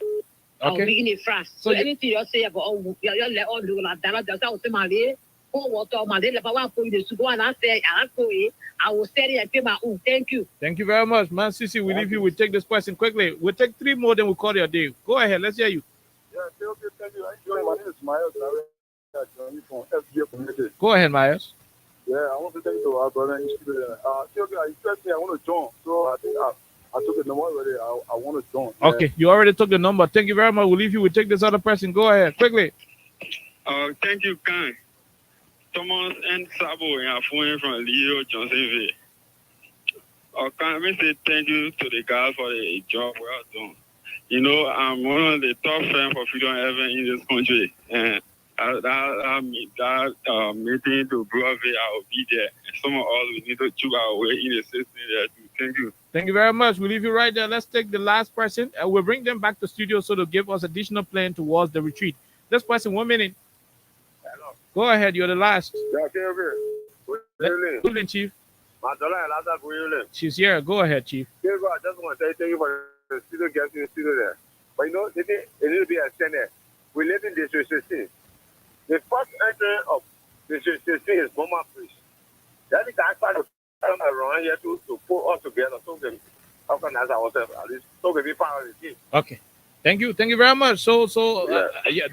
I will be in the France. So anything you say about you let all do like that. That's how I water, my little power for you to go and I say, I will say it and pay my own. Thank you. Thank you very much, man. Sisi, we leave you. We'll take this question quickly. We'll take 3 more, then we'll call your day. Go ahead. Let's hear you. Yeah, okay, thank you. My name is Myers. I'm from FGA community. Go ahead, Myers. Yeah, I want to thank you to our brother in studio. You pressed me. I want to join. So I think I took the number already. I want to join. Okay, you already took the number. Thank you very much. We'll leave you. We'll take this other person. Go ahead, quickly. Thank you, Kang. Thomas and Sabo and phone from Leo Johnsonville. Can we say thank you to the guys for the job well done? You know, I'm one of the top fans for Freedom ever in this country. And that meeting to Broadway, I will be there. And some of us, we need to choose our way in the system there too. Thank you. Thank you very much. We'll leave you right there. Let's take the last person. And we'll bring them back to studio so to give us additional plan towards the retreat. This person, 1 minute. Go ahead. You're the last. Yeah, okay. Good evening, Chief. She's here. Go ahead, Chief. I just want to say thank you for the studio guests in the studio there. But you know, it need to be extended. We live in District 16. The first entry of District 16 is Boma Bridge. That is actually to come around here to put us together so we can organize ourselves at least so we can be part of the team. Okay. Thank you very much. So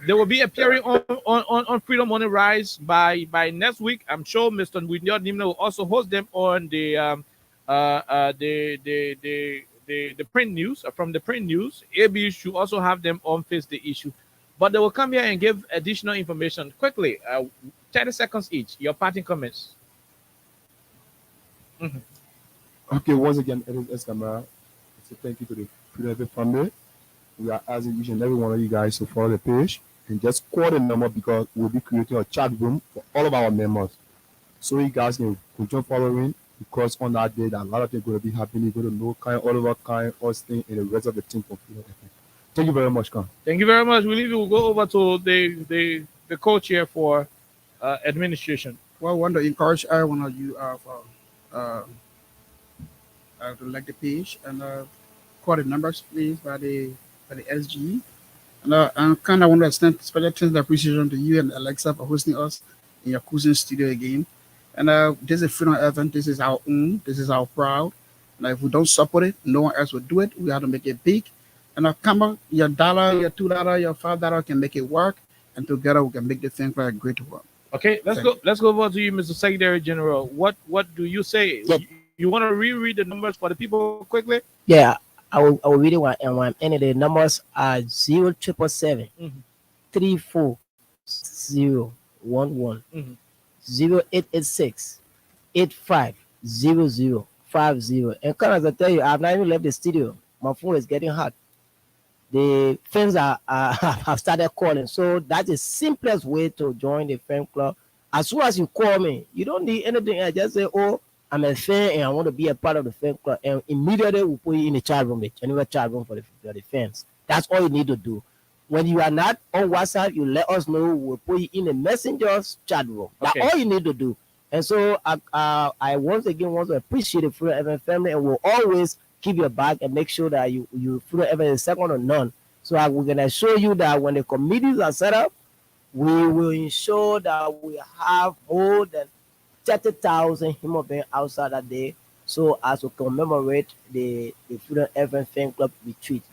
there will be a appearing on Freedom Morning Rise by next week. I'm sure Mr. Winyard Nimna will also host them on the print news. From the print news, AB should also have them on Face the Issue, but they will come here and give additional information quickly. 30 seconds each. Your parting comments. Mm-hmm. Okay, once again, it is Eskamara. So thank you to the Freedom family. We are asking each and every one of you guys to follow the page and just call the number because we'll be creating a chat room for all of our members. So you guys can continue following because on that day, that a lot of things are going to be happening. You're going to know kind, Oliver, kind, Austin, and the rest of the team from Freedom FM. Thank you very much, Khan. Thank you very much. We'll go over to the co-chair for administration. Well, I want to encourage every one of you to like the page and call the numbers, please, by the SG. And I kind of want to extend special thanks and appreciation to you and Alexa for hosting us in your cousin studio again. And this is Freedom event. This is our own. This is our proud. And if we don't support it, no one else will do it. We have to make it big. And come on, your $1, your $2, your $5 can make it work. And together we can make the thing like a great work. Okay, let's go over to you, Mr. Secretary General. What do you say? Yep. You want to reread the numbers for the people quickly? Yeah. I will read it one and one. And the numbers are 0777 346011 0886 850050. And as I tell you, I've not even left the studio. My phone is getting hot. The fans have started calling. So that's the simplest way to join the fan club. As soon as you call me, you don't need anything. I just say, oh, I'm a fan and I want to be a part of the fan club. And immediately we'll put you in the chat room, the general chat room for the fans. That's all you need to do. When you are not on WhatsApp, you let us know. We'll put you in the messenger's chat room. That's all you need to do. And so I once again want to appreciate the Freedom FM family, and we'll always keep your back and make sure that you Freedom FM is second to none. So we're going to show you that when the committees are set up, we will ensure that we have more than 30,000 human beings outside that day, so as to commemorate the Freedom FM Fan Club retreat.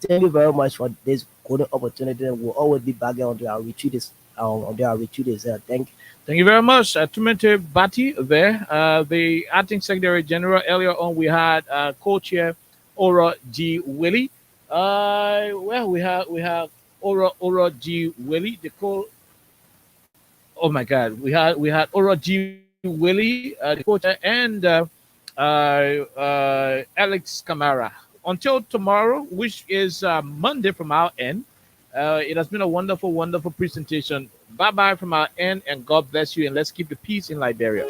Thank you very much for this golden opportunity, and we'll always be back on our retreats. Thank you very much, Tumete Bati there, the acting secretary general. Earlier on, we had co-chair Ora G. Willie. Well, we have Ora G. Willie, the co. Oh my God, we had Ora G. Willie, the co-chair, and Alex Camara. Until tomorrow, which is Monday from our end. It has been a wonderful, wonderful presentation. Bye bye from our end, and God bless you. And let's keep the peace in Liberia.